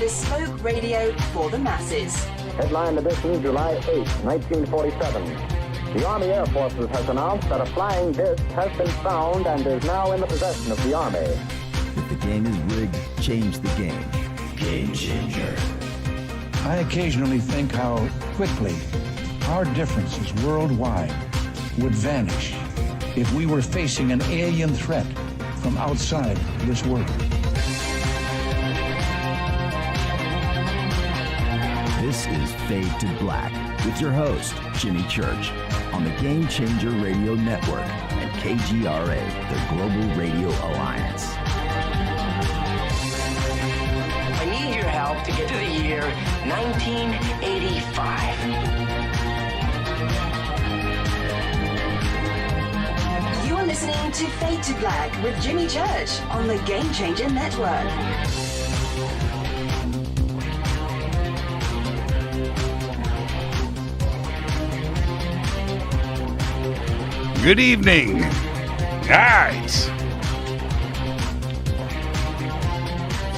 bespoke radio for the masses. Headline edition, July 8, 1947. The Army Air Forces has announced that a flying disc has been found and is now in the possession of the Army. If the game is rigged, change the game. Game changer. I occasionally think how quickly our differences worldwide would vanish if we were facing an alien threat from outside this world. This is Fade to Black with your host, Jimmy Church, on the Game Changer Radio Network and KGRA, the Global Radio Alliance. I need your help to get to the year 1985. You are listening to Fade to Black with Jimmy Church on the Game Changer Network. Good evening. All right.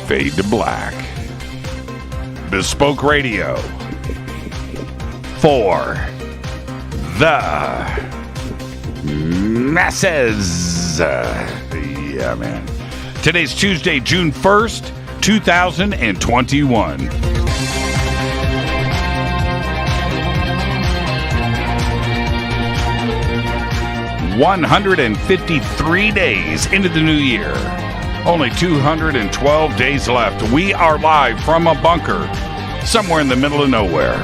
Fade to Black. Bespoke radio for the masses. Yeah, man. Today's Tuesday, June 1st, 2021. 153 days into the new year. Only 212 days left. We are live from a bunker somewhere in the middle of nowhere.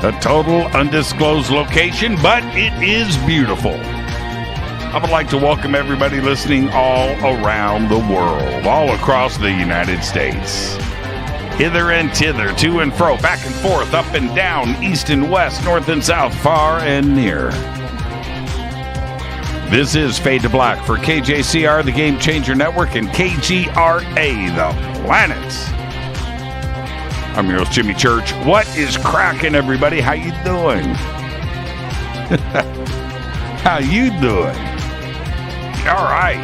A total undisclosed location, but it is beautiful. I would like to welcome everybody listening all around the world, all across the United States. Hither and thither, to and fro, back and forth, up and down, east and west, north and south, far and near. This is Fade to Black for KJCR, the Game Changer Network, and KGRA, the planet. I'm your host, Jimmy Church. What is cracking, everybody? How you doing? How you doing? All right.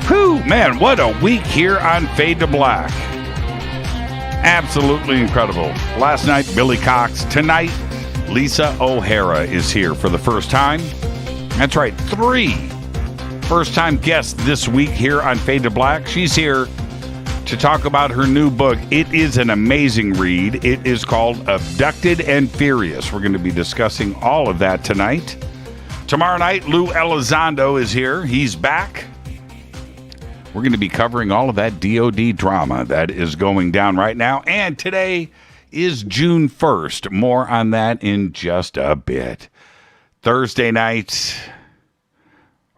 Whew, man, what a week here on Fade to Black. Absolutely incredible. Last night, Billy Cox. Tonight, Lisa O'Hara is here for the first time. That's right, 3 first-time guests this week here on Fade to Black. She's here to talk about her new book. It is an amazing read. It is called Abducted and Furious. We're going to be discussing all of that tonight. Tomorrow night, Lou Elizondo is here. He's back. We're going to be covering all of that DOD drama that is going down right now. And today is June 1st. More on that in just a bit. Thursday night,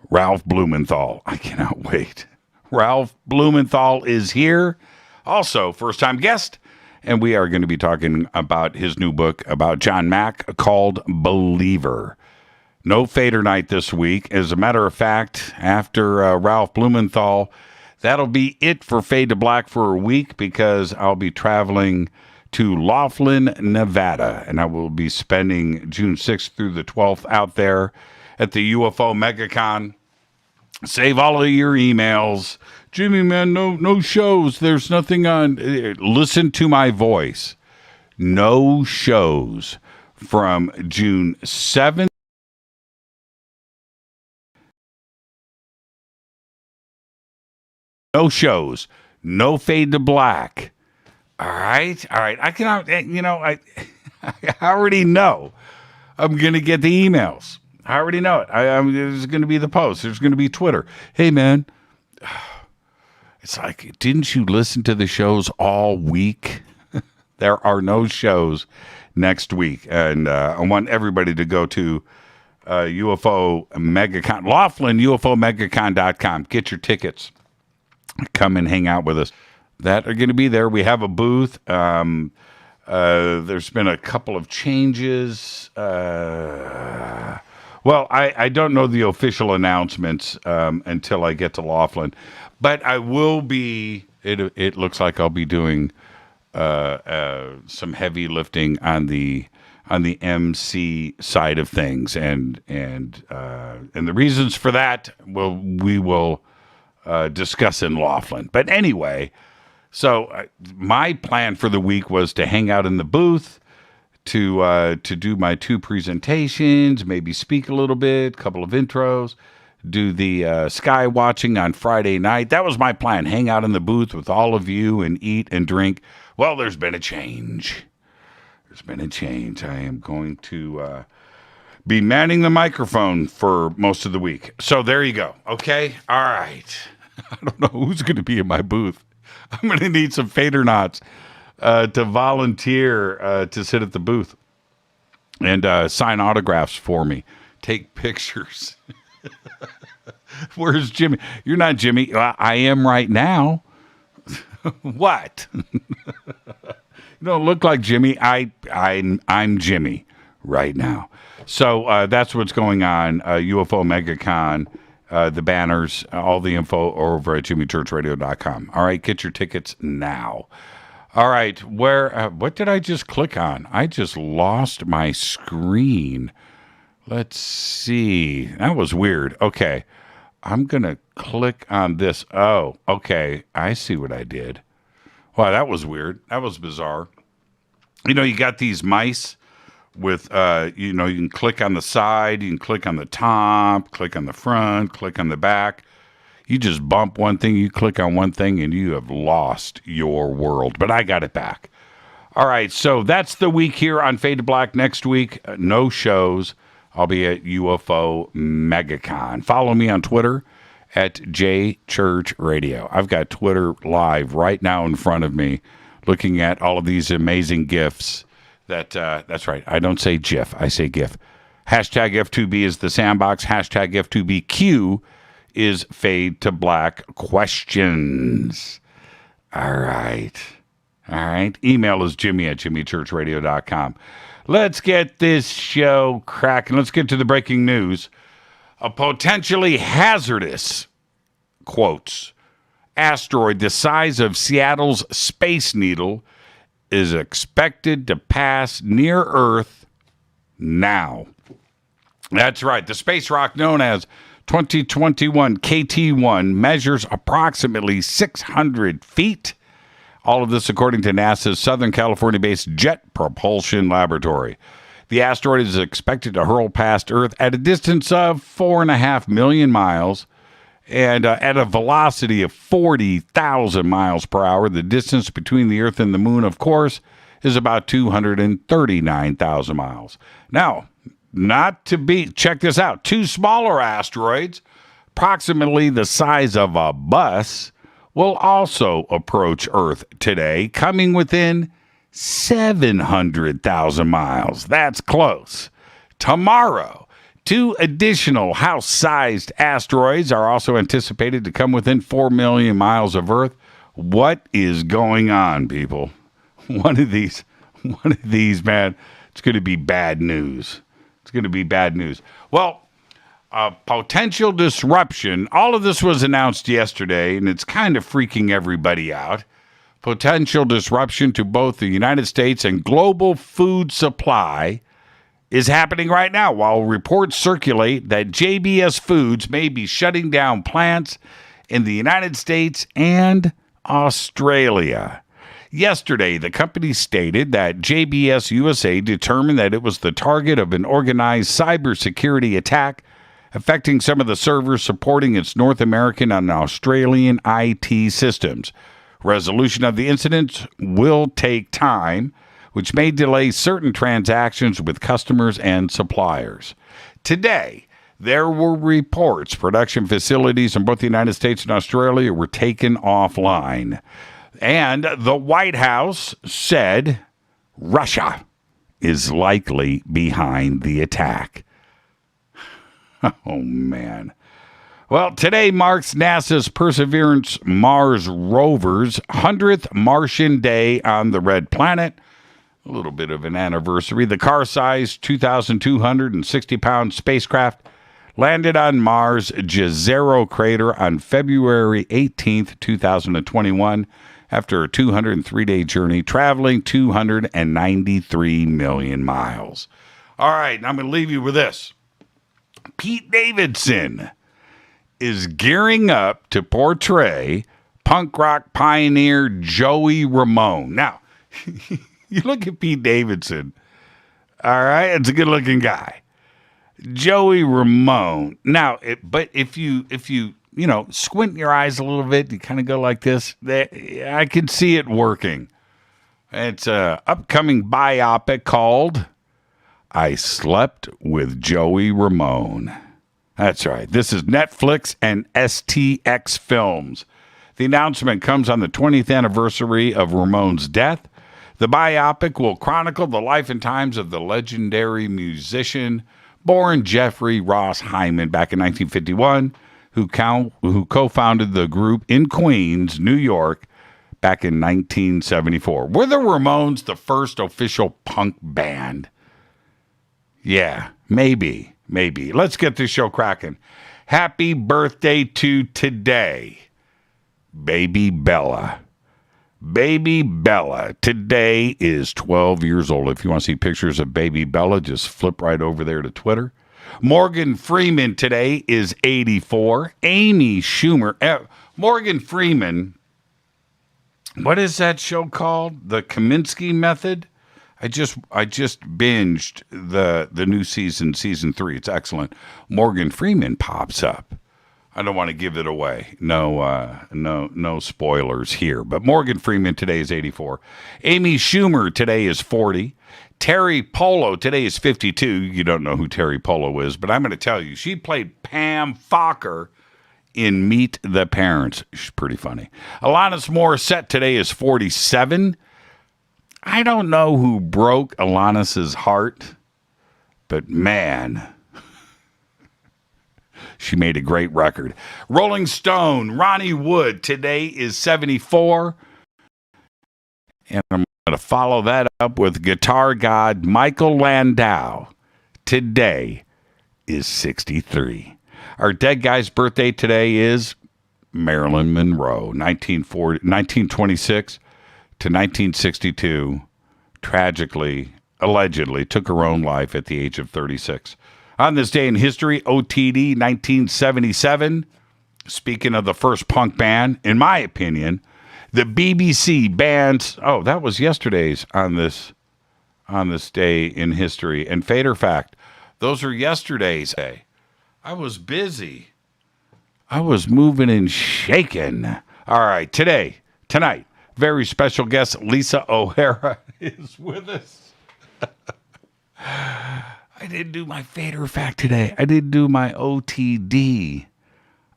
Ralph Blumenthal. I cannot wait. Ralph Blumenthal is here. Also, first-time guest. And we are going to be talking about his new book about John Mack called Believer. No Fader night this week. As a matter of fact, after Ralph Blumenthal, that'll be it for Fade to Black for a week because I'll be traveling to Laughlin, Nevada, and I will be spending June 6th through the 12th out there at the UFO Megacon. Save all of your emails. Jimmy, man, no shows. There's nothing on. Listen to my voice. No shows from June 7th. No shows. No Fade to Black. All right. I cannot, I already know I'm going to get the emails. I already know it. There's going to be the post. There's going to be Twitter. Hey, man, it's like, didn't you listen to the shows all week? There are no shows next week. And I want everybody to go to UFO Megacon, Laughlin, UFOMegacon.com. Get your tickets. Come and hang out with us. That are going to be there. We have a booth. There's been a couple of changes. Well, I don't know the official announcements until I get to Laughlin, but I will be. It looks like I'll be doing some heavy lifting on the MC side of things, and the reasons for that we will discuss in Laughlin. But anyway. So my plan for the week was to hang out in the booth, to do my 2 presentations, maybe speak a little bit, couple of intros, do the sky watching on Friday night. That was my plan, hang out in the booth with all of you and eat and drink. Well, there's been a change. I am going to be manning the microphone for most of the week. So there you go. Okay? All right. I don't know who's going to be in my booth. I'm going to need some Fadernauts to volunteer to sit at the booth and sign autographs for me. Take pictures. Where's Jimmy? You're not Jimmy. I am right now. What? You don't look like Jimmy. I'm Jimmy right now. So that's what's going on. UFO Megacon, the banners, all the info over at jimmychurchradio.com. All right, get your tickets now. All right, what did I just click on? I just lost my screen. Let's see. That was weird. Okay, I'm going to click on this. Oh, okay. I see what I did. Wow, that was weird. That was bizarre. You know, you got these mice with, you can click on the side, you can click on the top, click on the front, click on the back. You just bump one thing, you click on one thing, and you have lost your world. But I got it back. All right, so that's the week here on Fade to Black. Next week, no shows. I'll be at UFO Megacon. Follow me on Twitter at JChurchRadio. I've got Twitter live right now in front of me, looking at all of these amazing GIFs. That's right. I don't say GIF. I say GIF. Hashtag F2B is the sandbox. Hashtag F2BQ is Fade to Black questions. All right. Email is Jimmy at jimmychurchradio.com. Let's get this show cracking. Let's get to the breaking news. A potentially hazardous, quotes, asteroid the size of Seattle's Space Needle is expected to pass near Earth now. That's right. The space rock known as 2021 KT1 measures approximately 600 feet. All of this according to NASA's Southern California-based Jet Propulsion Laboratory. The asteroid is expected to hurl past Earth at a distance of 4.5 million miles and at a velocity of 40,000 miles per hour. The distance between the Earth and the Moon, of course, is about 239,000 miles. Now, check this out, 2 smaller asteroids, approximately the size of a bus, will also approach Earth today, coming within 700,000 miles. That's close. Tomorrow, 2 additional house-sized asteroids are also anticipated to come within 4 million miles of Earth. What is going on, people? One of these, man, it's going to be bad news. It's going to be bad news. Well, potential disruption. All of this was announced yesterday, and it's kind of freaking everybody out. Potential disruption to both the United States and global food supply is happening right now, while reports circulate that JBS Foods may be shutting down plants in the United States and Australia. Yesterday, the company stated that JBS USA determined that it was the target of an organized cybersecurity attack affecting some of the servers supporting its North American and Australian IT systems. Resolution of the incident will take time, which may delay certain transactions with customers and suppliers. Today, there were reports production facilities in both the United States and Australia were taken offline. And the White House said Russia is likely behind the attack. Oh, man. Well, today marks NASA's Perseverance Mars rover's 100th Martian day on the Red Planet. A little bit of an anniversary. The car-sized 2,260-pound spacecraft landed on Mars' Jezero crater on February 18th, 2021, after a 203-day journey, traveling 293 million miles. All right, and I'm going to leave you with this. Pete Davidson is gearing up to portray punk rock pioneer Joey Ramone. Now, you look at Pete Davidson. All right, it's a good-looking guy. Joey Ramone. Now, but if you squint your eyes a little bit, you kind of go like this. I can see it working. It's a upcoming biopic called I Slept with Joey Ramone. That's right. This is Netflix and STX Films. The announcement comes on the 20th anniversary of Ramone's death. The biopic will chronicle the life and times of the legendary musician born Jeffrey Ross Hyman back in 1951, who co-founded the group in Queens, New York, back in 1974. Were the Ramones the first official punk band? Yeah, maybe. Let's get this show cracking. Happy birthday to today, Baby Bella. Baby Bella today is 12 years old. If you want to see pictures of Baby Bella, just flip right over there to Twitter. Morgan Freeman today is 84. Amy Schumer. Morgan Freeman, what is that show called? The Kaminsky Method? I just binged the new season 3. It's excellent. Morgan Freeman pops up. I don't want to give it away. No spoilers here. But Morgan Freeman today is 84. Amy Schumer today is 40. Terry Polo today is 52. You don't know who Terry Polo is, but I'm going to tell you. She played Pam Fokker in Meet the Parents. She's pretty funny. Alanis Morissette today is 47. I don't know who broke Alanis's heart, but man, she made a great record. Rolling Stone, Ronnie Wood, today is 74. And I'm going to follow that up with guitar god Michael Landau. Today is 63. Our dead guy's birthday today is Marilyn Monroe, 1926 to 1962. Tragically, allegedly, took her own life at the age of 36. On this day in history, OTD 1977. Speaking of the first punk band, in my opinion, the BBC bands. Oh, that was yesterday's on this day in history. And Fader Fact, those are yesterday's day. I was busy. I was moving and shaking. All right, tonight, very special guest Lisa O'Hara is with us. I didn't do my Fader Fact today. I didn't do my OTD.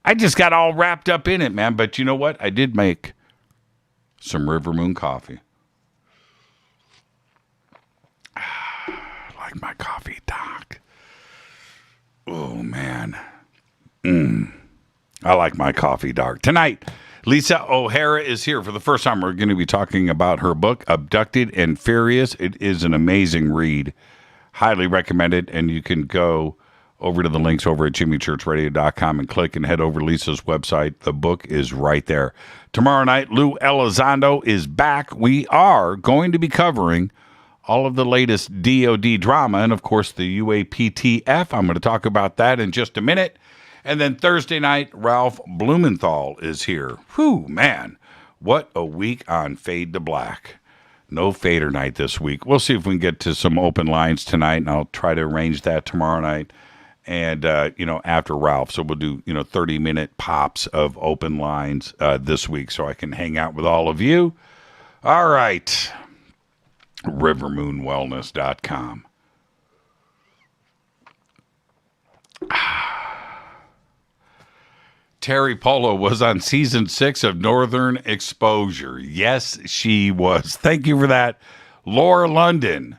I just got all wrapped up in it, man. But you know what? I did make some River Moon coffee. I like my coffee, Doc. Oh, man. I like my coffee, Doc. Tonight, Lisa O'Hara is here. For the first time, we're going to be talking about her book, Abducted and Furious. It is an amazing read. Highly recommended, and you can go over to the links over at jimmychurchradio.com and click and head over to Lisa's website. The book is right there. Tomorrow night, Lou Elizondo is back. We are going to be covering all of the latest DOD drama and, of course, the UAPTF. I'm going to talk about that in just a minute. And then Thursday night, Ralph Blumenthal is here. Whew, man, what a week on Fade to Black. No Fader night this week. We'll see if we can get to some open lines tonight, and I'll try to arrange that tomorrow night. And, after Ralph. So we'll do, 30-minute pops of open lines this week so I can hang out with all of you. All right. RiverMoonWellness.com. Terry Polo was on season 6 of Northern Exposure. Yes, she was. Thank you for that. Laura London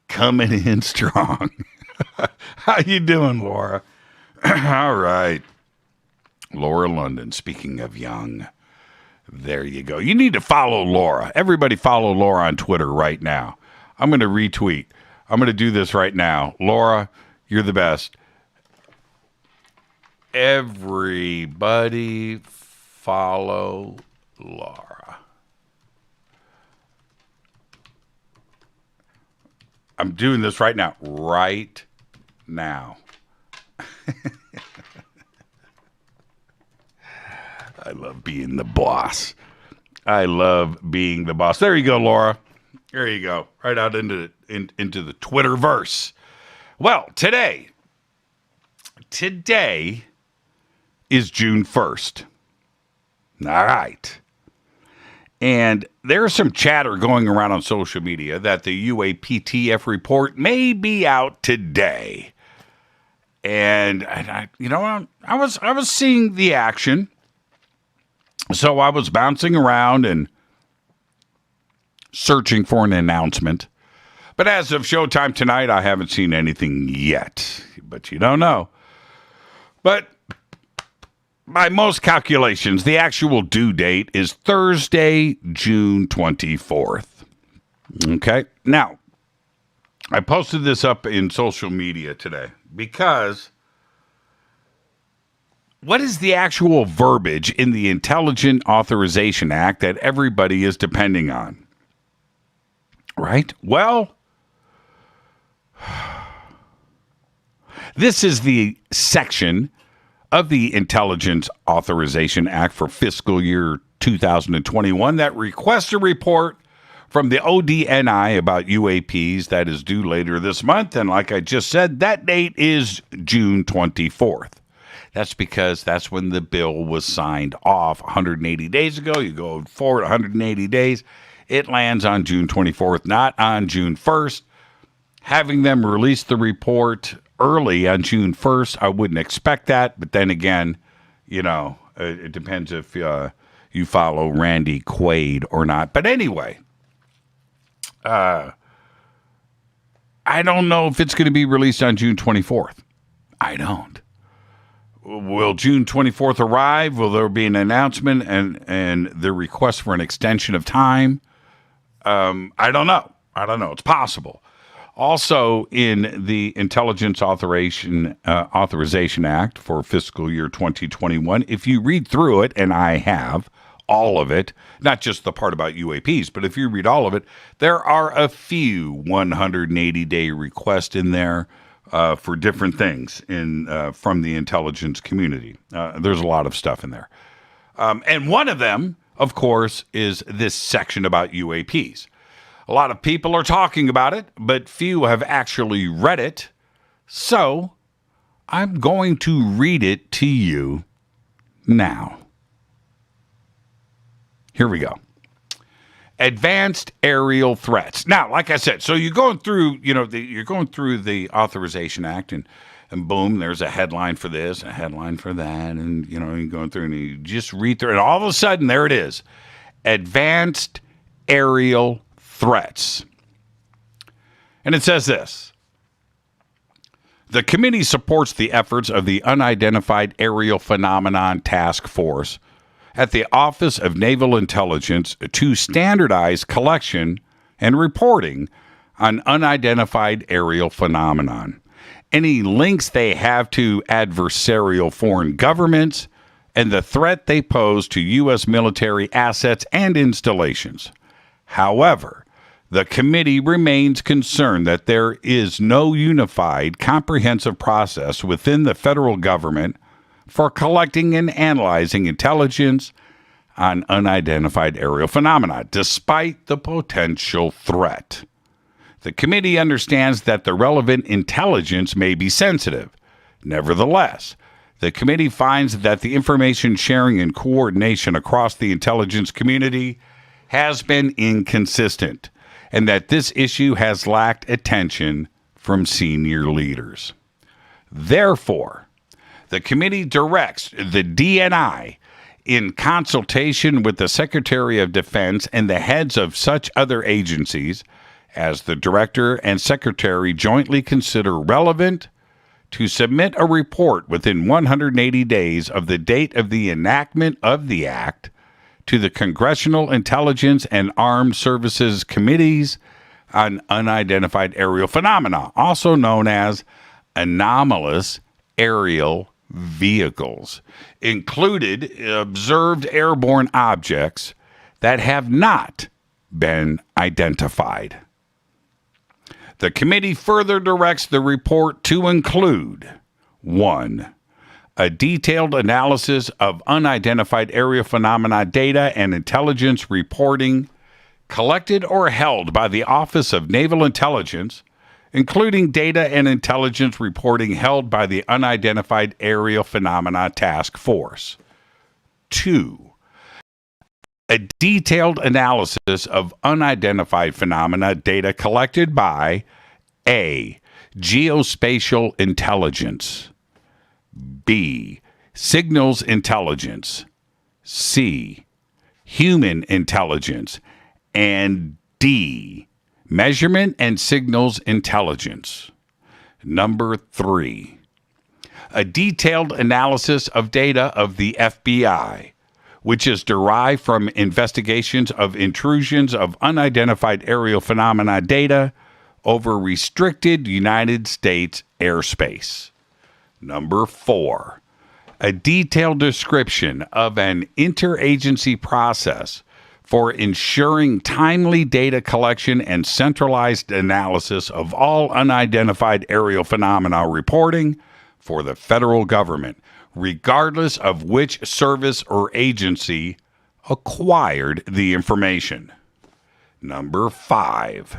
coming in strong. How you doing, Laura? All right. Laura London, speaking of young. There you go. You need to follow Laura. Everybody follow Laura on Twitter right now. I'm going to retweet. I'm going to do this right now. Laura, you're the best. Everybody follow Laura. I'm doing this right now. Right now. I love being the boss. I love being the boss. There you go, Laura. There you go. Right out into the Twitterverse. Well, today is June 1st. All right. And there's some chatter going around on social media that the UAPTF report may be out today. And I was seeing the action. So I was bouncing around and searching for an announcement. But as of showtime tonight, I haven't seen anything yet. But you don't know. But by most calculations, the actual due date is Thursday, June 24th. Okay? Now, I posted this up in social media today because what is the actual verbiage in the Intelligent Authorization Act that everybody is depending on? Right? Well, this is the section of the Intelligence Authorization Act for fiscal year 2021 that requests a report from the ODNI about UAPs that is due later this month. And like I just said, that date is June 24th. That's because that's when the bill was signed off 180 days ago. You go forward 180 days. It lands on June 24th, not on June 1st. Having them release the report early on June 1st, I wouldn't expect that. But then again, it depends if you follow Randy Quaid or not. But anyway, I don't know if it's going to be released on June 24th. I don't. Will June 24th arrive? Will there be an announcement and the request for an extension of time? I don't know. It's possible. Also, in the Intelligence Authorization Act for fiscal year 2021, if you read through it, and I have all of it, not just the part about UAPs, but if you read all of it, there are a few 180-day requests in there for different things from the intelligence community. There's a lot of stuff in there. And one of them, of course, is this section about UAPs. A lot of people are talking about it, but few have actually read it. So I'm going to read it to you now. Here we go. Advanced aerial threats. Now, like I said, so you're going through, you're going through the Authorization Act, and boom, there's a headline for this, a headline for that, and you're going through and you just read through it, and all of a sudden, there it is. Advanced aerial threats. And it says this. The committee supports the efforts of the Unidentified Aerial Phenomenon Task Force at the Office of Naval Intelligence to standardize collection and reporting on unidentified aerial phenomenon, any links they have to adversarial foreign governments, and the threat they pose to U.S. military assets and installations. However, the committee remains concerned that there is no unified, comprehensive process within the federal government for collecting and analyzing intelligence on unidentified aerial phenomena, despite the potential threat. The committee understands that the relevant intelligence may be sensitive. Nevertheless, the committee finds that the information sharing and coordination across the intelligence community has been inconsistent, and that this issue has lacked attention from senior leaders. Therefore, the committee directs the DNI, in consultation with the Secretary of Defense and the heads of such other agencies, as the Director and Secretary jointly consider relevant, to submit a report within 180 days of the date of the enactment of the Act to the Congressional Intelligence and Armed Services Committees on Unidentified Aerial Phenomena, also known as anomalous aerial vehicles, included observed airborne objects that have not been identified. The committee further directs the report to include 1. a detailed analysis of unidentified aerial phenomena data and intelligence reporting collected or held by the Office of Naval Intelligence, including data and intelligence reporting held by the Unidentified Aerial Phenomena Task Force. 2. A detailed analysis of unidentified phenomena data collected by A. Geospatial Intelligence, B. Signals Intelligence, C. Human Intelligence, and D. Measurement and Signals Intelligence. Number 3. A detailed analysis of data of the FBI, which is derived from investigations of intrusions of unidentified aerial phenomena data over restricted United States airspace. Number 4. A detailed description of an interagency process for ensuring timely data collection and centralized analysis of all unidentified aerial phenomena reporting for the federal government, regardless of which service or agency acquired the information. Number 5.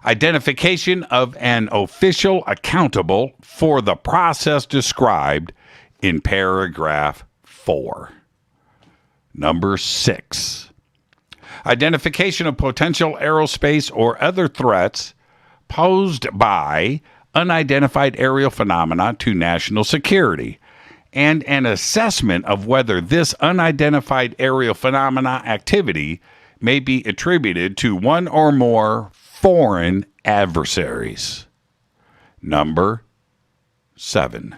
Identification of an official accountable for the process described in paragraph 4. Number 6. Identification of potential aerospace or other threats posed by unidentified aerial phenomena to national security, and an assessment of whether this unidentified aerial phenomena activity may be attributed to one or more foreign adversaries. Number 7.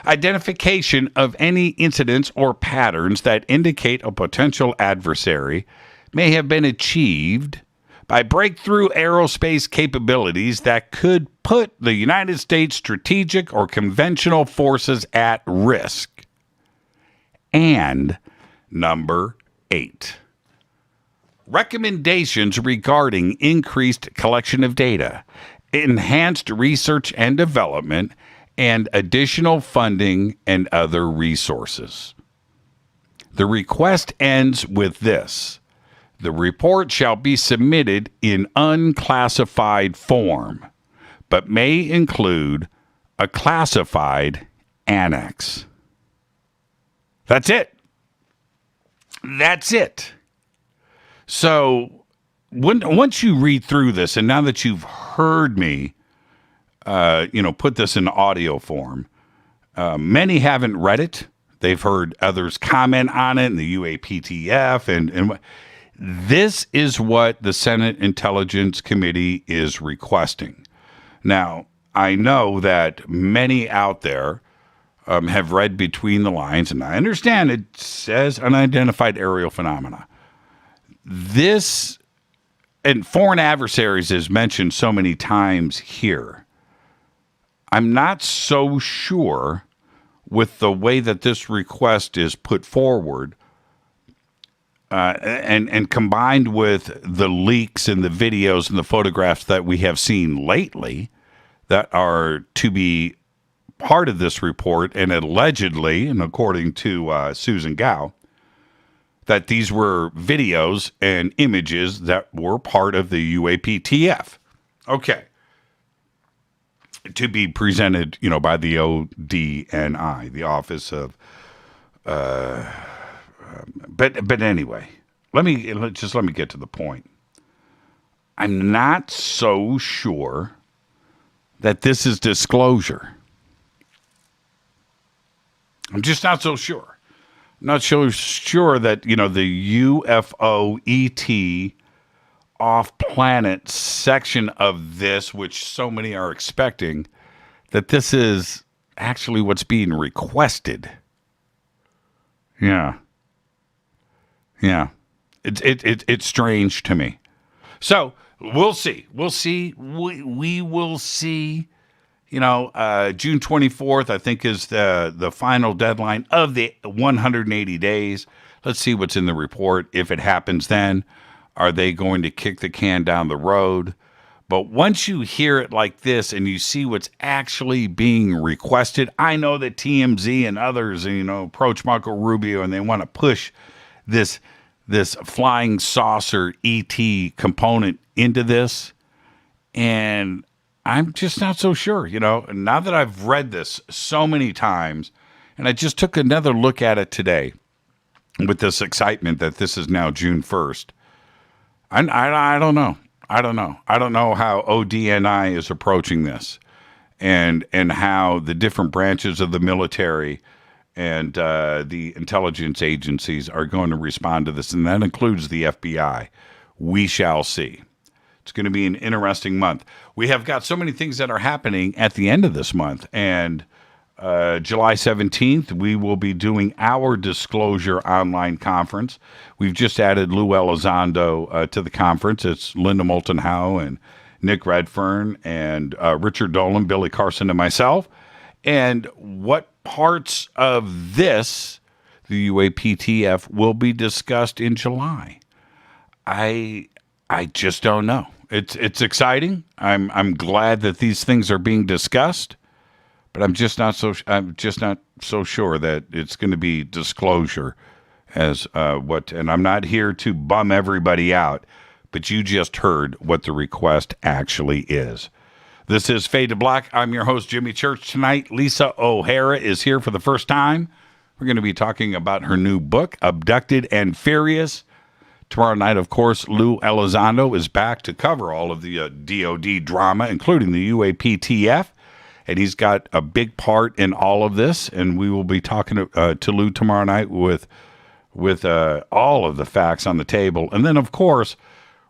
Identification of any incidents or patterns that indicate a potential adversary may have been achieved by breakthrough aerospace capabilities that could put the United States strategic or conventional forces at risk. And number 8. Recommendations regarding increased collection of data, enhanced research and development, and additional funding and other resources. The request ends with this: the report shall be submitted in unclassified form, but may include a classified annex. That's it. That's it. So once you read through this, and now that you've heard me, put this in audio form, many haven't read it. They've heard others comment on it in the UAPTF, and this is what the Senate Intelligence Committee is requesting. Now, I know that many out there have read between the lines, and I understand it says unidentified aerial phenomena. This, and foreign adversaries is mentioned so many times here. I'm not so sure with the way that this request is put forward, and combined with the leaks and the videos and the photographs that we have seen lately that are to be part of this report, and allegedly, and according to Susan Gao, that these were videos and images that were part of the UAPTF. Okay. To be presented, by the ODNI, the Office of, but anyway, let me get to the point. I'm not so sure that this is disclosure. I'm just not so sure. I'm not so sure that, the UFO ET off-planet section of this, which so many are expecting, that this is actually what's being requested. Yeah. It's strange to me. So we'll see. We will see. June 24th, I think, is the final deadline of the 180 days. Let's see what's in the report. If it happens then, are they going to kick the can down the road? But once you hear it like this and you see what's actually being requested, I know that TMZ and others, approach Marco Rubio and they want to push this flying saucer ET component into this. And I'm just not so sure, Now that I've read this so many times, and I just took another look at it today with this excitement that this is now June 1st. I don't know. I don't know how ODNI is approaching this and how the different branches of the military and the intelligence agencies are going to respond to this. And that includes the FBI. We shall see. It's going to be an interesting month. We have got so many things that are happening at the end of this month. And July 17th, we will be doing our Disclosure online conference. We've just added Lou Elizondo to the conference. It's Linda Moulton Howe and Nick Redfern and Richard Dolan, Billy Carson, and myself. And what parts of this, the UAPTF, will be discussed in July? I just don't know. It's exciting. I'm glad that these things are being discussed. But I'm just not so sure that it's going to be disclosure as and I'm not here to bum everybody out, but you just heard what the request actually is. This is Fade to Black. I'm your host, Jimmy Church. Tonight, Lisa O'Hara is here for the first time. We're going to be talking about her new book, Abducted and Furious. Tomorrow night, of course, Lou Elizondo is back to cover all of the DOD drama, including the UAPTF. And he's got a big part in all of this, and we will be talking to Lou tomorrow night with all of the facts on the table. And then, of course,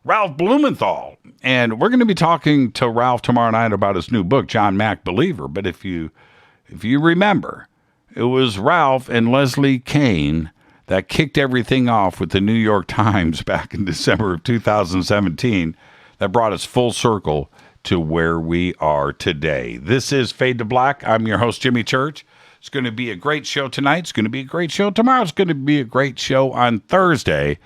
Ralph Blumenthal. And we're going to be talking to Ralph tomorrow night about his new book, John Mack Believer. But if you remember, it was Ralph and Leslie Kean that kicked everything off with the New York Times back in December of 2017 that brought us full circle to where we are today. This is Fade to Black. I'm your host, Jimmy Church. It's going to be a great show tonight. It's going to be a great show tomorrow. It's going to be a great show on Thursday,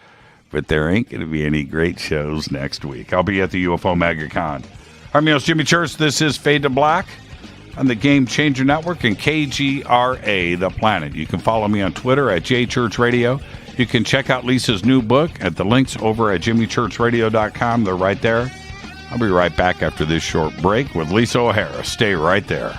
but there ain't going to be any great shows next week. I'll be at the UFO Megacon. I'm your host, Jimmy Church. This is Fade to Black on the Game Changer Network and KGRA, The Planet. You can follow me on Twitter at JChurchRadio. You can check out Lisa's new book at the links over at jimmychurchradio.com. They're right there. I'll be right back after this short break with Lisa O'Hara. Stay right there.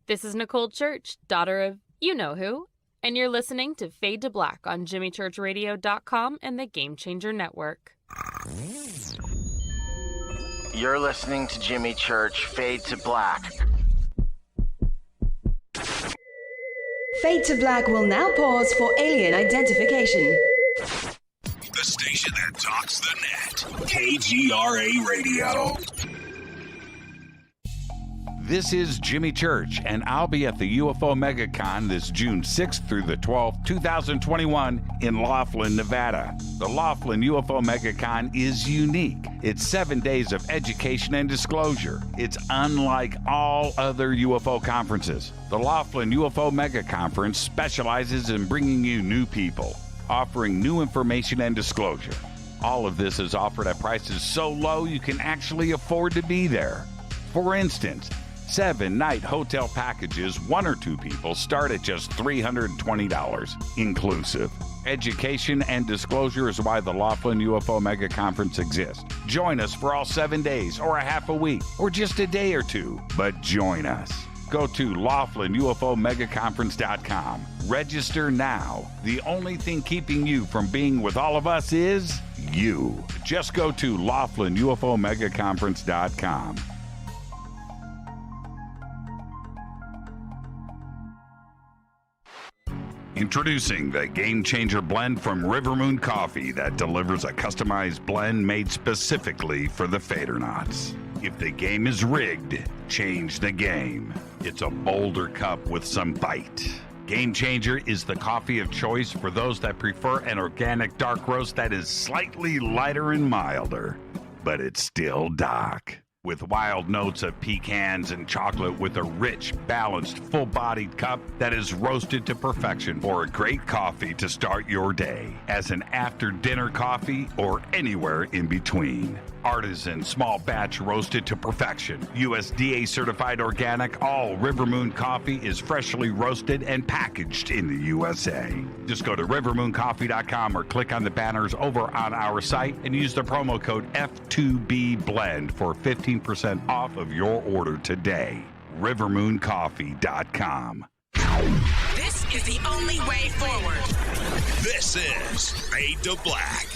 This is Nicole Church, daughter of you-know-who, and you're listening to Fade to Black on jimmychurchradio.com and the Game Changer Network. You're listening to Jimmy Church, Fade to Black. Fade to Black will now pause for alien identification. The station that talks the net. KGRA Radio. This is Jimmy Church, and I'll be at the UFO Megacon this June 6th through the 12th, 2021 in Laughlin, Nevada. The Laughlin UFO Megacon is unique. It's 7 days of education and disclosure. It's unlike all other UFO conferences. The Laughlin UFO Mega Conference specializes in bringing you new people, offering new information and disclosure. All of this is offered at prices so low you can actually afford to be there. For instance, 7-night hotel packages, 1 or 2 people, start at just $320 inclusive. Education and disclosure is why the Laughlin UFO Mega Conference exists. Join us for all 7 days, or a half a week, or just a day or two, but join us. Go to LaughlinUFOMegaconference.com. Register now. The only thing keeping you from being with all of us is you. Just go to LaughlinUFOMegaconference.com. Introducing the Game Changer blend from River Moon Coffee that delivers a customized blend made specifically for the Fadernauts. If the game is rigged, change the game. It's a bolder cup with some bite. Game Changer is the coffee of choice for those that prefer an organic dark roast that is slightly lighter and milder, but it's still dark. With wild notes of pecans and chocolate with a rich, balanced, full-bodied cup that is roasted to perfection for a great coffee to start your day, as an after-dinner coffee or anywhere in between. Artisan, small batch roasted to perfection. USDA certified organic, all River Moon coffee is freshly roasted and packaged in the USA. Just go to rivermooncoffee.com or click on the banners over on our site and use the promo code F2BBLEND for 15% off of your order today. rivermooncoffee.com. This is the only way forward. This is Fade to Black.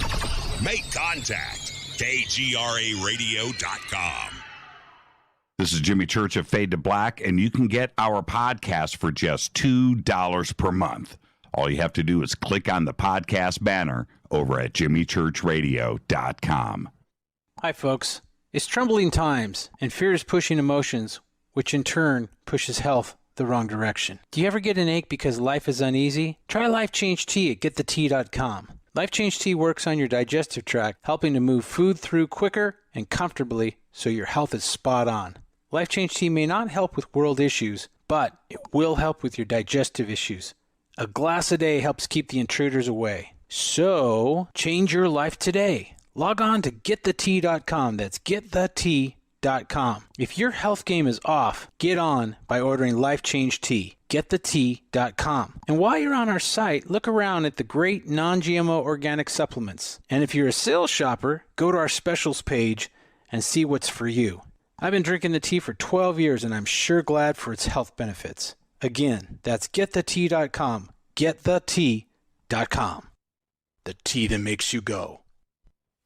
Make contact. KGRAradio.com. This is Jimmy Church of Fade to Black, and you can get our podcast for just $2 per month. All you have to do is click on the podcast banner over at jimmychurchradio.com. Hi, folks. It's troubling times, and fear is pushing emotions, which in turn pushes health the wrong direction. Do you ever get an ache because life is uneasy? Try Life Change Tea at getthetea.com. Life Change Tea works on your digestive tract, helping to move food through quicker and comfortably so your health is spot on. Life Change Tea may not help with world issues, but it will help with your digestive issues. A glass a day helps keep the intruders away. So, change your life today. Log on to getthetea.com. That's getthetea.com. If your health game is off, get on by ordering Life Change Tea. Getthetea.com. And while you're on our site, look around at the great non-GMO organic supplements. And if you're a sales shopper, go to our specials page and see what's for you. I've been drinking the tea for 12 years and I'm sure glad for its health benefits. Again, that's getthetea.com. Getthetea.com. The tea that makes you go.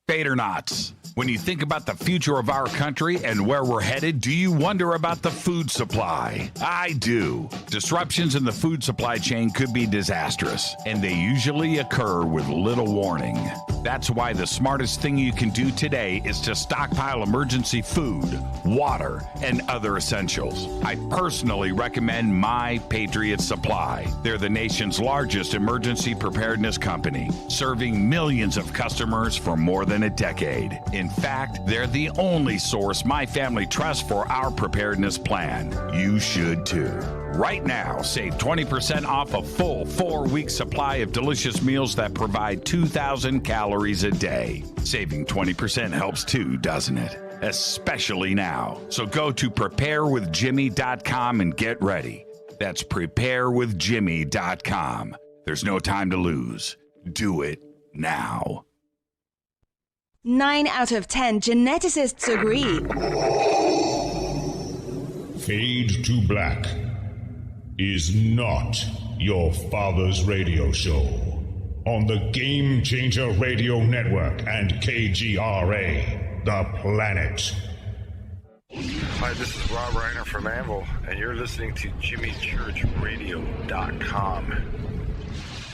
Fadernauts, when you think about the future of our country and where we're headed, do you wonder about the food supply? I do. Disruptions in the food supply chain could be disastrous, and they usually occur with little warning. That's why the smartest thing you can do today is to stockpile emergency food, water, and other essentials. I personally recommend My Patriot Supply. They're the nation's largest emergency preparedness company, serving millions of customers for more than a decade. In fact, they're the only source my family trusts for our preparedness plan. You should too. Right now, save 20% off a full 4-week supply of delicious meals that provide 2,000 calories a day. Saving 20% helps too, doesn't it? Especially now. So go to preparewithjimmy.com and get ready. That's preparewithjimmy.com. There's no time to lose. Do it now. 9 out of 10 geneticists agree. Fade to Black is not your father's radio show on the Game Changer Radio Network and KGRA, the planet. Hi, this is Rob Reiner from Anvil, and you're listening to JimmyChurchRadio.com.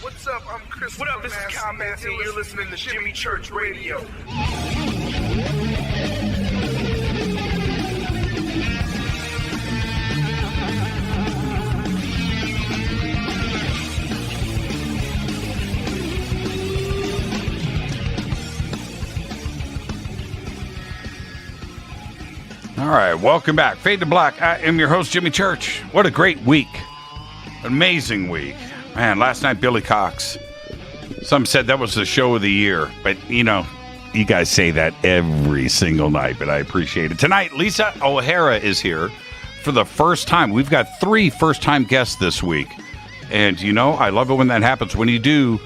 What's up? I'm Chris. What up? This is Kyle Massey, and you're listening to Jimmy Church Radio. All right, welcome back. Fade to Black. I am your host, Jimmy Church. What a great week. Amazing week. Man, last night, Billy Cox. Some said that was the show of the year. But, you know, you guys say that every single night, but I appreciate it. Tonight, Lisa O'Hara is here for the first time. We've got 3 first-time guests this week. And, you know, I love it when that happens. When you do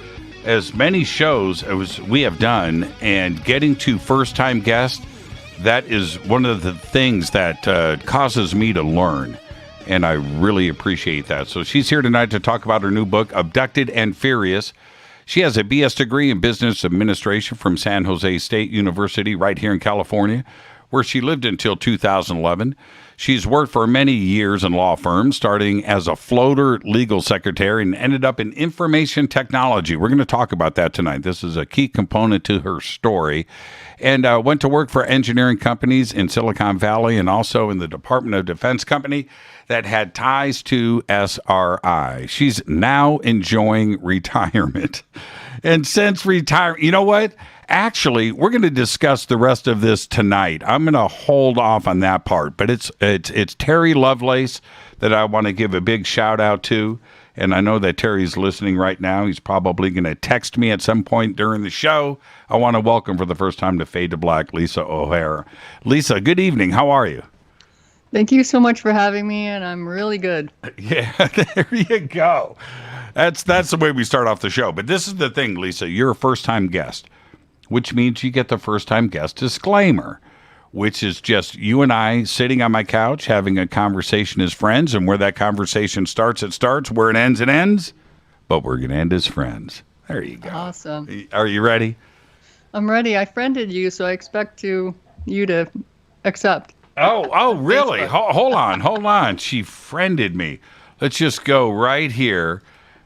as many shows as we have done and getting to first-time guests, that is one of the things that causes me to learn, and I really appreciate that. So she's here tonight to talk about her new book, Abducted and Furious. She has a BS degree in business administration from San Jose State University right here in California, where she lived until 2011. She's worked for many years in law firms, starting as a floater legal secretary and ended up in information technology. We're going to talk about that tonight. This is a key component to her story. And went to work for engineering companies in Silicon Valley and also in the Department of Defense company that had ties to SRI. She's now enjoying retirement. And since retiring, you know what? Actually, we're going to discuss the rest of this tonight. I'm going to hold off on that part, but it's Terry Lovelace that I want to give a big shout out to. And I know that Terry's listening right now. He's probably going to text me at some point during the show. I want to welcome for the first time to Fade to Black, Lisa O'Hara. Lisa, good evening. How are you? Thank you so much for having me, and I'm really good. Yeah, there you go. That's the way we start off the show. But this is the thing, Lisa. You're a first-time guest, which means you get the first-time guest disclaimer, which is just you and I sitting on my couch having a conversation as friends, and where that conversation starts, it starts. Where it ends, it ends. But we're going to end as friends. There you go. Awesome. Are you ready? I'm ready. I friended you, so I expect you to accept. Oh, really? Hold on. She friended me. Let's just go right here.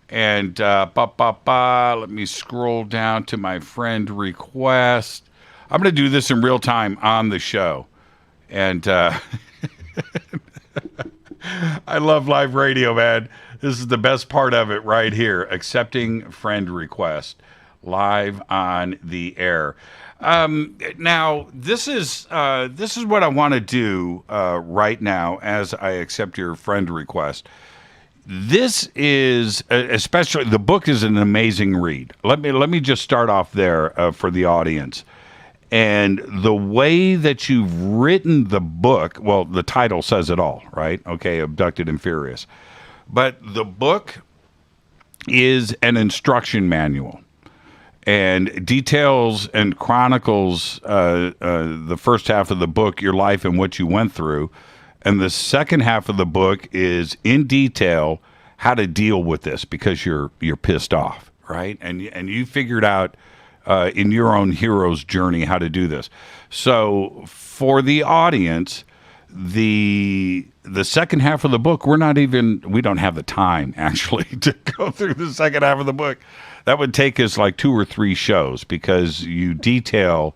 And let me scroll down to my friend request. I'm going to do this in real time on the show. And I love live radio, man. This is the best part of it right here. Accepting friend request live on the air. Now, this is what I want to do right now as I accept your friend request. This is especially the book is an amazing read. Let me just start off there for the audience. And the way that you've written the book, well, the title says it all, right? Okay, Abducted and Furious. But the book is an instruction manual and details and chronicles the first half of the book, your life and what you went through. And the second half of the book is in detail how to deal with this because you're pissed off, right? And you figured out in your own hero's journey how to do this. So for the audience, the second half of the book, we don't have the time actually to go through the second half of the book. That would take us like 2 or 3 shows because you detail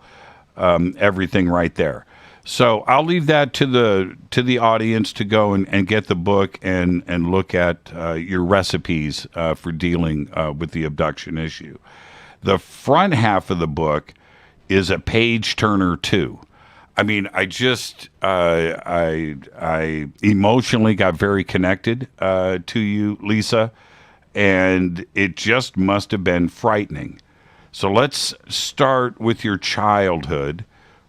everything right there. So I'll leave that to the audience to go and get the book and look at your recipes for dealing with the abduction issue. The front half of the book is a page turner too. I mean, I emotionally got very connected to you, Lisa, and it just must have been frightening. So let's start with your childhood.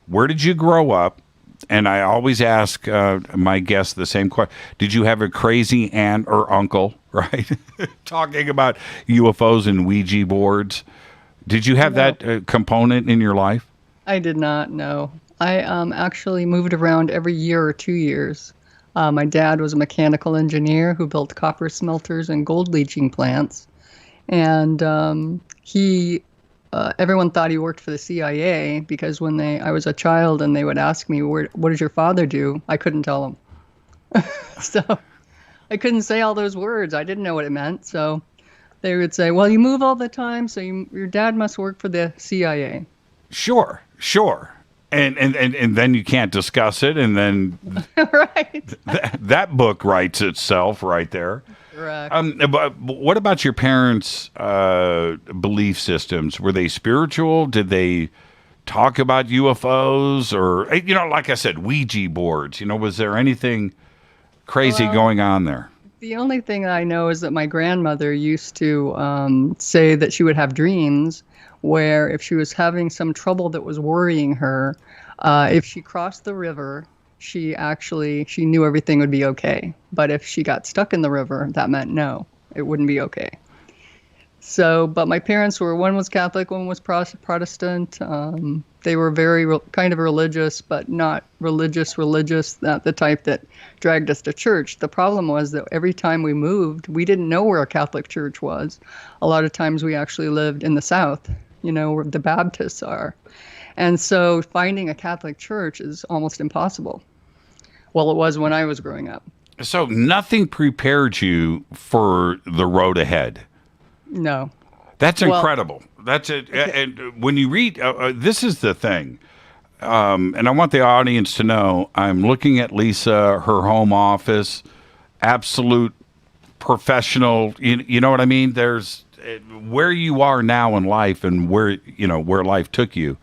Where did you grow up? And I always ask my guests the same question. Did you have a crazy aunt or uncle, right? Talking about UFOs and Ouija boards. Did you have that component in your life? I did not, no. I actually moved around every year or 2 years. My dad was a mechanical engineer who built copper smelters and gold leaching plants. And everyone thought he worked for the CIA because when I was a child and they would ask me, what does your father do? I couldn't tell them. So I couldn't say all those words. I didn't know what it meant. So they would say, well, you move all the time, so your dad must work for the CIA. Sure. And then you can't discuss it, and then right. that book writes itself right there. Correct. But what about your parents' belief systems? Were they spiritual? Did they talk about UFOs or, like I said, Ouija boards? Was there anything crazy going on there? The only thing I know is that my grandmother used to say that she would have dreams where if she was having some trouble that was worrying her, if she crossed the river, she knew everything would be okay. But if she got stuck in the river, that meant no, it wouldn't be okay. So, but my parents one was Catholic, one was Protestant. They were very kind of religious, but not religious, not the type that dragged us to church. The problem was that every time we moved, we didn't know where a Catholic church was. A lot of times we actually lived in the South, where the Baptists are. And so finding a Catholic church is almost impossible. Well, it was when I was growing up. So nothing prepared you for the road ahead. No. That's incredible. That's it. Okay. And when you read, this is the thing, and I want the audience to know, I'm looking at Lisa, her home office, absolute professional. You know what I mean? There's where you are now in life and where life took you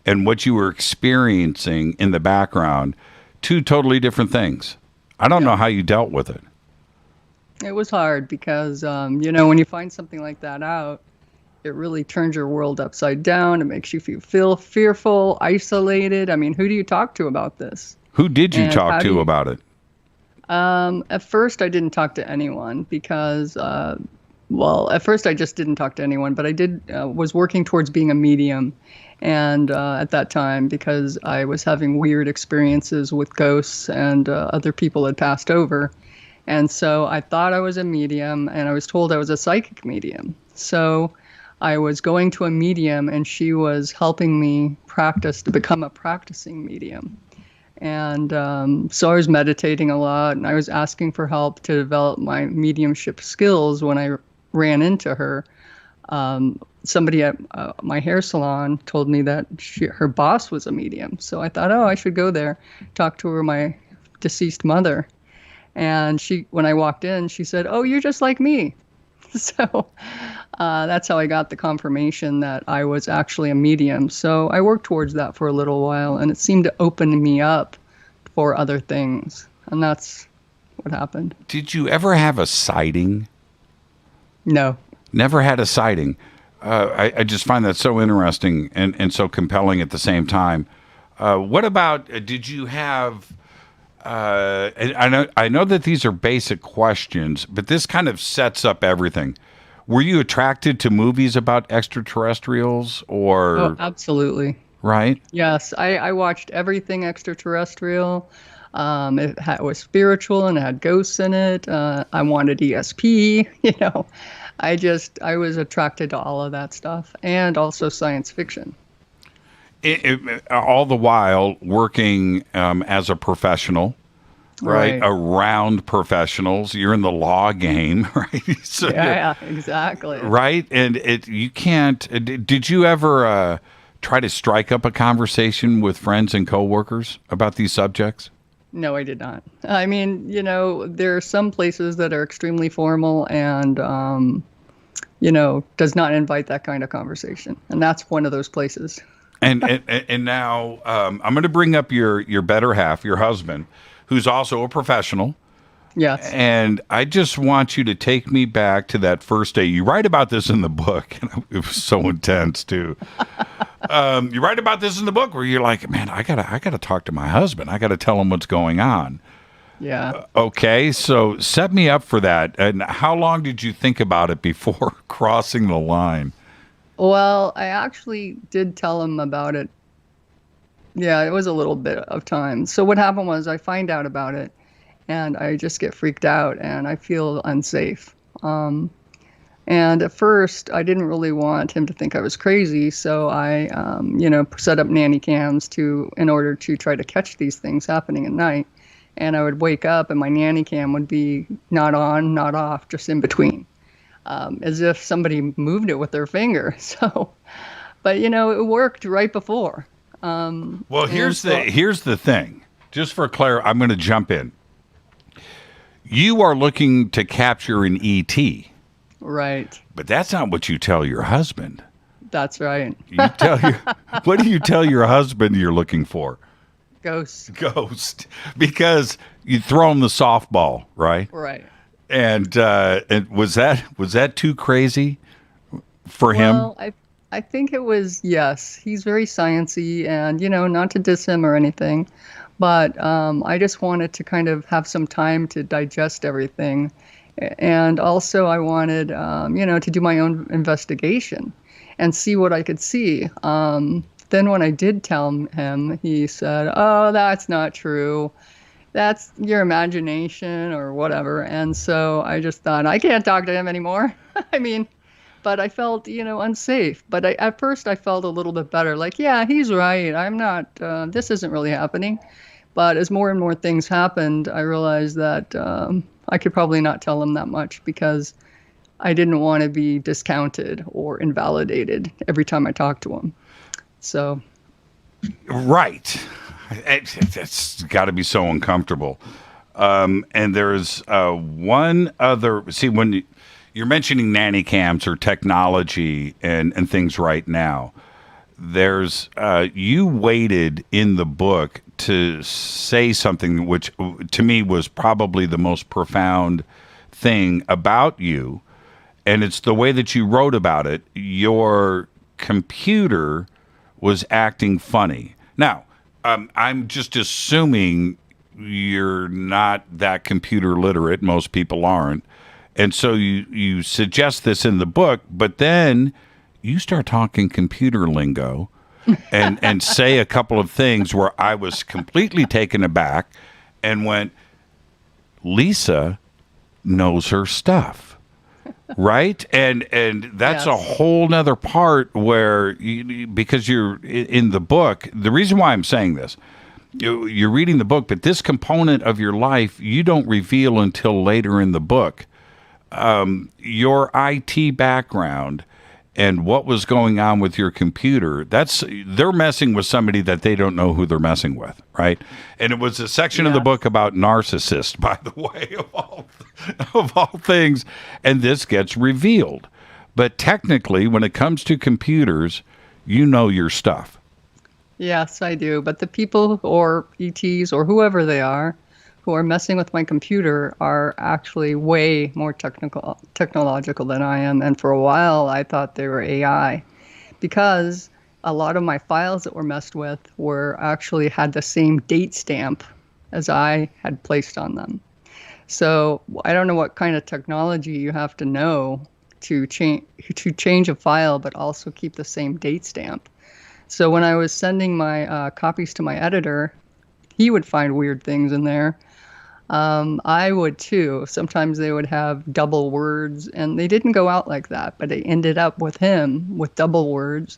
and what you were experiencing in the background, two totally different things. I don't know how you dealt with it. It was hard because, when you find something like that out, it really turns your world upside down. It makes you feel fearful, isolated. I mean, who do you talk to about this? Who did you talk to about it? At first, I didn't talk to anyone because, at first I just didn't talk to anyone, but I was working towards being a medium. And at that time, because I was having weird experiences with ghosts and other people had passed over. And so I thought I was a medium, and I was told I was a psychic medium. So I was going to a medium, and she was helping me practice to become a practicing medium. And so I was meditating a lot, and I was asking for help to develop my mediumship skills when I ran into her. Somebody at my hair salon told me that her boss was a medium. So I thought, I should go there, talk to my deceased mother. And when I walked in, she said, "Oh, you're just like me." So that's how I got the confirmation that I was actually a medium. So I worked towards that for a little while, and it seemed to open me up for other things. And that's what happened. Did you ever have a sighting? No. Never had a sighting. I just find that so interesting and so compelling at the same time. What about, did you have, I know that these are basic questions, but this kind of sets up everything. Were you attracted to movies about extraterrestrials or? Oh, absolutely. Right? Yes, I watched everything extraterrestrial. It was spiritual and it had ghosts in it. I wanted ESP, I was attracted to all of that stuff and also science fiction. All the while working as a professional, right? Around professionals. You're in the law game, right? So yeah, exactly. Right? And you can't, did you ever try to strike up a conversation with friends and coworkers about these subjects? No, I did not. I mean, there are some places that are extremely formal and, does not invite that kind of conversation. And that's one of those places. And now I'm going to bring up your better half, your husband, who's also a professional. Yes. And I just want you to take me back to that first day. You write about this in the book, and it was so intense too. You write about this in the book where you're like, man, I gotta talk to my husband. I gotta tell him what's going on. Yeah. Okay, so set me up for that. And how long did you think about it before crossing the line? Well, I actually did tell him about it. Yeah, it was a little bit of time. So what happened was I find out about it, and I just get freaked out, and I feel unsafe. And at first, I didn't really want him to think I was crazy, so I, set up nanny cams in order to try to catch these things happening at night. And I would wake up, and my nanny cam would be not on, not off, just in between, as if somebody moved it with their finger. So, but it worked right before. Well, here's the thing. Just for clarity, I'm going to jump in. You are looking to capture an ET. Right. But that's not what you tell your husband. That's right. What do you tell your husband you're looking for? Ghost. Because you throw him the softball, right? Right. And was that too crazy for him? Well, I think it was, yes. He's very sciencey and, not to diss him or anything. But I just wanted to kind of have some time to digest everything. And also I wanted, to do my own investigation and see what I could see. Then when I did tell him, he said, "Oh, that's not true. That's your imagination or whatever." And so I just thought, I can't talk to him anymore. I mean, but I felt, unsafe. But at first I felt a little bit better. Like, yeah, he's right. I'm not, this isn't really happening. But as more and more things happened, I realized that I could probably not tell him that much because I didn't want to be discounted or invalidated every time I talked to him. So. Right. It's got to be so uncomfortable. And there's one other, see, when you're mentioning nanny cams or technology and things right now, there's, you waited in the book to say something which to me was probably the most profound thing about you. And it's the way that you wrote about it. Your computer was acting funny. Now, I'm just assuming you're not that computer literate. Most people aren't. And so you suggest this in the book, but then you start talking computer lingo and say a couple of things where I was completely taken aback and went, Lisa knows her stuff. Right? And that's a whole nother part where, because you're in the book, the reason why I'm saying this, you're reading the book, but this component of your life, you don't reveal until later in the book. Your IT background and what was going on with your computer, they're messing with somebody that they don't know who they're messing with, right? And it was a section of the book about narcissists, by the way, of all things, and this gets revealed. But technically, when it comes to computers, you know your stuff. Yes, I do. But the people or ETs or whoever they are who are messing with my computer are actually way more technological than I am. And for a while, I thought they were AI because a lot of my files that were messed with actually had the same date stamp as I had placed on them. So I don't know what kind of technology you have to know to change a file, but also keep the same date stamp. So when I was sending my copies to my editor, he would find weird things in there. I would too. Sometimes they would have double words, and they didn't go out like that, but they ended up with him with double words.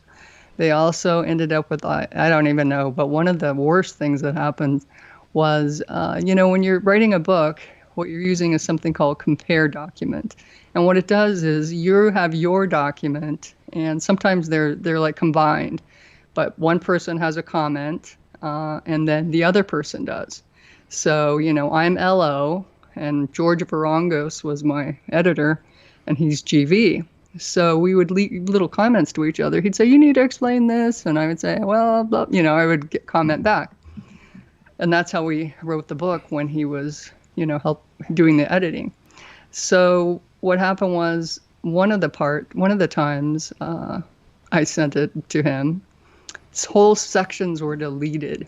They also ended up with, I don't even know, but one of the worst things that happened was, when you're writing a book, what you're using is something called compare document. And what it does is you have your document, and sometimes they're like combined, but one person has a comment, and then the other person does. So, I'm LO, and George Varongos was my editor, and he's GV. So we would leave little comments to each other. He'd say, you need to explain this. And I would say, well, blah, I would comment back. And that's how we wrote the book when he was, help doing the editing. So what happened was one of the times I sent it to him, whole sections were deleted.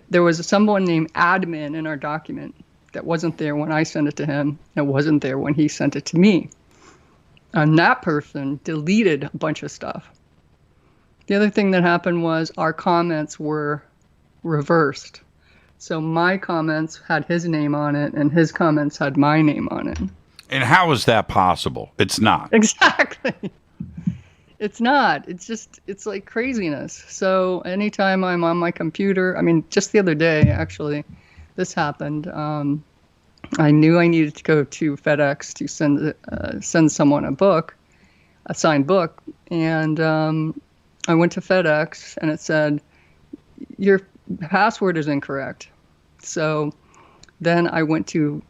There was someone named admin in our document that wasn't there when I sent it to him. It wasn't there when he sent it to me. And that person deleted a bunch of stuff. The other thing that happened was our comments were reversed. So my comments had his name on it, and his comments had my name on it. And how is that possible? It's not. Exactly. It's not. It's like craziness. So anytime I'm on my computer, just the other day, actually, this happened. I knew I needed to go to FedEx to send someone a signed book. And I went to FedEx, and it said, your password is incorrect. So then I went to,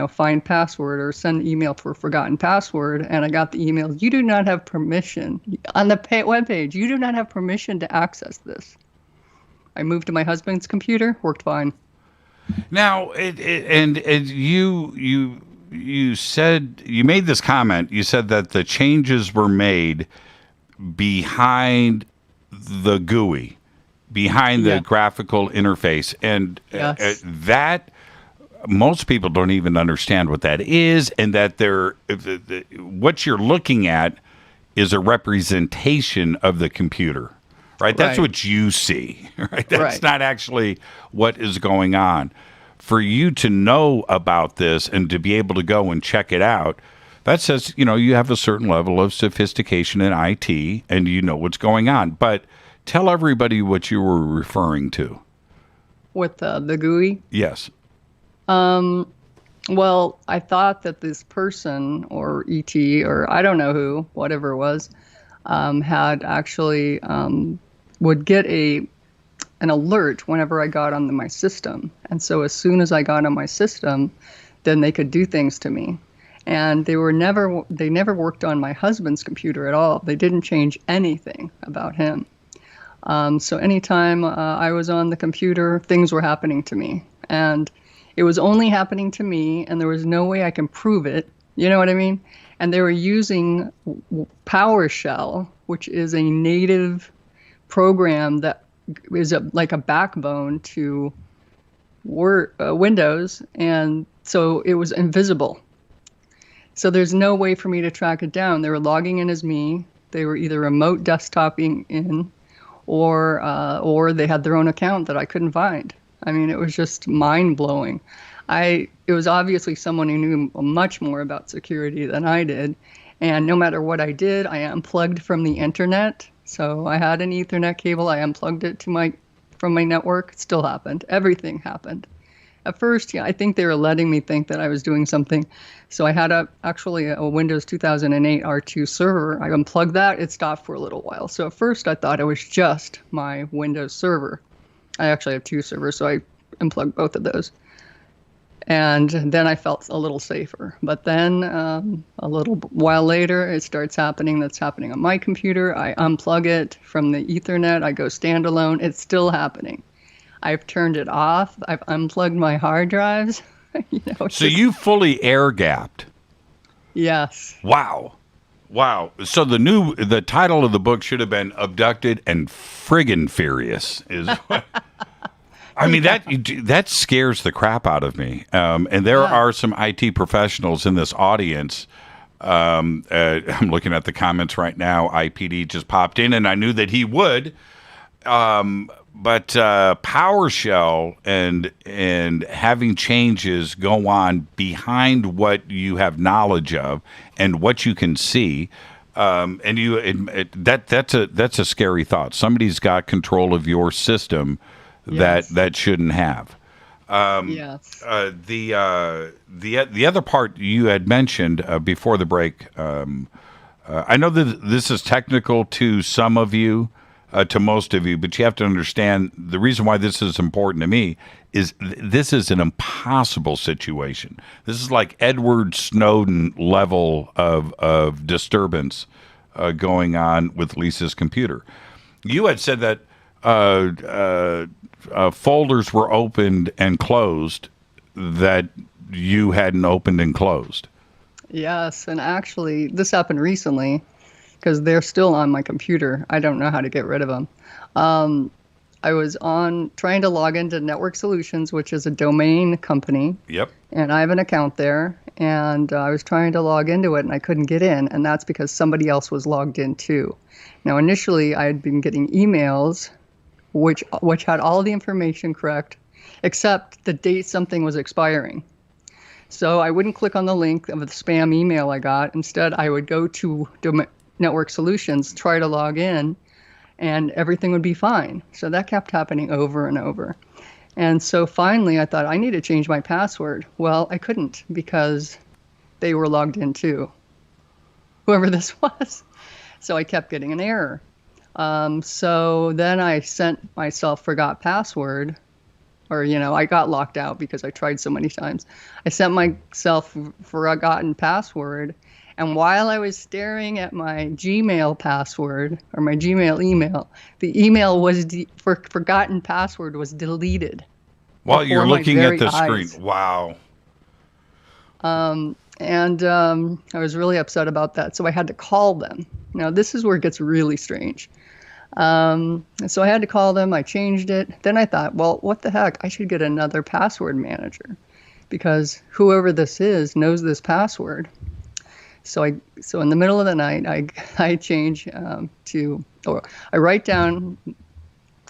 find password or send email for forgotten password. And I got the email, you do not have permission on the webpage. You do not have permission to access this. I moved to my husband's computer, worked fine. Now, you said, you made this comment, you said that the changes were made behind the GUI, behind the graphical interface. And that, most people don't even understand what that is, and that what you're looking at is a representation of the computer, right? That's what you see, right? That's not actually what is going on. For you to know about this and to be able to go and check it out, that says, you have a certain level of sophistication in IT and you know what's going on. But tell everybody what you were referring to. with the GUI. Yes. Well, I thought that this person or ET or I don't know who, whatever it was, had actually would get an alert whenever I got on my system. And so as soon as I got on my system, then they could do things to me. And they never worked on my husband's computer at all. They didn't change anything about him. So anytime I was on the computer, things were happening to me. And it was only happening to me, and there was no way I can prove it. You know what I mean? And they were using PowerShell, which is a native program that is like a backbone to Windows, and so it was invisible. So there's no way for me to track it down. They were logging in as me. They were either remote desktoping in, or they had their own account that I couldn't find. I mean, it was just mind-blowing. It was obviously someone who knew much more about security than I did. And no matter what I did, I unplugged from the internet. So I had an Ethernet cable. I unplugged it from my network. It still happened. Everything happened. At first, I think they were letting me think that I was doing something. So I had actually a Windows 2008 R2 server. I unplugged that. It stopped for a little while. So at first, I thought it was just my Windows server. I actually have two servers, so I unplugged both of those. And then I felt a little safer. But then a little while later, it starts happening. That's happening on my computer. I unplug it from the Ethernet. I go standalone. It's still happening. I've turned it off. I've unplugged my hard drives. So you fully air-gapped? Yes. Wow. So the title of the book should have been Abducted and Friggin' Furious. Is what, I mean, that scares the crap out of me. And there are some IT professionals in this audience. I'm looking at the comments right now. IPD just popped in, and I knew that he would. But PowerShell and having changes go on behind what you have knowledge of and what you can see, that's a scary thought. Somebody's got control of your system that shouldn't have. Yes. The other part you had mentioned before the break. I know that this is technical to some of you. To most of you, but you have to understand the reason why this is important to me is this is an impossible situation. This is like Edward Snowden level of disturbance going on with Lisa's computer. You had said that folders were opened and closed that you hadn't opened and closed. Yes, and actually, this happened recently. Because they're still on my computer. I don't know how to get rid of them. I was trying to log into Network Solutions, which is a domain company. Yep. And I have an account there. And I was trying to log into it, and I couldn't get in. And that's because somebody else was logged in, too. Now, initially, I had been getting emails, which had all the information correct, except the date something was expiring. So I wouldn't click on the link of the spam email I got. Instead, I would go to Network Solutions, try to log in, and everything would be fine. So that kept happening over and over. And so finally I thought I need to change my password. Well, I couldn't because they were logged in too, whoever this was. So I kept getting an error. So then I sent myself forgot password, or, I got locked out because I tried so many times. I sent myself forgotten password. And while I was staring at my Gmail password or my Gmail email, the email was forgotten password was deleted. While you're looking at the eyes. screen. Wow. And I was really upset about that. So I had to call them. Now, this is where it gets really strange. So I had to call them. I changed it. Then I thought, well, what the heck? I should get another password manager because whoever this is knows this password. So in the middle of the night, I change I write down.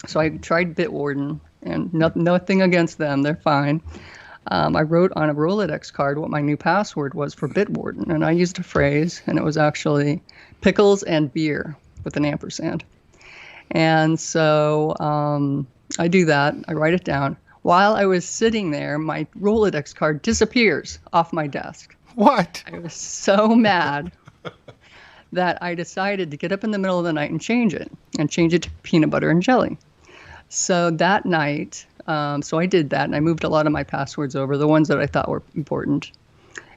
So I tried Bitwarden, and nothing against them. They're fine. I wrote on a Rolodex card what my new password was for Bitwarden, and I used a phrase, and it was actually pickles and beer with an ampersand. And so I do that. I write it down. While I was sitting there, my Rolodex card disappears off my desk. What? I was so mad that I decided to get up in the middle of the night and change it to peanut butter and jelly. So that night, so I did that, and I moved a lot of my passwords over, the ones that I thought were important.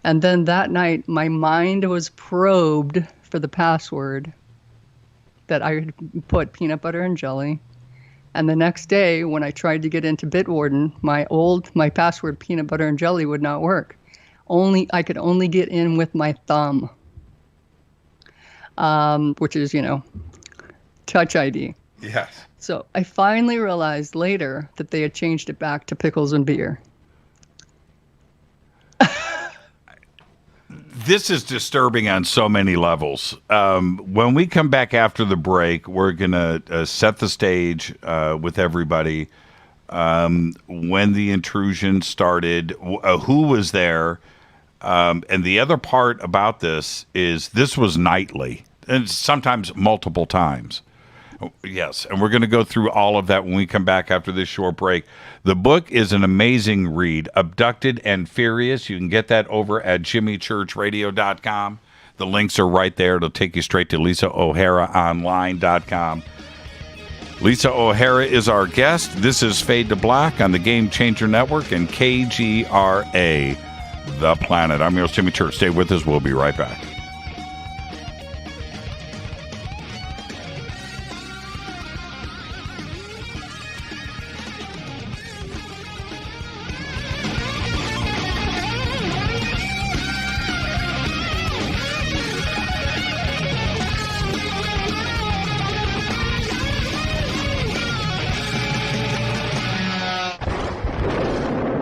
And then that night, my mind was probed for the password that I had put peanut butter and jelly. And the next day, when I tried to get into Bitwarden, my password peanut butter and jelly would not work. I could only get in with my thumb, which is, Touch ID. Yes. So I finally realized later that they had changed it back to pickles and beer. This is disturbing on so many levels. When we come back after the break, we're going to set the stage with everybody. When the intrusion started, who was there. And the other part about this is this was nightly, and sometimes multiple times. Yes, and we're going to go through all of that when we come back after this short break. The book is an amazing read, Abducted and Furious. You can get that over at jimmychurchradio.com. The links are right there. It'll take you straight to LisaO'HaraOnline.com. Lisa O'Hara is our guest. This is Fade to Black on the Game Changer Network and KGRA, The Planet. I'm your host, Jimmy Church. Stay with us. We'll be right back.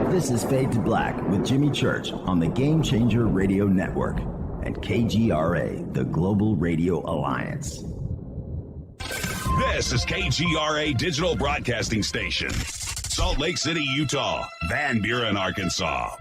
This is Fade to Black with Jimmy Church on the Game Changer Radio Network and KGRA, the Global Radio Alliance. This is KGRA Digital Broadcasting Station, Salt Lake City, Utah, Van Buren, Arkansas.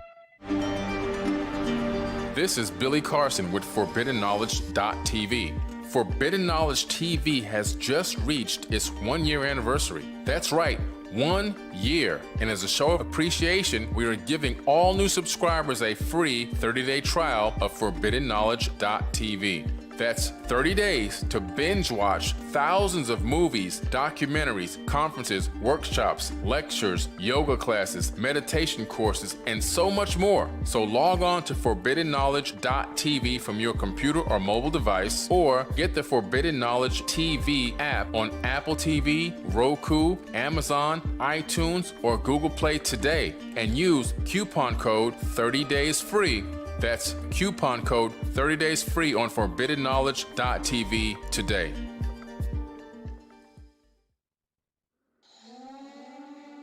This is Billy Carson with ForbiddenKnowledge.tv. Forbidden Knowledge TV has just reached its 1-year anniversary. That's right, 1 year. And as a show of appreciation, we are giving all new subscribers a free 30-day trial of ForbiddenKnowledge.tv. That's 30 days to binge watch thousands of movies, documentaries, conferences, workshops, lectures, yoga classes, meditation courses, and so much more. So log on to ForbiddenKnowledge.tv from your computer or mobile device, or get the Forbidden Knowledge TV app on Apple TV, Roku, Amazon, iTunes, or Google Play today, and use coupon code 30daysfree. That's coupon code 30 days free on ForbiddenKnowledge.tv today.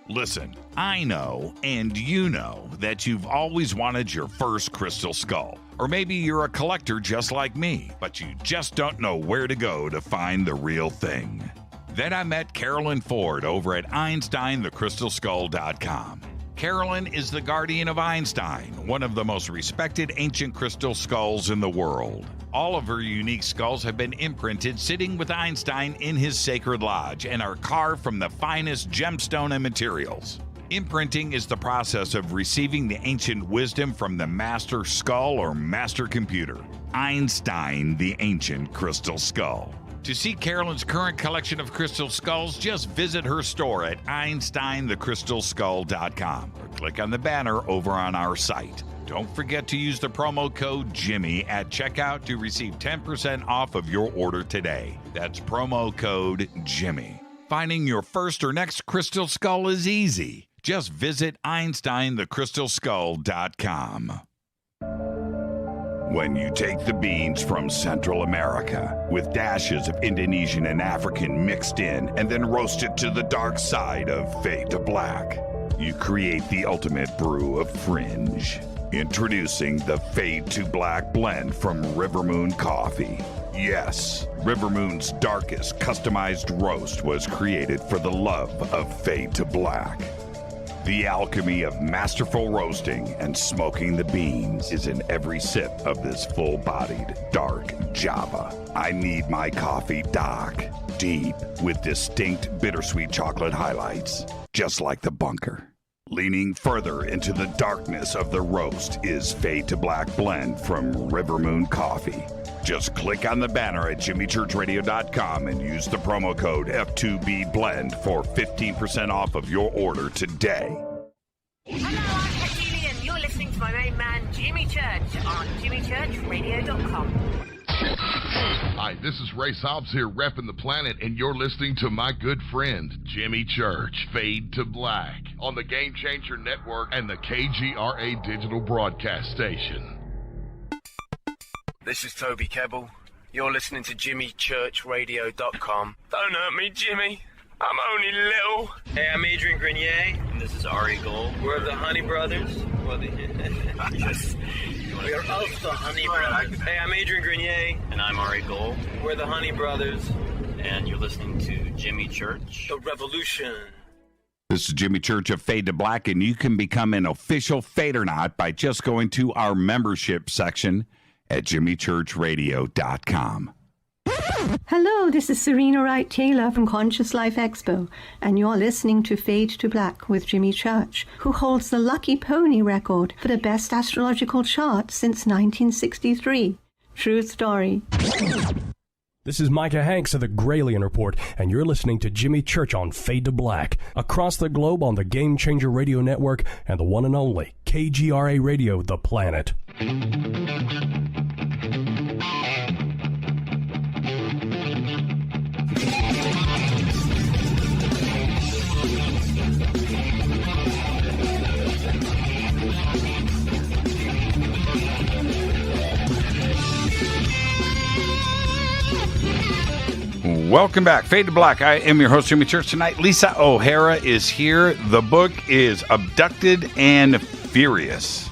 Listen, I know, and you know, that you've always wanted your first crystal skull. Or maybe you're a collector just like me, but you just don't know where to go to find the real thing. Then I met Carolyn Ford over at EinsteinTheCrystalSkull.com. Carolyn is the guardian of Einstein, one of the most respected ancient crystal skulls in the world. All of her unique skulls have been imprinted sitting with Einstein in his sacred lodge and are carved from the finest gemstone and materials. Imprinting is the process of receiving the ancient wisdom from the master skull or master computer. Einstein, the ancient crystal skull. To see Carolyn's current collection of crystal skulls, just visit her store at EinsteinTheCrystalSkull.com or click on the banner over on our site. Don't forget to use the promo code Jimmy at checkout to receive 10% off of your order today. That's promo code Jimmy. Finding your first or next crystal skull is easy. Just visit EinsteinTheCrystalSkull.com. When you take the beans from Central America with dashes of Indonesian and African mixed in and then roast it to the dark side of Fade to Black, you create the ultimate brew of fringe. Introducing the Fade to Black blend from Rivermoon Coffee. Yes, Rivermoon's darkest customized roast was created for the love of Fade to Black. The alchemy of masterful roasting and smoking the beans is in every sip of this full-bodied, dark Java. I need my coffee dark, deep, with distinct bittersweet chocolate highlights, just like the bunker. Leaning further into the darkness of the roast is Fade to Black Blend from Rivermoon Coffee. Just click on the banner at jimmychurchradio.com and use the promo code F2BBLEND for 15% off of your order today. Hello, I'm Katie, and you're listening to my main man, Jimmy Church, on jimmychurchradio.com. Hi, this is Ray Hobbs here, repping the planet, and you're listening to my good friend, Jimmy Church, Fade to Black, on the Game Changer Network and the KGRA digital broadcast station. This is Toby Kebbell. You're listening to jimmychurchradio.com. Don't hurt me, Jimmy. I'm only little. Hey, I'm Adrian Grenier. And this is Ari Gold. We're the Honey Brothers. Yes. We are of the Honey Brothers. Hey, I'm Adrian Grenier. And I'm Ari Gold. We're the Honey Brothers. And you're listening to Jimmy Church. The Revolution. This is Jimmy Church of Fade to Black, and you can become an official Fadernaut by just going to our membership section at jimmychurchradio.com. Hello, this is Serena Wright-Taylor from Conscious Life Expo, and you're listening to Fade to Black with Jimmy Church, who holds the Lucky Pony record for the best astrological chart since 1963. True story. This is Micah Hanks of the Gralien Report, and you're listening to Jimmy Church on Fade to Black, across the globe on the Game Changer Radio Network and the one and only KGRA Radio, The Planet. Welcome back. Fade to Black. I am your host, Jimmy Church. Tonight, Lisa O'Hara is here. The book is Abducted and Furious.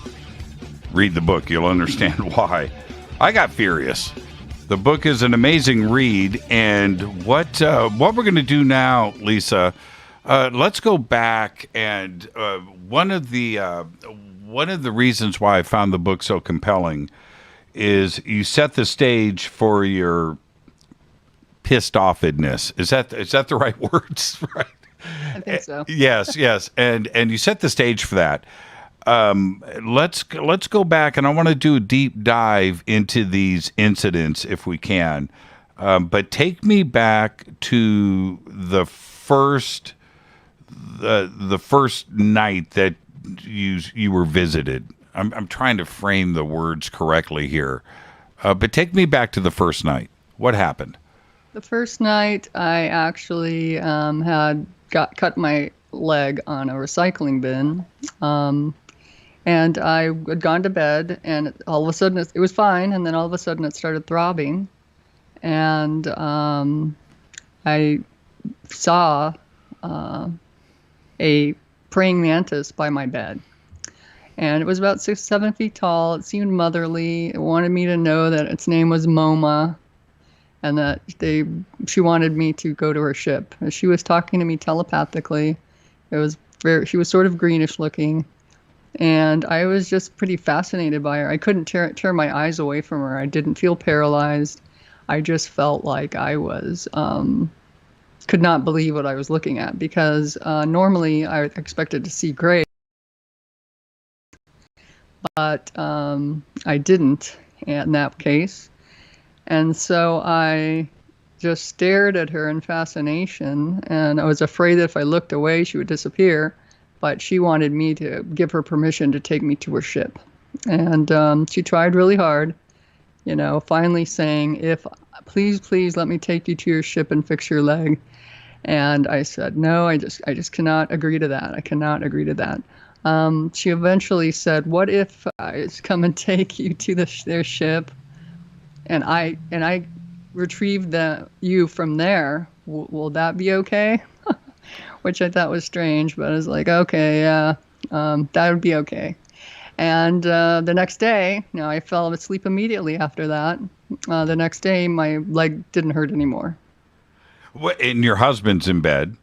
Read the book. You'll understand why. I got furious. The book is an amazing read. And what we're going to do now, Lisa, let's go back. And one of the reasons why I found the book so compelling is you set the stage for your pissed offedness. Is that the right words? Right. I think so. Yes. And you set the stage for that. Let's go back, and I want to do a deep dive into these incidents if we can. But take me back to the first night that you were visited. I'm trying to frame the words correctly here. But take me back to the first night. What happened? The first night, I actually had cut my leg on a recycling bin, and I had gone to bed, and all of a sudden it was fine, and then all of a sudden it started throbbing, and I saw a praying mantis by my bed. And it was about 6-7 feet tall. It seemed motherly. It wanted me to know that its name was Moma, and that she wanted me to go to her ship. She was talking to me telepathically. She was sort of greenish looking, and I was just pretty fascinated by her. I couldn't tear my eyes away from her. I didn't feel paralyzed. I just felt like I was could not believe what I was looking at, because normally I expected to see gray, but I didn't in that case. And so I just stared at her in fascination, and I was afraid that if I looked away, she would disappear. But she wanted me to give her permission to take me to her ship. And she tried really hard, finally saying, please let me take you to your ship and fix your leg. And I said, no, I just cannot agree to that. I cannot agree to that. She eventually said, what if I come and take you to their ship? And I retrieved you from there. Will that be okay? Which I thought was strange, but I was like, okay, yeah, that would be okay. And the next day, I fell asleep immediately after that. The next day, my leg didn't hurt anymore. And your husband's in bed?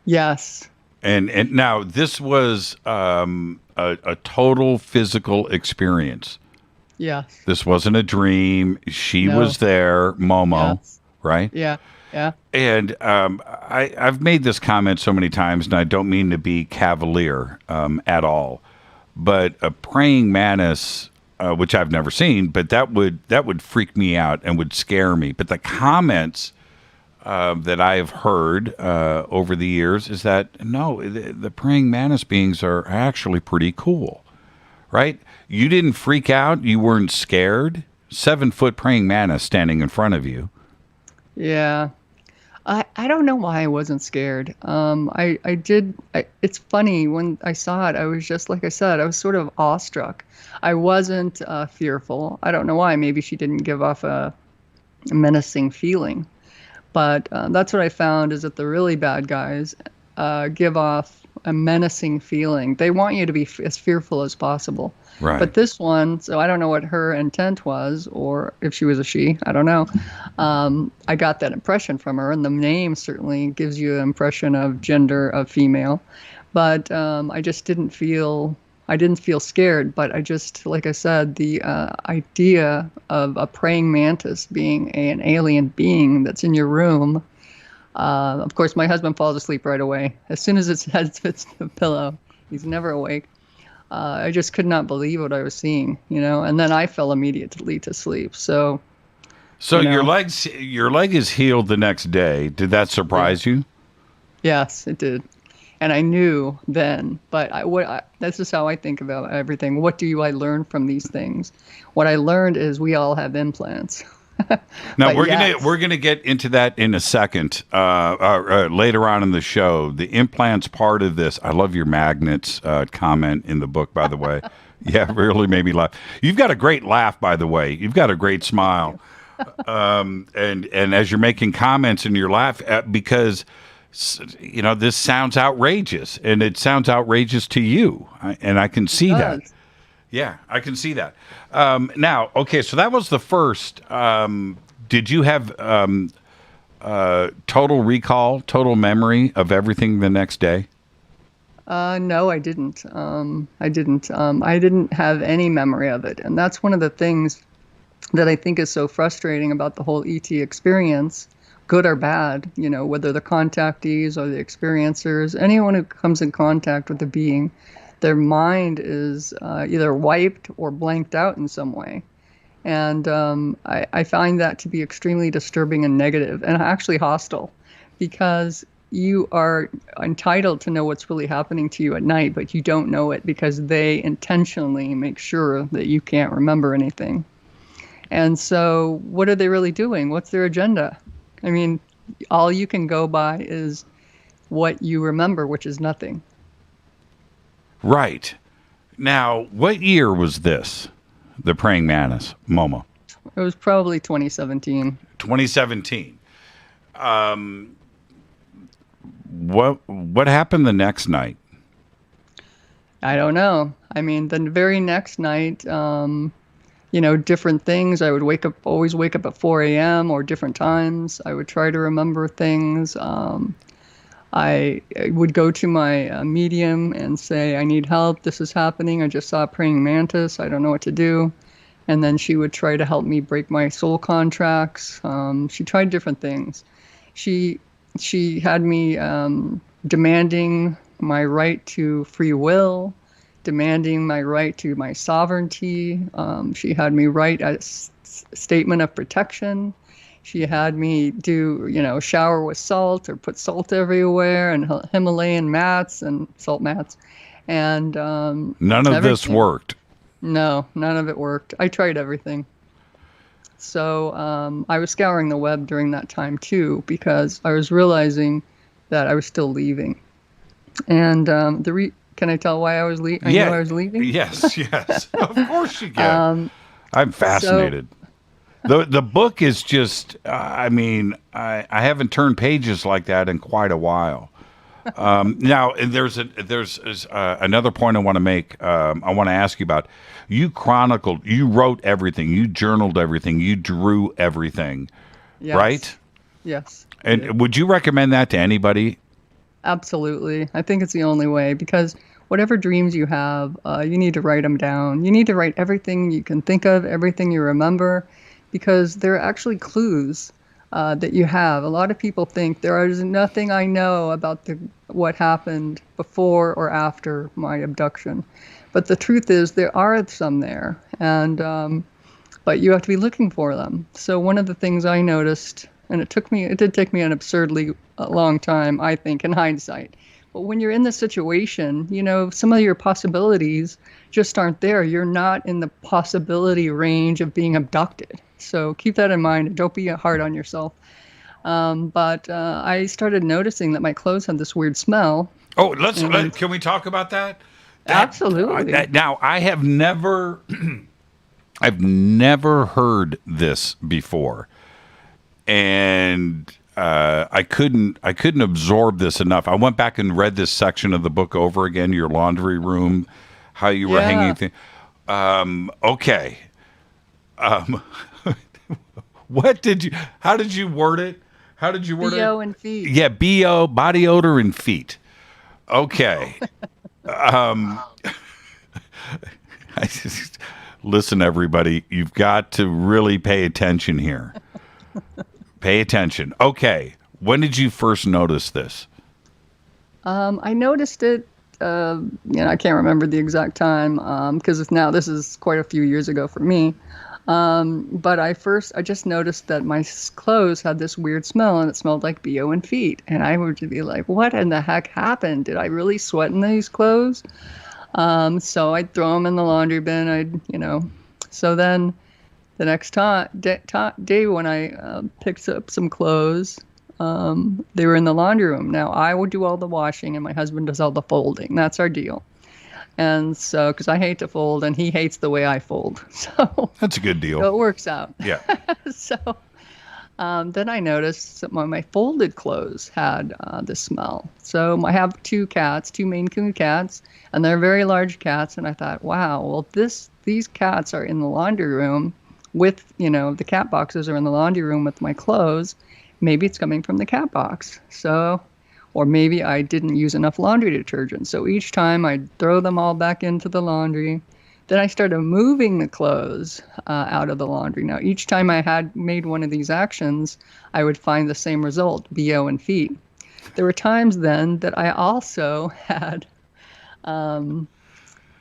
Yes. And now this was a total physical experience. Yes. This wasn't a dream. She was there, Momo. Yes. right? Yeah. Yeah. And I've made this comment so many times, and I don't mean to be cavalier at all, but a praying mantis, which I've never seen, but that would freak me out and would scare me. But the comments that I have heard over the years is that, no, the praying mantis beings are actually pretty cool, right? You didn't freak out. You weren't scared. 7-foot praying mantis standing in front of you. Yeah. I don't know why I wasn't scared. It's funny, when I saw it, I was just, like I said, I was sort of awestruck. I wasn't fearful. I don't know why. Maybe she didn't give off a menacing feeling. But that's what I found, is that the really bad guys give off a menacing feeling. They want you to be as fearful as possible. Right. But this one, so I don't know what her intent was, or if she was a she, I don't know. I got that impression from her, and the name certainly gives you an impression of gender of female. But I just didn't feel scared, but I just, like I said, the idea of a praying mantis being an alien being that's in your room. Of course, my husband falls asleep right away. As soon as his head hits the pillow, he's never awake. I just could not believe what I was seeing, and then I fell immediately to sleep. So your leg is healed the next day. Did that surprise you? Yes, it did. And I knew then, but this is how I think about everything. What do I learn from these things? What I learned is we all have implants. Now we're gonna get into that in a second. Later on in the show, the implants part of this. I love your magnets comment in the book, by the way. Yeah, really made me laugh. You've got a great laugh, by the way. You've got a great smile, and as you're making comments in your laugh, because this sounds outrageous, and it sounds outrageous to you, and I can see that. Yeah, I can see that. Now, okay, so that was the first. Did you have total recall, total memory of everything the next day? No, I didn't. I didn't have any memory of it. And that's one of the things that I think is so frustrating about the whole ET experience, good or bad, whether the contactees or the experiencers, anyone who comes in contact with the being, their mind is either wiped or blanked out in some way. And I find that to be extremely disturbing and negative, and actually hostile, because you are entitled to know what's really happening to you at night, but you don't know it because they intentionally make sure that you can't remember anything. And so what are they really doing? What's their agenda? I mean, all you can go by is what you remember, which is nothing. Right. Now, what year was this, the praying mantis, Momo? It was probably 2017. 2017. What happened the next night? I don't know. I mean, the very next night, different things. I would always wake up at 4 a.m. or different times. I would try to remember things. I would go to my medium and say, I need help. This is happening. I just saw a praying mantis. I don't know what to do. And then she would try to help me break my soul contracts. She tried different things. She had me demanding my right to free will, demanding my right to my sovereignty. She had me write a statement of protection. She had me do, shower with salt or put salt everywhere and Himalayan mats and salt mats. And none of this worked. No, none of it worked. I tried everything. So I was scouring the web during that time, too, because I was realizing that I was still leaving. And can I tell why I was leaving? I knew I was leaving? Yes. Of course you can. I'm fascinated. The book is just, I haven't turned pages like that in quite a while. Now, there's another point I want to make. I want to ask you about. You wrote everything, you journaled everything, you drew everything, yes. Right? Yes. And would you recommend that to anybody? Absolutely. I think it's the only way, because whatever dreams you have, you need to write them down. You need to write everything you can think of, everything you remember, because they're actually clues that you have. A lot of people think there is nothing I know about what happened before or after my abduction. But the truth is there are some there, and but you have to be looking for them. So one of the things I noticed, and it did take me an absurdly long time, I think, in hindsight. But when you're in the situation, some of your possibilities just aren't there. You're not in the possibility range of being abducted. So keep that in mind. Don't be hard on yourself. But I started noticing that my clothes had this weird smell. Oh, can we talk about that? Absolutely. Now, I have never, I've never heard this before, and I couldn't absorb this enough. I went back and read this section of the book over again. Your laundry room, how you were hanging things. Okay. How did you word it? BO and feet. Yeah, BO, body odor and feet. Okay. Listen, everybody, you've got to really pay attention here. Pay attention. Okay. When did you first notice this? I noticed it, I can't remember the exact time, because now this is quite a few years ago for me. But I just noticed that my clothes had this weird smell, and it smelled like BO and feet. And I would be like, what in the heck happened? Did I really sweat in these clothes? So I'd throw them in the laundry bin. So then the next day when I picked up some clothes, they were in the laundry room. Now I would do all the washing and my husband does all the folding. That's our deal. And so, because I hate to fold and he hates the way I fold. So that's a good deal. So it works out. Yeah. So then I noticed that my folded clothes had this smell. So I have two Maine Coon cats, and they're very large cats. And I thought, wow, well, these cats are in the laundry room with, the cat boxes are in the laundry room with my clothes. Maybe it's coming from the cat box. Or maybe I didn't use enough laundry detergent. So each time I'd throw them all back into the laundry. Then I started moving the clothes out of the laundry. Now, each time I had made one of these actions, I would find the same result, BO and feet. There were times then that I also had found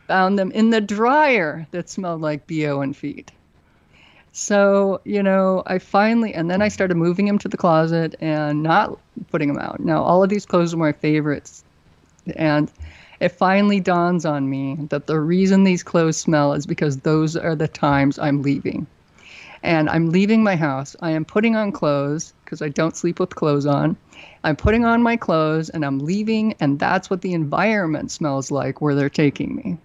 them in the dryer that smelled like BO and feet. So, and then I started moving them to the closet and not putting them out. Now, all of these clothes are my favorites. And it finally dawns on me that the reason these clothes smell is because those are the times I'm leaving. And I'm leaving my house. I am putting on clothes because I don't sleep with clothes on. I'm putting on my clothes and I'm leaving. And that's what the environment smells like where they're taking me.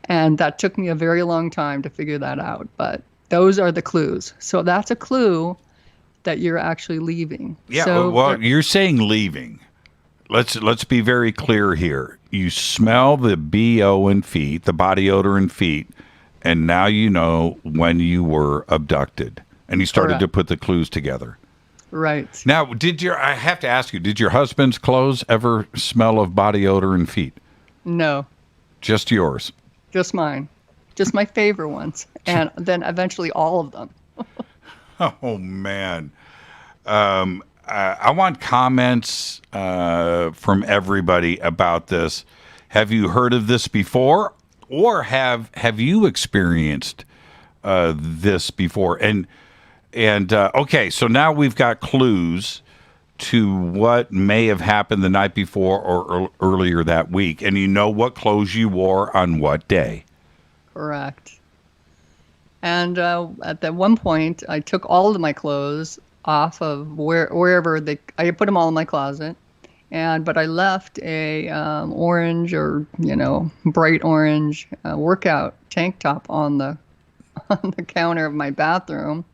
And that took me a very long time to figure that out. But those are the clues. So that's a clue that you're actually leaving. Yeah, so you're saying leaving. Let's be very clear here. You smell the BO and feet, the body odor and feet, and now you know when you were abducted. And you started to put the clues together. Right. Now, I have to ask you, did your husband's clothes ever smell of body odor and feet? No. Just yours? Just mine. Just my favorite ones. And then eventually all of them. Oh, man. I want comments from everybody about this. Have you heard of this before? Or have you experienced this before? And okay, so now we've got clues to what may have happened the night before or earlier that week. And you know what clothes you wore on what day. Correct. And at that one point, I took all of my clothes off of wherever I put them all in my closet, but I left a orange or bright orange workout tank top on the counter of my bathroom,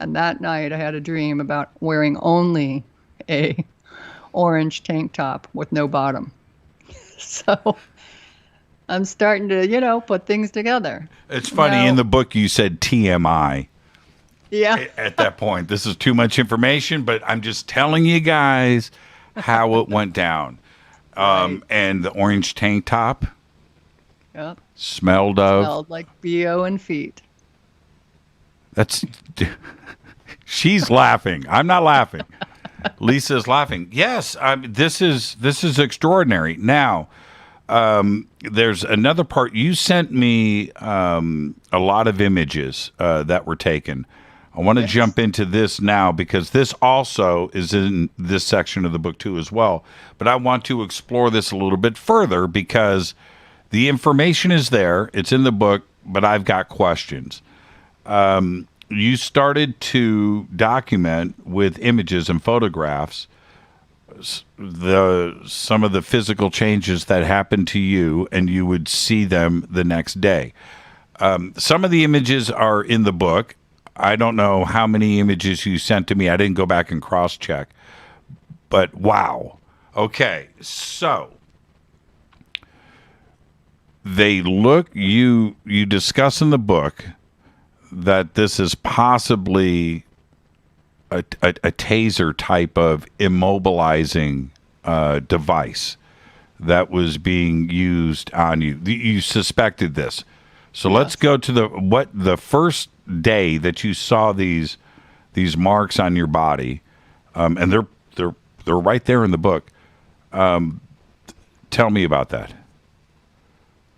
and that night I had a dream about wearing only a orange tank top with no bottom. So I'm starting to, put things together. It's funny, in the book you said TMI. Yeah. At that point. This is too much information, but I'm just telling you guys how it went down. Right. And the orange tank top smelled like BO and feet. That's She's laughing. I'm not laughing. Lisa's laughing. Yes, this is extraordinary. Now, there's another part. You sent me a lot of images that were taken. I want to jump into this now because this also is in this section of the book too as well. But I want to explore this a little bit further because the information is there. It's in the book, but I've got questions. You started to document with images and photographs some of the physical changes that happened to you, and you would see them the next day. Some of the images are in the book. I don't know how many images you sent to me. I didn't go back and cross-check. But wow. Okay, so they look, you discuss in the book that this is possibly a taser type of immobilizing device that was being used on you. You suspected this. So let's go to the first day that you saw these marks on your body, and they're right there in the book. Tell me about that.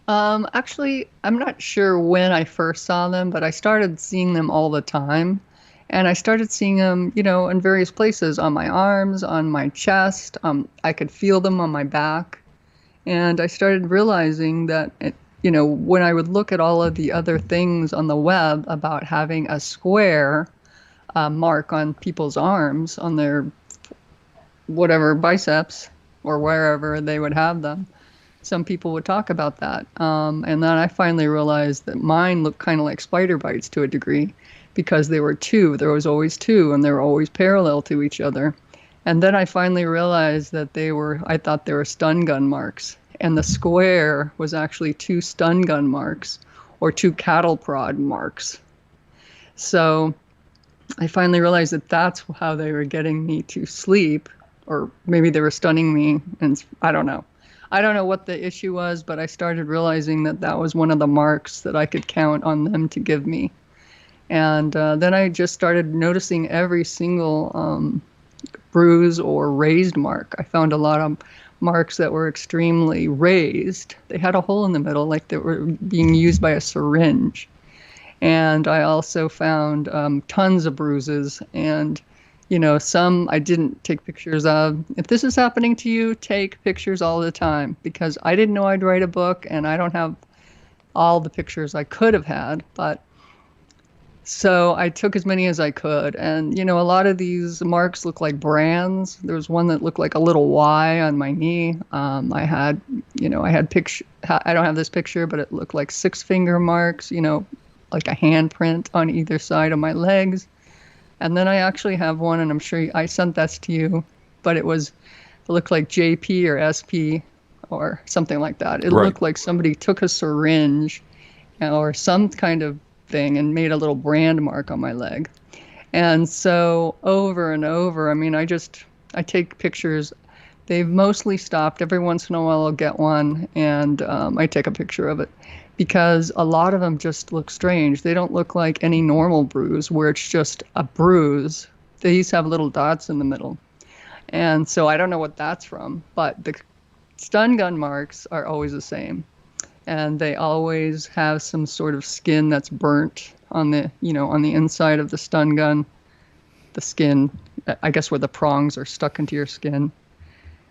Actually, I'm not sure when I first saw them, but I started seeing them all the time. And I started seeing them, in various places, on my arms, on my chest. I could feel them on my back. And I started realizing that, when I would look at all of the other things on the web about having a square mark on people's arms, on their whatever biceps or wherever they would have them, some people would talk about that. And then I finally realized that mine looked kind of like spider bites to a degree because they were two. There was always two, and they were always parallel to each other. And then I finally realized that I thought they were stun gun marks. And the square was actually two stun gun marks or two cattle prod marks. So I finally realized that that's how they were getting me to sleep, or maybe they were stunning me, and I don't know. I don't know what the issue was, but I started realizing that that was one of the marks that I could count on them to give me. And then I just started noticing every single bruise or raised mark. I found a lot of marks that were extremely raised. They had a hole in the middle, like they were being used by a syringe. And I also found tons of bruises, and some I didn't take pictures of. If this is happening to you, take pictures all the time, because I didn't know I'd write a book, and I don't have all the pictures I could have had, but so I took as many as I could. And, a lot of these marks look like brands. There was one that looked like a little Y on my knee. I had picture. I don't have this picture, but it looked like 6-finger marks, like a handprint on either side of my legs. And then I actually have one, and I'm sure I sent that to you, but it looked like JP or SP or something like that. It looked like somebody took a syringe or some kind of thing and made a little brand mark on my leg. And so over and over, I take pictures. They've mostly stopped. Every once in a while I'll get one, and I take a picture of it, because a lot of them just look strange. They don't look like any normal bruise where it's just a bruise. These have little dots in the middle. And so I don't know what that's from, but the stun gun marks are always the same. And they always have some sort of skin that's burnt on the inside of the stun gun, the skin, I guess where the prongs are stuck into your skin.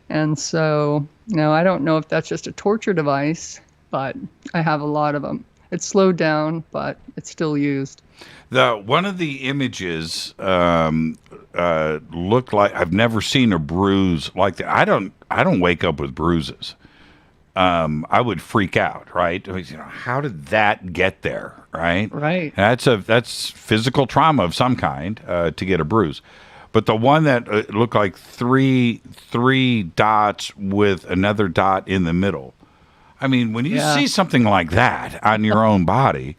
And so, I don't know if that's just a torture device, but I have a lot of them. It's slowed down, but it's still used. One of the images looked like, I've never seen a bruise like that. I don't wake up with bruises. I would freak out, right? How did that get there, right? Right. That's physical trauma of some kind to get a bruise. But the one that looked like three dots with another dot in the middle. When you see something like that on your own body,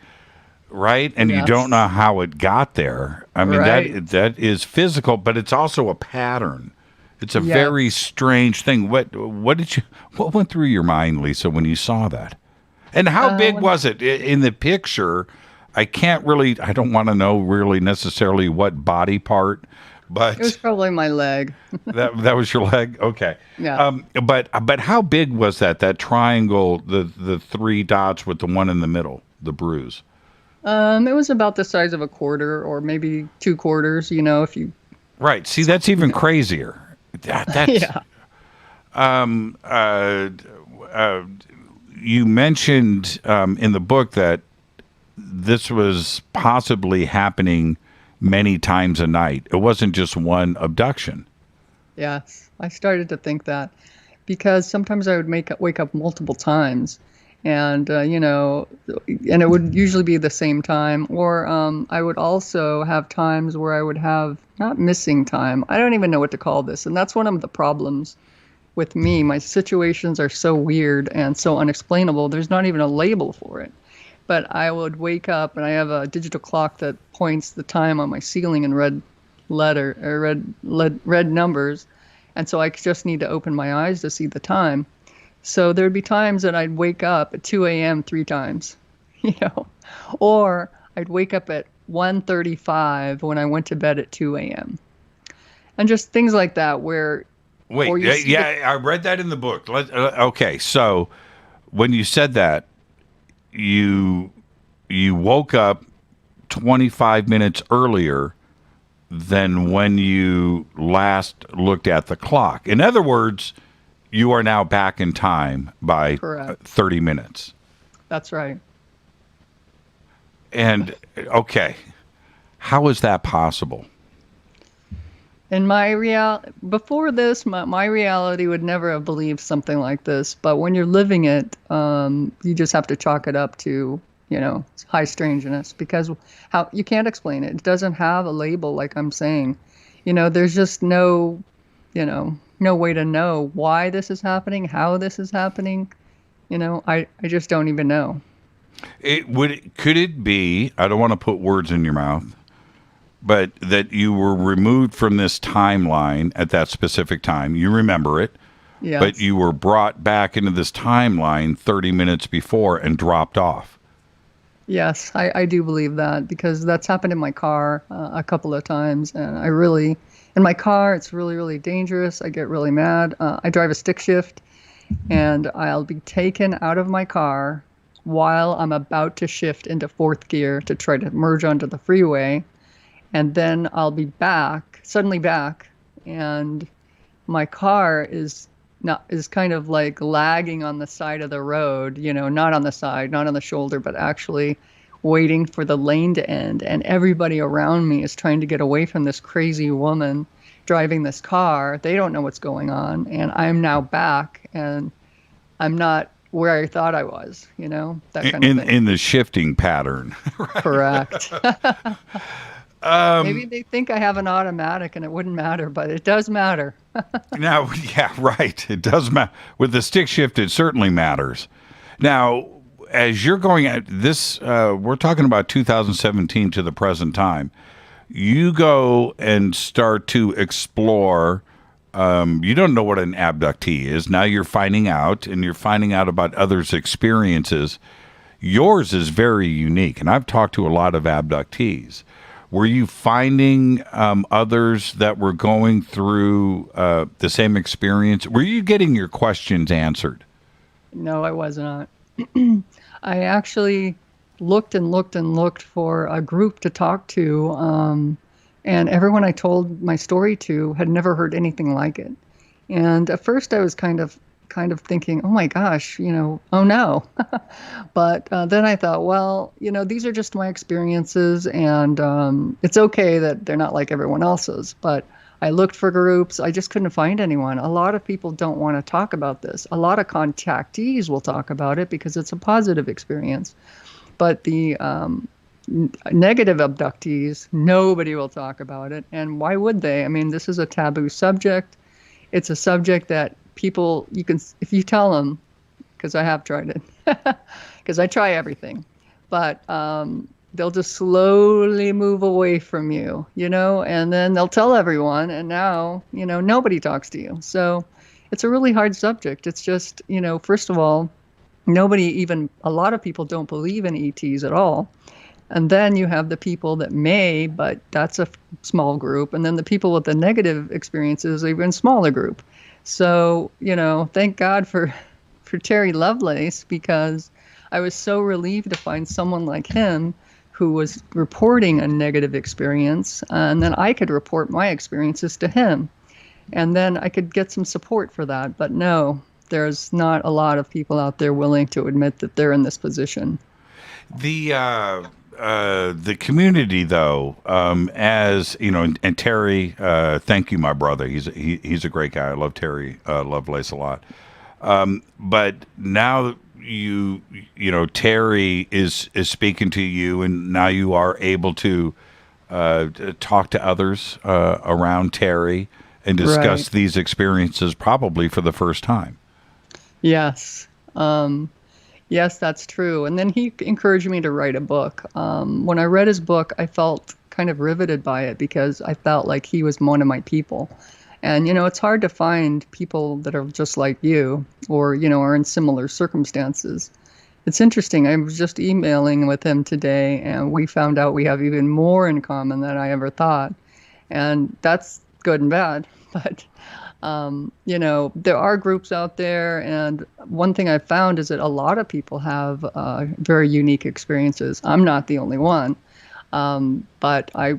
right, and you don't know how it got there, that is physical, but it's also a pattern. It's a very strange thing. What went through your mind, Lisa, when you saw that? And how big was it in the picture? I don't want to know really necessarily what body part, but it was probably my leg. that was your leg? Okay. Yeah. But how big was that triangle, the 3 dots with the one in the middle, the bruise? It was about the size of a quarter or maybe 2 quarters, if you... Right. See, that's even crazier. That's... Yeah. You mentioned in the book that this was possibly happening many times a night. It wasn't just one abduction. Yes, I started to think that because sometimes I would wake up multiple times, and and it would usually be the same time, or I would also have times where I would have not missing time. I don't even know what to call this, and that's one of the problems with me. My situations are so weird and so unexplainable. There's not even a label for it. But I would wake up and I have a digital clock that points the time on my ceiling in red numbers. And so I just need to open my eyes to see the time. So there'd be times that I'd wake up at 2 a.m. 3 times, or I'd wake up at 1:35 when I went to bed at 2 a.m. And just things like that where... Wait, I read that in the book. Okay, so when you said that, you woke up 25 minutes earlier than when you last looked at the clock. In other words, you are now back in time by Correct. 30 minutes. That's right. And, okay, how is that possible? In before this, my reality would never have believed something like this. But when you're living it, you just have to chalk it up to, high strangeness, because you can't explain it. It doesn't have a label, like I'm saying. There's just no way to know why this is happening, how this is happening. I just don't even know. Could it be, I don't want to put words in your mouth, but that you were removed from this timeline at that specific time. You remember it, yes. But you were brought back into this timeline 30 minutes before and dropped off. Yes, I do believe that, because that's happened in my car a couple of times. And in my car, it's really, really dangerous. I get really mad. I drive a stick shift, and I'll be taken out of my car while I'm about to shift into 4th gear to try to merge onto the freeway. And then I'll be suddenly back, and my car is kind of like lagging on the side of the road, not on the side, not on the shoulder, but actually waiting for the lane to end. And everybody around me is trying to get away from this crazy woman driving this car. They don't know what's going on. And I'm now back, and I'm not where I thought I was, that kind of thing. In the shifting pattern. Right? Correct. Maybe they think I have an automatic and it wouldn't matter, but it does matter. Now, yeah, right. It does matter. With the stick shift, it certainly matters. Now, as you're going at this, we're talking about 2017 to the present time. You go and start to explore. You don't know what an abductee is. Now you're finding out, and you're finding out about others' experiences. Yours is very unique, and I've talked to a lot of abductees. Were you finding others that were going through the same experience? Were you getting your questions answered? No, I was not. I actually looked and looked and looked for a group to talk to, and everyone I told my story to had never heard anything like it. And at first I was kind of thinking, oh my gosh, oh no. But then I thought, well, these are just my experiences, and it's okay that they're not like everyone else's. But I looked for groups. I just couldn't find anyone. A lot of people don't want to talk about this. A lot of contactees will talk about it because it's a positive experience. But the negative abductees, nobody will talk about it. And why would they? I mean, this is a taboo subject. It's a subject that people, if you tell them, because I have tried it, because I try everything, but they'll just slowly move away from you, and then they'll tell everyone, and now, nobody talks to you. So it's a really hard subject. It's just, first of all, a lot of people don't believe in ETs at all. And then you have the people that may, but that's a small group. And then the people with the negative experiences, even smaller group. So, thank God for Terry Lovelace, because I was so relieved to find someone like him who was reporting a negative experience, and then I could report my experiences to him. And then I could get some support for that. But no, there's not a lot of people out there willing to admit that they're in this position. The community, though, as you know, and Terry, thank you, my brother. He's a great guy. I love Terry Lovelace a lot. But now Terry is speaking to you, and now you are able to talk to others around Terry and discuss these experiences probably for the first time. Yes. Yes, that's true. And then he encouraged me to write a book. When I read his book, I felt kind of riveted by it because I felt like he was one of my people. And, it's hard to find people that are just like you or, are in similar circumstances. It's interesting. I was just emailing with him today, and we found out we have even more in common than I ever thought. And that's good and bad. But there are groups out there, and one thing I've found is that a lot of people have very unique experiences. I'm not the only one, but I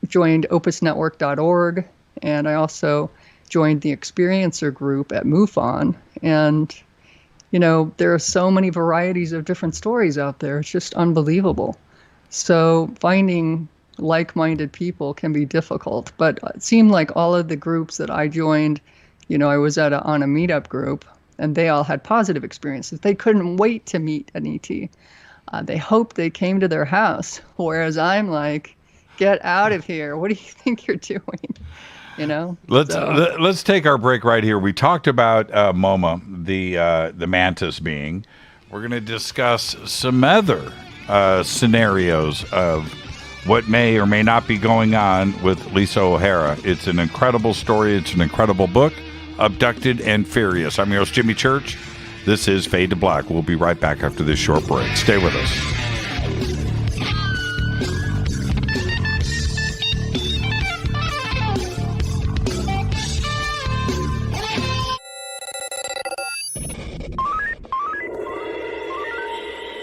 joined opusnetwork.org, and I also joined the Experiencer group at MUFON, and there are so many varieties of different stories out there. It's just unbelievable. So finding like-minded people can be difficult, but it seemed like all of the groups that I joined, I was on a meetup group, and they all had positive experiences. They couldn't wait to meet an ET. They hoped they came to their house, whereas I'm like, get out of here. What do you think you're doing? Let's take our break right here. We talked about MoMA, the Mantis being. We're going to discuss some other scenarios of what may or may not be going on with Lisa O'Hara. It's an incredible story. It's an incredible book, Abducted and Furious. I'm your host, Jimmy Church. This is Fade to Black. We'll be right back after this short break. Stay with us.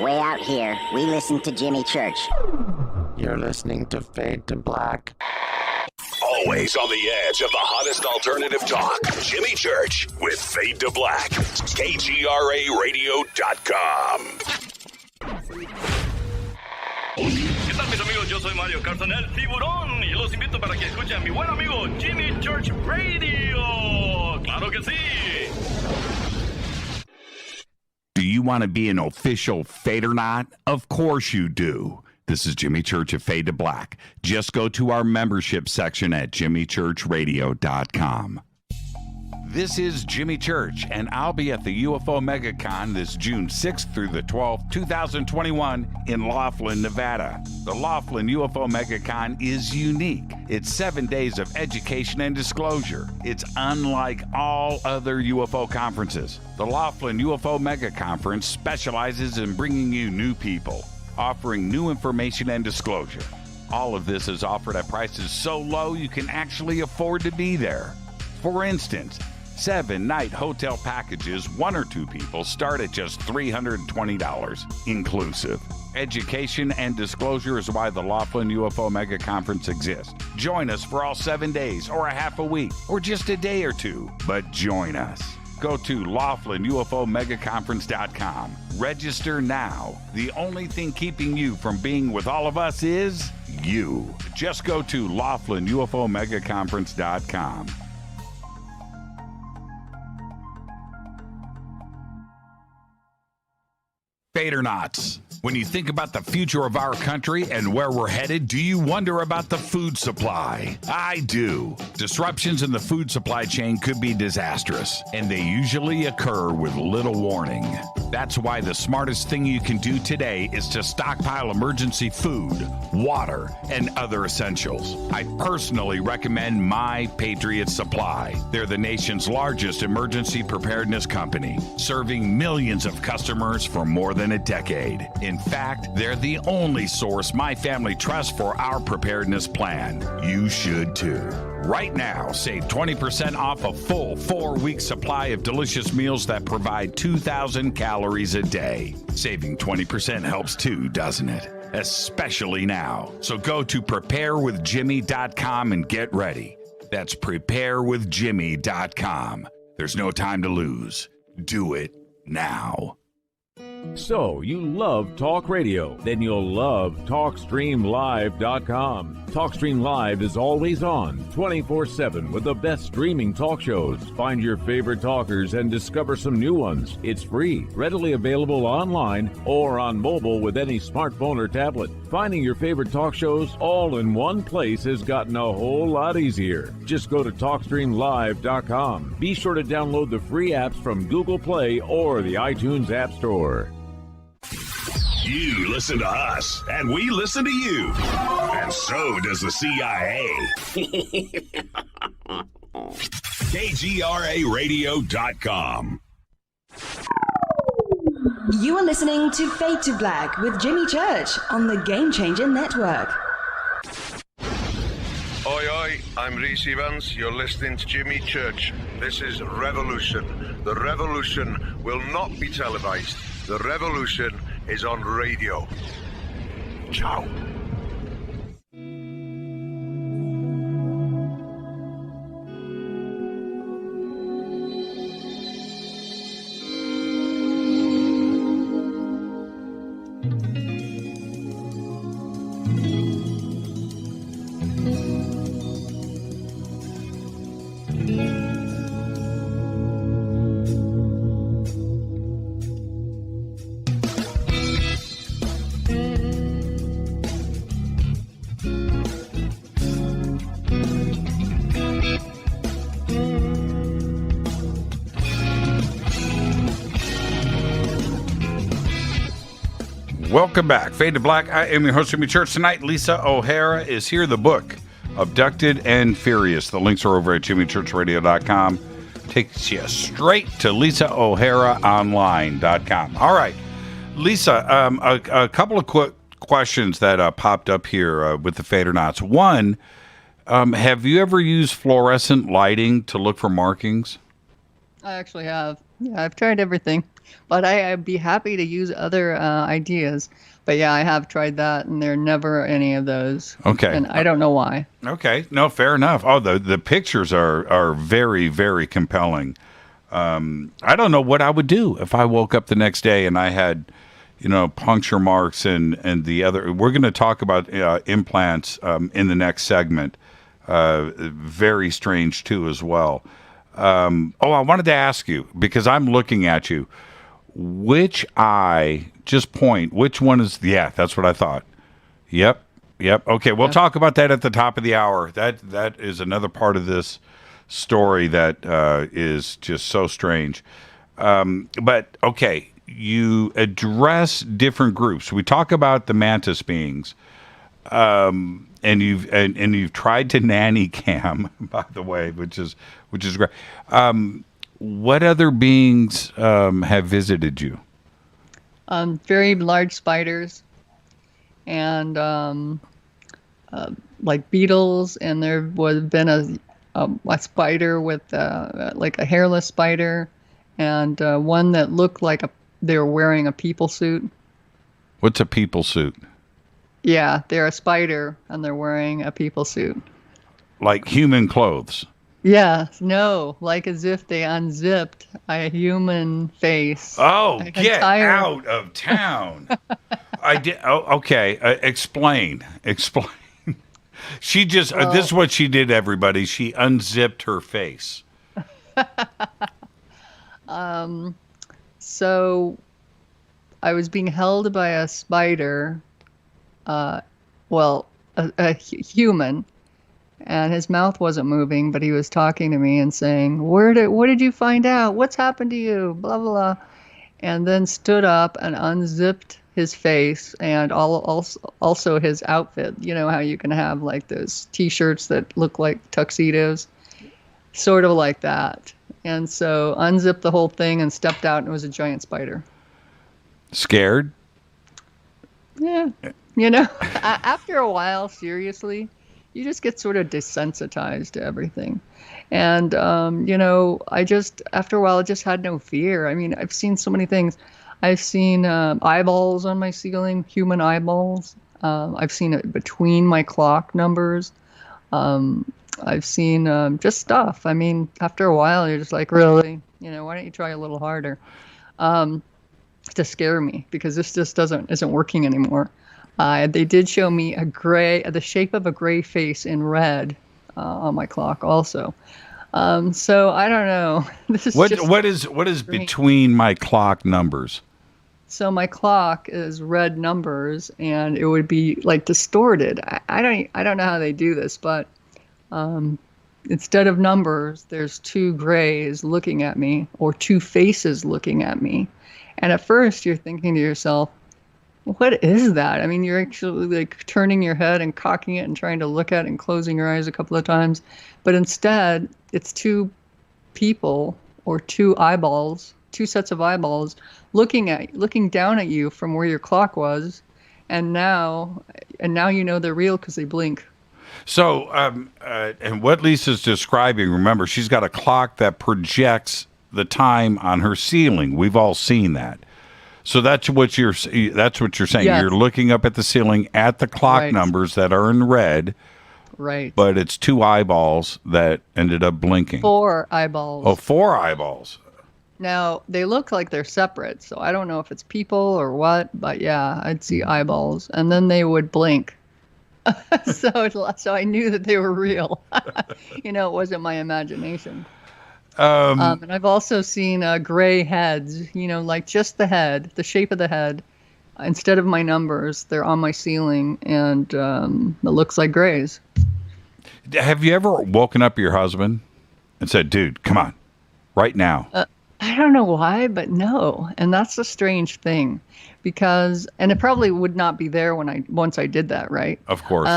Way out here, we listen to Jimmy Church. You're listening to Fade to Black. Always on the edge of the hottest alternative talk. Jimmy Church with Fade to Black. KGRARadio.com. ¿Qué tal, mis amigos? Yo soy Mario Carson, el tiburón, y los invito para que escuchen a mi buen amigo Jimmy Church Radio. ¡Claro que sí! Do you want to be an official Fadernaut? Of course you do. This is Jimmy Church of Fade to Black. Just go to our membership section at jimmychurchradio.com. This is Jimmy Church, and I'll be at the UFO Megacon this June 6th through the 12th, 2021 in Laughlin, Nevada. The Laughlin UFO Megacon is unique. It's 7 days of education and disclosure. It's unlike all other UFO conferences. The Laughlin UFO Mega Conference specializes in bringing you new people, offering new information and disclosure. All of this is offered at prices so low you can actually afford to be there. For instance, 7-night hotel packages, 1 or 2 people, start at just $320 inclusive. Education and disclosure is why the Laughlin UFO Mega Conference exists. Join us for all 7 days, or a half a week, or just a day or two, but join us. Go to LaughlinUFOMegaconference.com. Register now. The only thing keeping you from being with all of us is you. Just go to LaughlinUFOMegaconference.com. Fadernauts. When you think about the future of our country and where we're headed, do you wonder about the food supply? I do. Disruptions in the food supply chain could be disastrous, and they usually occur with little warning. That's why the smartest thing you can do today is to stockpile emergency food, water, and other essentials. I personally recommend My Patriot Supply. They're the nation's largest emergency preparedness company, serving millions of customers for more than than a decade. In fact, they're the only source my family trusts for our preparedness plan. You should too. Right now, save 20% off a full 4-week supply of delicious meals that provide 2,000 calories a day. Saving 20% helps too, doesn't it? Especially now. So go to preparewithjimmy.com and get ready. That's preparewithjimmy.com. There's no time to lose. Do it now. So, you love talk radio? Then you'll love TalkStreamLive.com. TalkStream Live is always on, 24/7, with the best streaming talk shows. Find your favorite talkers and discover some new ones. It's free, readily available online or on mobile with any smartphone or tablet. Finding your favorite talk shows all in one place has gotten a whole lot easier. Just go to TalkStreamLive.com. Be sure to download the free apps from Google Play or the iTunes App Store. You listen to us, and we listen to you. And so does the CIA. KGRAradio.com. You are listening to Fade to Black with Jimmy Church on the Game Changer Network. Oi, oi, I'm Reese Evans. You're listening to Jimmy Church. This is Revolution. The revolution will not be televised. The revolution is on radio. Ciao. Welcome back. Fade to Black. I am your host, Jimmy Church. Tonight, Lisa O'Hara is here. The book, Abducted and Furious. The links are over at jimmychurchradio.com. Takes you straight to lisaoharaonline.com. All right. Lisa, a couple of quick questions that popped up here with the Fadernauts. One, have you ever used fluorescent lighting to look for markings? I actually have. Yeah, I've tried everything. But I'd be happy to use other ideas. But yeah, I have tried that, and there are never any of those. Okay. And I don't know why. Okay. No, fair enough. Oh, the pictures are very, very compelling. I don't know what I would do if I woke up the next day and I had, puncture marks and the other. We're going to talk about implants in the next segment. Very strange, too, as well. I wanted to ask you, because I'm looking at you, which eye, just point, which one is, that's what I thought. Yep. Okay, we'll talk about that at the top of the hour. That is another part of this story that is just so strange. But, okay, you address different groups. We talk about the Mantis beings, and you've tried to nanny cam, by the way, which is great. What other beings have visited you? Very large spiders, and like beetles, and there was been a spider with like a hairless spider, and one that looked like they were wearing a people suit. What's a people suit? Yeah, they're a spider, and they're wearing a people suit. Like human clothes? Yeah, no, like as if they unzipped a human face. Oh, get out of town. I did. Oh, okay. Explain. She just, this is what she did, everybody. She unzipped her face. So I was being held by a spider, a human. And his mouth wasn't moving, but he was talking to me and saying, what did you find out? What's happened to you? Blah, blah, blah. And then stood up and unzipped his face and also his outfit. You know how you can have like those T-shirts that look like tuxedos? Sort of like that. And so unzipped the whole thing and stepped out, and it was a giant spider. Scared? Yeah. You know, after a while, seriously, you just get sort of desensitized to everything. And, you know, after a while, I just had no fear. I mean, I've seen so many things. I've seen eyeballs on my ceiling, human eyeballs. I've seen it between my clock numbers. I've seen just stuff. I mean, after a while, you're just like, really? You know, why don't you try a little harder? To scare me, because this just isn't working anymore. They did show me the shape of a gray face in red on my clock also. So I don't know. This is what is between my clock numbers? So my clock is red numbers, and it would be like distorted. I don't know how they do this, but instead of numbers, there's two grays looking at me, or two faces looking at me. And at first, you're thinking to yourself, what is that? I mean, you're actually like turning your head and cocking it and trying to look at it and closing your eyes a couple of times. But instead, it's two people or two sets of eyeballs looking down at you from where your clock was. And now you know they're real because they blink. So, and what Lisa's describing, remember, she's got a clock that projects the time on her ceiling. We've all seen that. So that's what you're saying. Yes. You're looking up at the ceiling at the clock numbers that are in red. Right. But it's two eyeballs that ended up blinking. 4 eyeballs. Oh, 4 eyeballs. Now, they look like they're separate, so I don't know if it's people or what, but yeah, I'd see eyeballs, and then they would blink. So I knew that they were real. You know, it wasn't my imagination. And I've also seen gray heads, you know, like just the head, the shape of the head. Instead of my numbers, they're on my ceiling, and it looks like grays. Have you ever woken up your husband and said, dude, come on, right now? I don't know why, but no. And that's the strange thing, and it probably would not be there once I did that, right? Of course.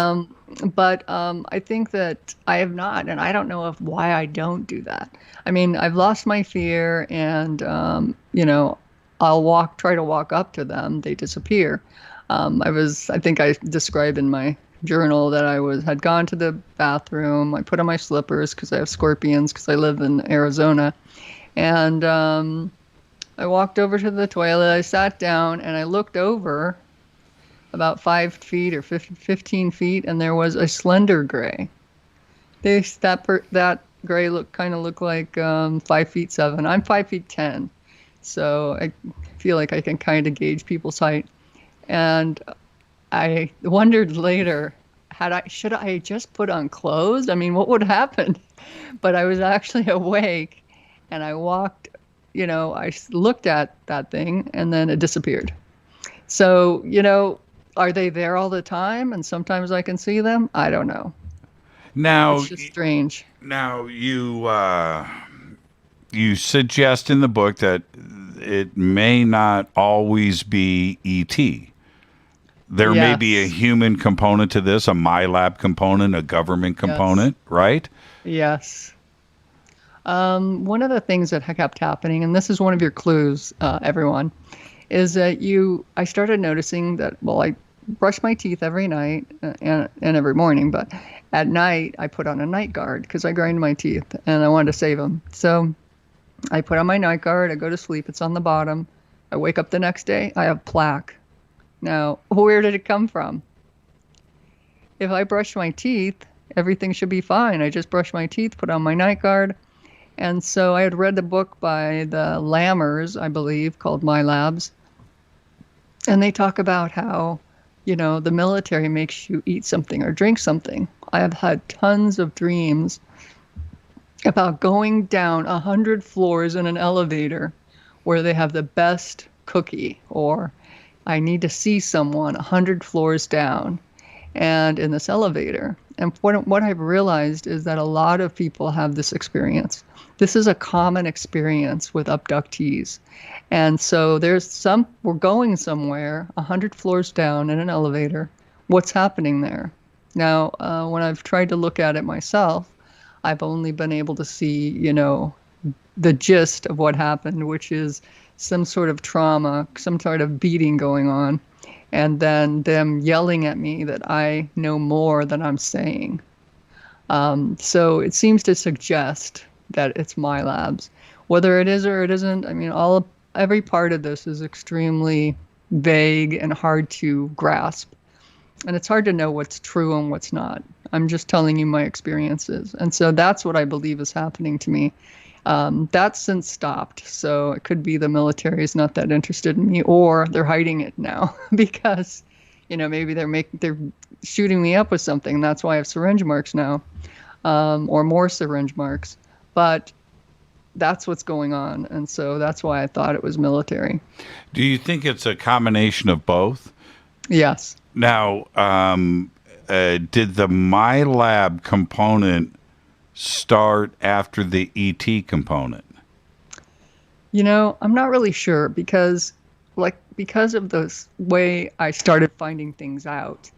But I think that I have not, and I don't know why I don't do that. I mean, I've lost my fear, and you know, I'll try to walk up to them. They disappear. I think I described in my journal that I had gone to the bathroom. I put on my slippers because I have scorpions because I live in Arizona, and I walked over to the toilet. I sat down and I looked over about 5 feet or 15 feet, and there was a slender gray. That gray looked like 5'7". I'm 5'10", so I feel like I can kind of gauge people's height. And I wondered later, should I just put on clothes? I mean, what would happen? But I was actually awake, and I walked. You know, I looked at that thing, and then it disappeared. So, you know. Are they there all the time? And sometimes I can see them? I don't know. Now, it's just strange. Now, you suggest in the book that it may not always be E.T. There may be a human component to this, a MyLab component, a government component, right? Yes. One of the things that kept happening, and this is one of your clues, everyone, is that I started noticing that, I brush my teeth every night and every morning, but at night I put on a night guard because I grind my teeth and I wanted to save them. So I put on my night guard, I go to sleep, it's on the bottom. I wake up the next day, I have plaque. Now, where did it come from? If I brush my teeth, everything should be fine. I just brush my teeth, put on my night guard. And so I had read the book by the Lammers, I believe, called My Labs. And they talk about how, you know, the military makes you eat something or drink something. I have had tons of dreams about going down 100 floors in an elevator where they have the best cookie, or I need to see someone 100 floors down and in this elevator. And what I've realized is that a lot of people have this experience. This is a common experience with abductees. And so we're going somewhere 100 floors down in an elevator. What's happening there? Now, when I've tried to look at it myself, I've only been able to see, you know, the gist of what happened, which is some sort of trauma, some sort of beating going on, and then them yelling at me that I know more than I'm saying. So it seems to suggest that it's my labs. Whether it is or it isn't, I mean, every part of this is extremely vague and hard to grasp. And it's hard to know what's true and what's not. I'm just telling you my experiences. And so that's what I believe is happening to me. That's since stopped. So it could be the military is not that interested in me, or they're hiding it now because, maybe they're shooting me up with something. And that's why I have syringe marks now, or more syringe marks. But that's what's going on. And so that's why I thought it was military. Do you think it's a combination of both? Yes. Now, did the My Lab component start after the ET component? I'm not really sure because of the way I started finding things out.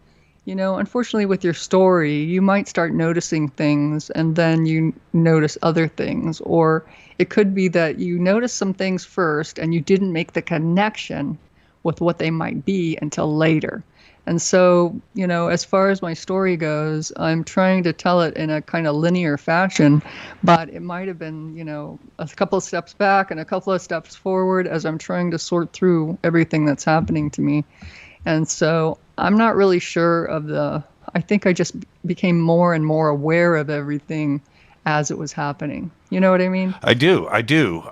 Unfortunately with your story, you might start noticing things and then you notice other things. Or it could be that you notice some things first and you didn't make the connection with what they might be until later. And so, as far as my story goes, I'm trying to tell it in a kind of linear fashion, but it might have been, a couple of steps back and a couple of steps forward as I'm trying to sort through everything that's happening to me. And so I'm not really sure I think I just became more and more aware of everything as it was happening. You know what I mean? I do.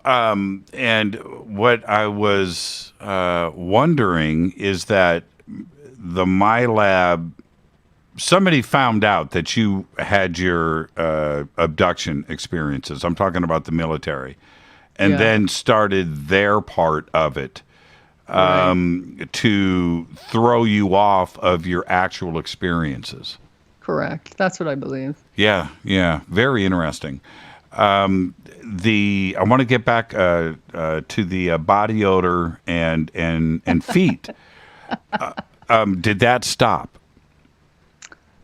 And what I was wondering is that the My Lab, somebody found out that you had your abduction experiences. I'm talking about the military. And then started their part of it. To throw you off of your actual experiences. Correct. That's what I believe. Yeah. Very interesting. I want to get back to the body odor and feet. Did that stop?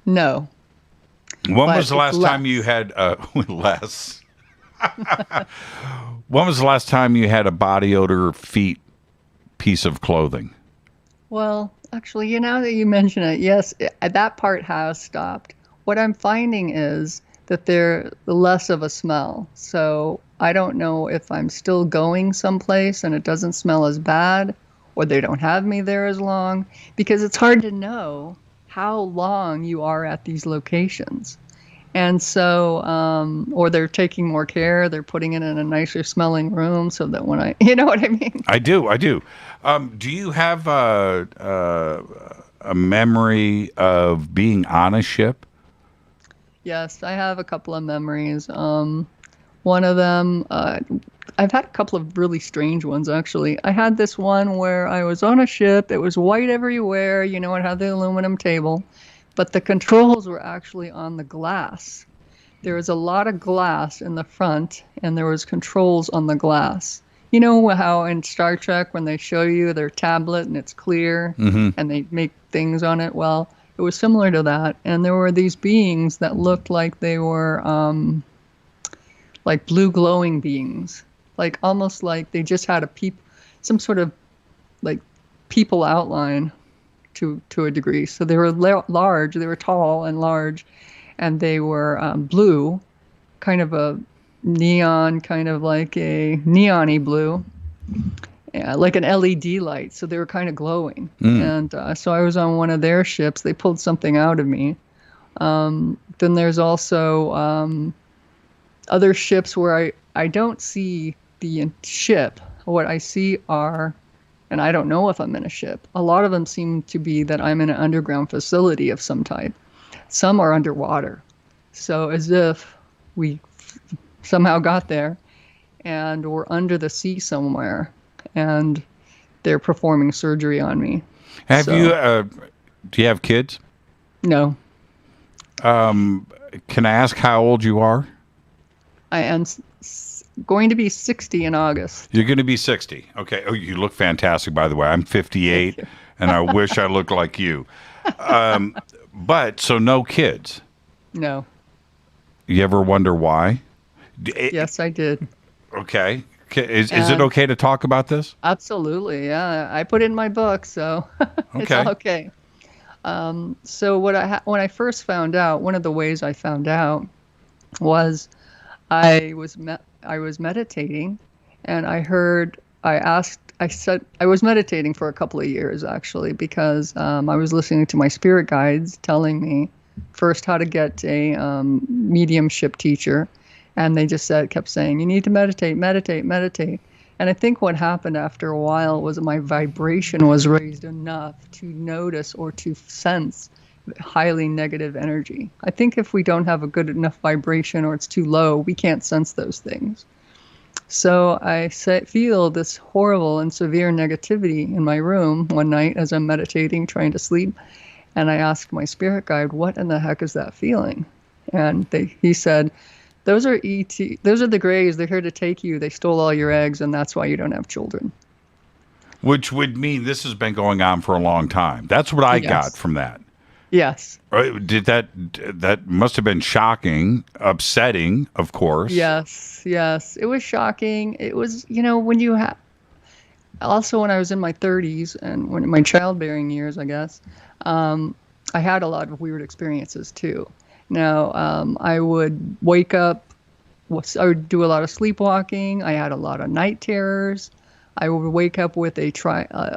No. When was the last time you had less? When was the last time you had a body odor feet piece of clothing? Well, actually, now that you mention it, yes, that part has stopped. What I'm finding is that they're less of a smell. So I don't know if I'm still going someplace and it doesn't smell as bad, or they don't have me there as long, because it's hard to know how long you are at these locations. And so, or they're taking more care. They're putting it in a nicer smelling room so that when you know what I mean? I do. Do you have a memory of being on a ship? Yes, I have a couple of memories. One of them, I've had a couple of really strange ones, actually. I had this one where I was on a ship. It was white everywhere. It had the aluminum table. But the controls were actually on the glass. There was a lot of glass in the front, and there was controls on the glass. You know how in Star Trek, when they show you their tablet and it's clear, and they make things on it? Well, it was similar to that. And there were these beings that looked like they were like blue glowing beings. Like almost like they just had some sort of like people outline. To a degree. So they were large, they were tall and large, and they were blue, kind of a neon, kind of like a neon-y blue, like an LED light. So they were kind of glowing. And so I was on one of their ships. They pulled something out of me. Then there's also other ships where I don't see the ship. What I see are, and I don't know if I'm in a ship. A lot of them seem to be that I'm in an underground facility of some type. Some are underwater. So as if we somehow got there and we're under the sea somewhere and they're performing surgery on me. Do you have kids? No. Can I ask how old you are? I am going to be 60 in August. You're going to be 60. Okay. Oh, you look fantastic, by the way. I'm 58, and I wish I looked like you. But, so no kids? No. You ever wonder why? Yes, I did. Okay. Is it okay to talk about this? Absolutely, yeah. I put it in my book, so it's all okay. So when I first found out, one of the ways I found out was I was meditating, and I was meditating for a couple of years actually, because I was listening to my spirit guides telling me first how to get a mediumship teacher, and they just kept saying, you need to meditate. And I think what happened after a while was my vibration was raised enough to notice or to sense highly negative energy. I think if we don't have a good enough vibration or it's too low, we can't sense those things. So I feel this horrible and severe negativity in my room one night as I'm meditating, trying to sleep. And I asked my spirit guide, what in the heck is that feeling? And he said, those are ET. Those are the Greys. They're here to take you. They stole all your eggs, and that's why you don't have children. Which would mean this has been going on for a long time. That's what I got from that. Yes. Right? That must have been shocking, upsetting, of course. Yes. It was shocking. It was, when you have. Also, when I was in my 30s and when in my childbearing years, I guess, I had a lot of weird experiences too. Now, I would wake up, I would do a lot of sleepwalking. I had a lot of night terrors. I would wake up with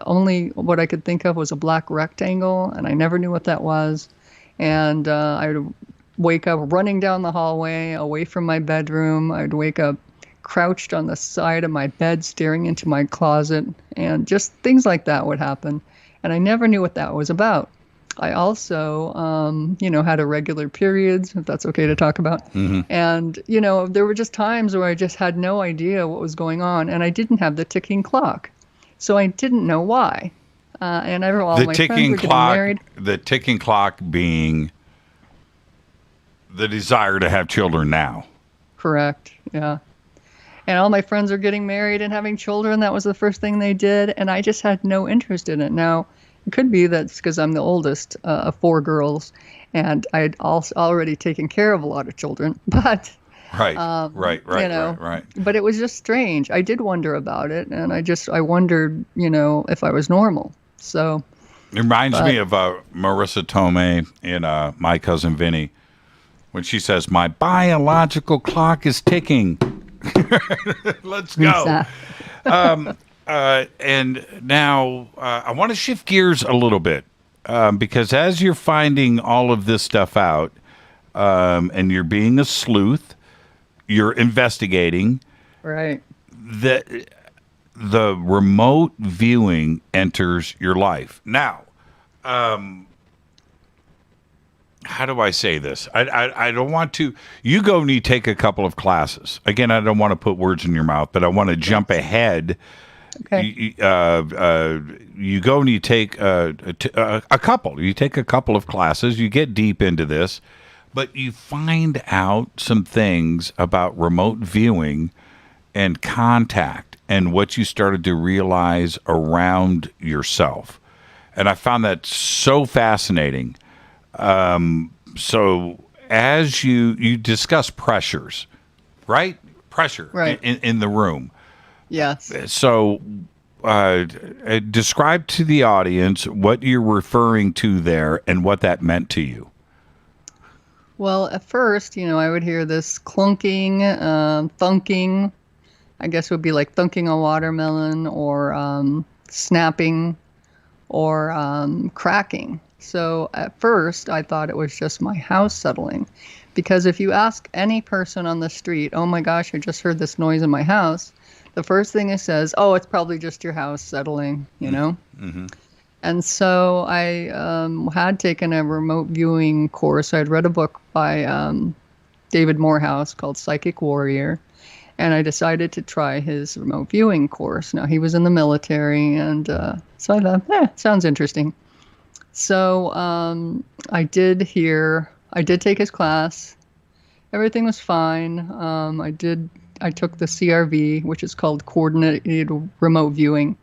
only what I could think of was a black rectangle, and I never knew what that was. And I would wake up running down the hallway away from my bedroom. I'd wake up crouched on the side of my bed, staring into my closet, and just things like that would happen. And I never knew what that was about. I also, had irregular periods, if that's okay to talk about. Mm-hmm. And, there were just times where I just had no idea what was going on, and I didn't have the ticking clock. So I didn't know why. And all my friends were getting married. The ticking clock being the desire to have children now. Correct, yeah. And all my friends are getting married and having children. That was the first thing they did, and I just had no interest in it. Now, it could be that's because I'm the oldest of 4 girls, and I had already taken care of a lot of children. But right. But it was just strange. I did wonder about it, and I wondered, if I was normal. So it reminds me of Marissa Tomei in My Cousin Vinny when she says, "My biological clock is ticking." Let's go. And now I want to shift gears a little bit because as you're finding all of this stuff out and you're being a sleuth, you're investigating. Right. The remote viewing enters your life. Now, how do I say this? I don't want to. You go and you take a couple of classes. Again, I don't want to put words in your mouth, but I want to jump ahead. Okay. You go and you take a couple. You take a couple of classes. You get deep into this, but you find out some things about remote viewing and contact and what you started to realize around yourself. And I found that so fascinating. So as you discuss pressures, right? Pressure in the room. Yes. So describe to the audience what you're referring to there and what that meant to you. Well, at first, I would hear this clunking, thunking. I guess it would be like thunking a watermelon or snapping or cracking. So at first, I thought it was just my house settling. Because if you ask any person on the street, oh my gosh, I just heard this noise in my house, the first thing it says, oh, it's probably just your house settling, Mm-hmm. And so I had taken a remote viewing course. I'd read a book by David Morehouse called Psychic Warrior, and I decided to try his remote viewing course. Now, he was in the military, and so I thought, sounds interesting. So I did take his class. Everything was fine. I took the CRV, which is called Coordinated Remote Viewing.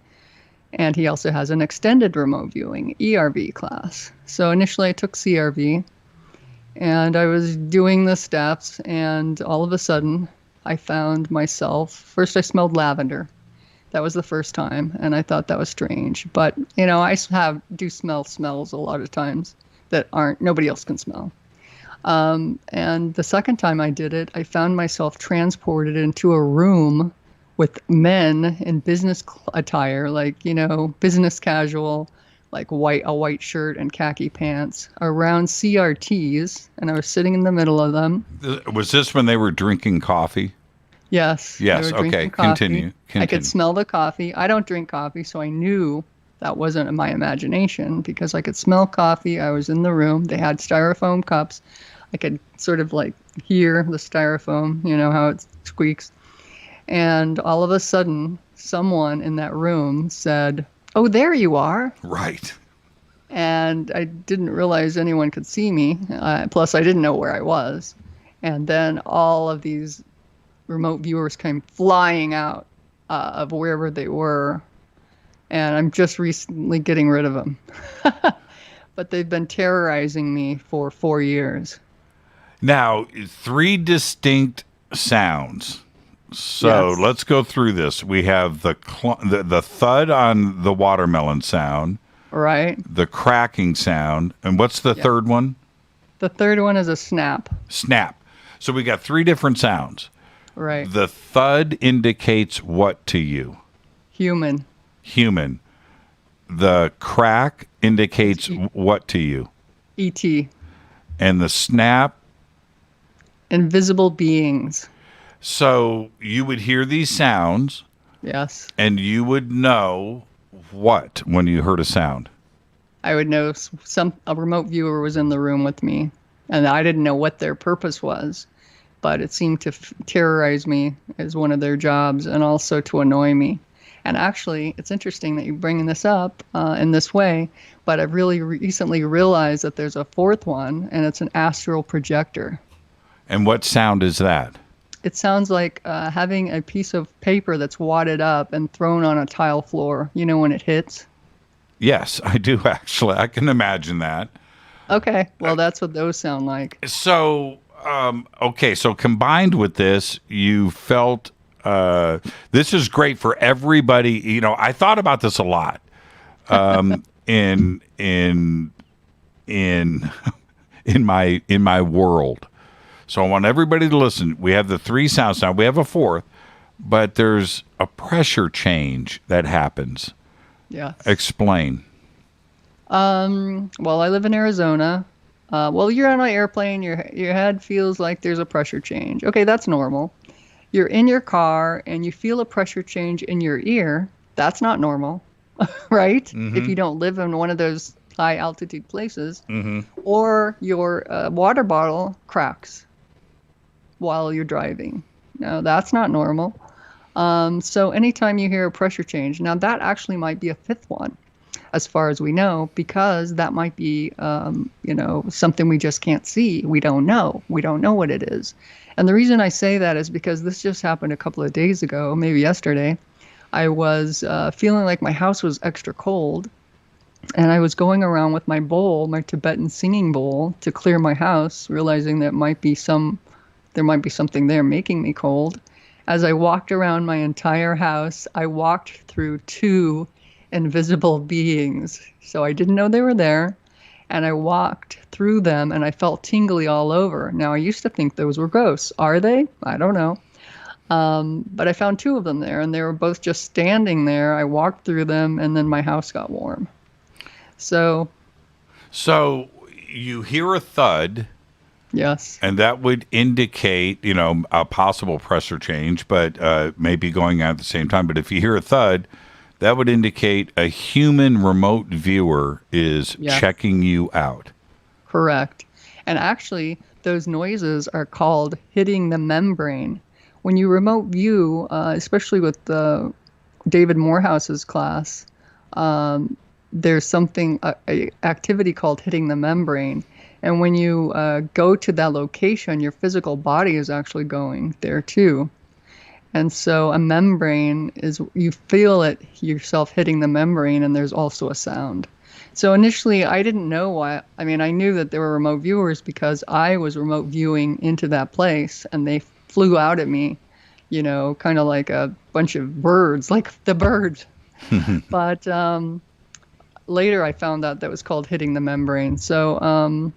And he also has an extended remote viewing, ERV class. So initially I took CRV, and I was doing the steps, and all of a sudden I found myself, first I smelled lavender. That was the first time, and I thought that was strange. But, I do smell smells a lot of times that nobody else can smell. And the second time I did it, I found myself transported into a room with men in business attire, like, business casual, like a white shirt and khaki pants, around CRTs, and I was sitting in the middle of them. Was this when they were drinking coffee? Yes. Yes, okay, continue. I could smell the coffee. I don't drink coffee, so I knew that wasn't in my imagination because I could smell coffee. I was in the room. They had styrofoam cups. I could sort of like hear the styrofoam, how it squeaks. And all of a sudden, someone in that room said, "Oh, there you are." Right. And I didn't realize anyone could see me. Plus, I didn't know where I was. And then all of these remote viewers came flying out of wherever they were. And I'm just recently getting rid of them. But they've been terrorizing me for 4 years. Now, 3 distinct sounds. So let's go through this. We have the thud on the watermelon sound. Right. The cracking sound. And what's the third one? The third one is a snap. Snap. So we got 3 different sounds. Right. The thud indicates what to you? Human. Human. The crack indicates what to you? E.T. And the snap? Invisible beings. So you would hear these sounds. Yes. And you would know what when you heard a sound? I would know a remote viewer was in the room with me, and I didn't know what their purpose was, but it seemed to terrorize me as one of their jobs and also to annoy me. And actually, it's interesting that you're bringing this up in this way, but I've really recently realized that there's a fourth one, and it's an astral projector. And what sound is that? It sounds like having a piece of paper that's wadded up and thrown on a tile floor, when it hits. Yes, I do actually. I can imagine that. Okay, well, that's what those sound like. So, so combined with this, you felt this is great for everybody. I thought about this a lot in my world. So I want everybody to listen. We have the 3 sounds now. We have a 4th, but there's a pressure change that happens. Yeah. Explain. Well, I live in Arizona. You're on an airplane. Your head feels like there's a pressure change. Okay, that's normal. You're in your car and you feel a pressure change in your ear. That's not normal, right? Mm-hmm. If you don't live in one of those high altitude places. Mm-hmm. Or your water bottle cracks while you're driving. No, that's not normal. So anytime you hear a pressure change, now that actually might be a 5th one, as far as we know, because that might be, something we just can't see. We don't know. We don't know what it is. And the reason I say that is because this just happened a couple of days ago, maybe yesterday. I was feeling like my house was extra cold, and I was going around with my bowl, my Tibetan singing bowl, to clear my house, realizing that there might be something there making me cold. As I walked around my entire house, I walked through 2 invisible beings. So I didn't know they were there, and I walked through them, and I felt tingly all over. Now, I used to think those were ghosts. Are they? I don't know. But I found 2 of them there, and they were both just standing there. I walked through them, and then my house got warm. So you hear a thud. Yes. And that would indicate, a possible pressure change, but maybe going on at the same time. But if you hear a thud, that would indicate a human remote viewer is checking you out. Correct. And actually, those noises are called hitting the membrane. When you remote view, especially with David Morehouse's class, there's something, a activity called hitting the membrane. And when you go to that location, your physical body is actually going there too. And so a membrane is, you feel it yourself hitting the membrane, and there's also a sound. So initially, I didn't know why. I mean, I knew that there were remote viewers because I was remote viewing into that place, and they flew out at me. kind of like a bunch of birds, like the birds. But later I found out that was called hitting the membrane. So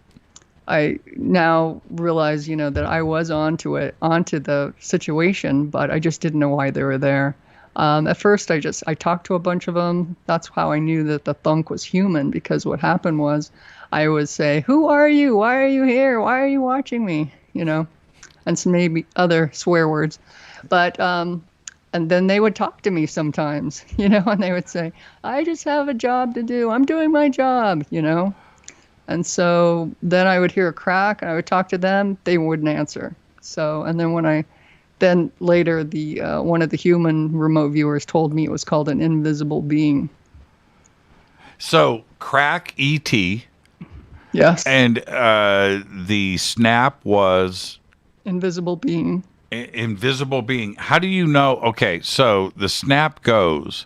I now realize, that I was onto the situation, but I just didn't know why they were there. At first, I talked to a bunch of them. That's how I knew that the thunk was human, because what happened was I would say, "Who are you? Why are you here? Why are you watching me?" And some maybe other swear words. But and then they would talk to me sometimes, and they would say, "I just have a job to do. I'm doing my job," And so then I would hear a crack, and I would talk to them. They wouldn't answer. So, and then later the one of the human remote viewers told me it was called an invisible being. So crack ET. Yes. And the snap was invisible being. Invisible being. How do you know? Okay, so the snap goes.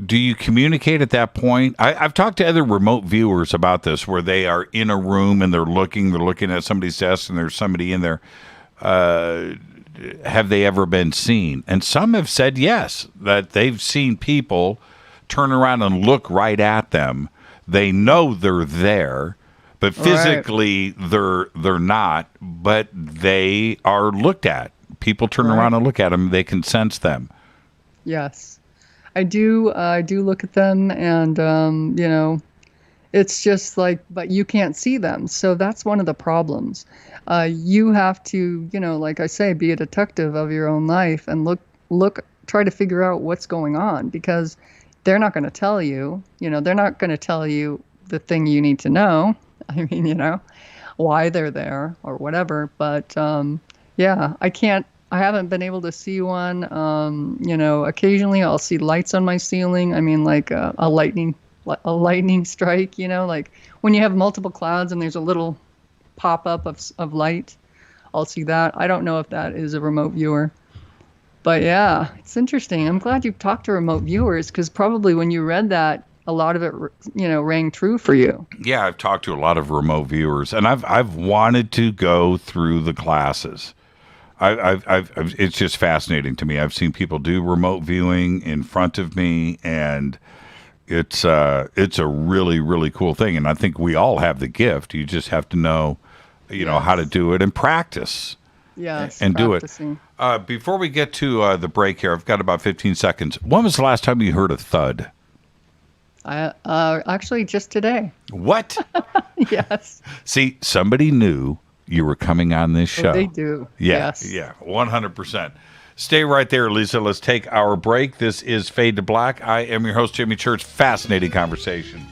Do you communicate at that point? I've talked to other remote viewers about this, where they are in a room and they're looking at somebody's desk and there's somebody in there. Have they ever been seen? And some have said yes, that they've seen people turn around and look right at them. They know they're there, but physically they're not, but they are looked at. People turn around and look at them. They can sense them. Yes, I do look at them, and it's just like, but you can't see them. So that's one of the problems. You have to, like I say, be a detective of your own life and try to figure out what's going on, because they're not going to tell you, they're not going to tell you the thing you need to know. I mean, why they're there or whatever. But I haven't been able to see one. Occasionally I'll see lights on my ceiling. I mean, like a lightning strike, like when you have multiple clouds and there's a little pop up of light, I'll see that. I don't know if that is a remote viewer. But yeah, it's interesting. I'm glad you've talked to remote viewers, because probably when you read that, a lot of it, rang true for you. Yeah, I've talked to a lot of remote viewers, and I've wanted to go through the classes. It's just fascinating to me. I've seen people do remote viewing in front of me, and it's a really, really cool thing. And I think we all have the gift. You just have to know, how to do it and practice. Yes, and practicing. Do it. Before we get to the break here, I've got about 15 seconds. When was the last time you heard a thud? Actually, just today. What? Yes. See, somebody knew you were coming on this show. They do. Yeah, Yes. Yeah, 100%. Stay right there, Lisa. Let's take our break. This is Fade to Black. I am your host, Jimmy Church. Fascinating conversation.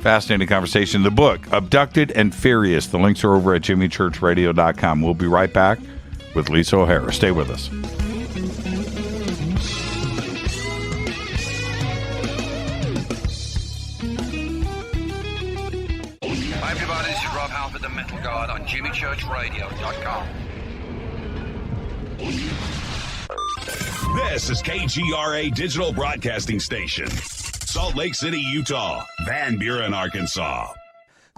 The book, Abducted and Furious. The links are over at jimmychurchradio.com. We'll be right back with Lisa O'Hara. Stay with us. Hi everybody, this is Rob Halford, the Metal God, on jimmychurchradio.com. This is KGRA Digital Broadcasting Station. Salt Lake City, Utah. Van Buren, Arkansas.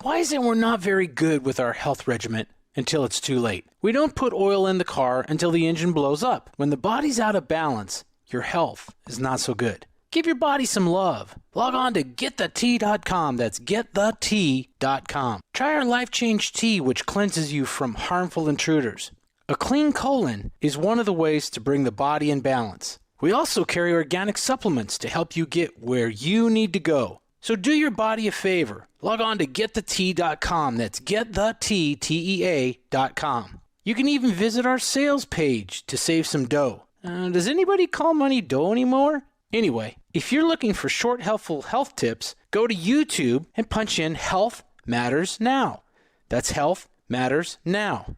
Why is it we're not very good with our health regimen until it's too late? We don't put oil in the car until the engine blows up. When the body's out of balance, your health is not so good. Give your body some love. Log on to GetTheT.com. That's GetTheT.com. Try our Life Change Tea, which cleanses you from harmful intruders. A clean colon is one of the ways to bring the body in balance. We also carry organic supplements to help you get where you need to go. So do your body a favor. Log on to GetTheT.com. That's GetTheT.com. You can even visit our sales page to save some dough. Does anybody call money dough anymore? Anyway, if you're looking for short, helpful health tips, go to YouTube and punch in Health Matters Now. That's Health Matters Now.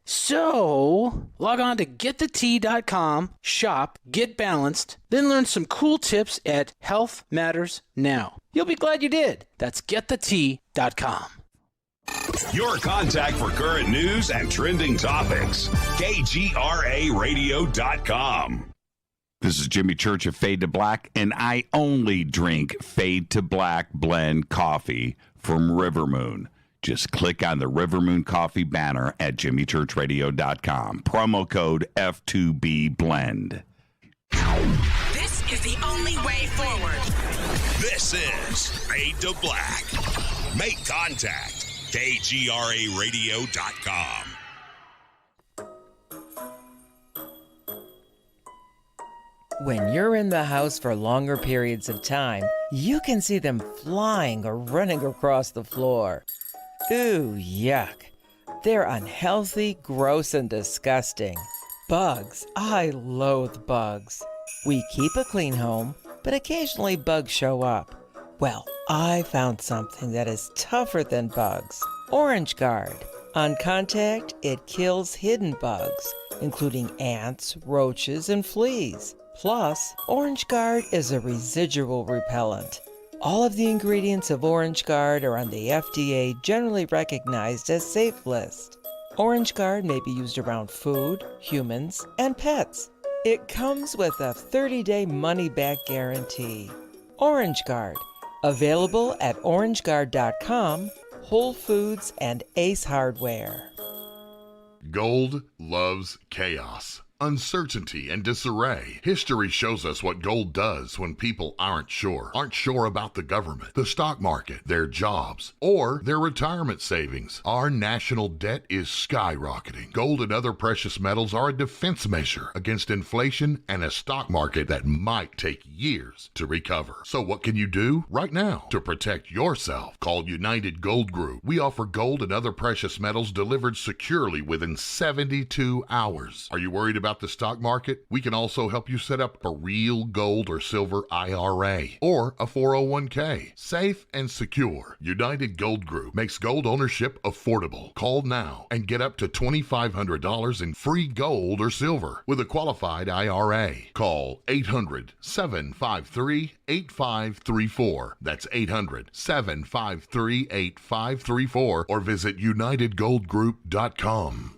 So, log on to GetTheT.com, shop, get balanced, then learn some cool tips at Health Matters Now. You'll be glad you did. That's GetTheT.com. Your contact for current news and trending topics. KGRARadio.com. This is Jimmy Church of Fade to Black, and I only drink Fade to Black blend coffee from River Moon. Just click on the River Moon Coffee banner at jimmychurchradio.com. Promo code F2B This is the only way forward. This is Fade to Black. Make contact. KGRAradio.com. When you're in the house for longer periods of time, you can see them flying or running across the floor. Ooh, yuck. They're unhealthy, gross, and disgusting. Bugs. I loathe bugs. We keep a clean home, but occasionally bugs show up. Well, I found something that is tougher than bugs. Orange Guard. On contact, it kills hidden bugs, including ants, roaches, and fleas. Plus, Orange Guard is a residual repellent. All of the ingredients of Orange Guard are on the FDA generally recognized as safe list. Orange Guard may be used around food, humans, and pets. It comes with a 30-day money-back guarantee. Orange Guard, available at orangeguard.com, Whole Foods, and Ace Hardware. Gold loves chaos, uncertainty, and disarray. History shows us what gold does when people aren't sure about the government, the stock market, their jobs, or their retirement savings. Our national debt is skyrocketing. Gold and other precious metals are a defense measure against inflation and a stock market that might take years to recover. So what can you do right now to protect yourself? Call United Gold Group. We offer gold and other precious metals delivered securely within 72 hours. Are you worried about the stock market? We can also help you set up a real gold or silver IRA or a 401k. Safe and secure. United Gold Group makes gold ownership affordable. Call now and get up to $2,500 in free gold or silver with a qualified IRA. Call 800-753-8534. That's 800-753-8534 or visit unitedgoldgroup.com.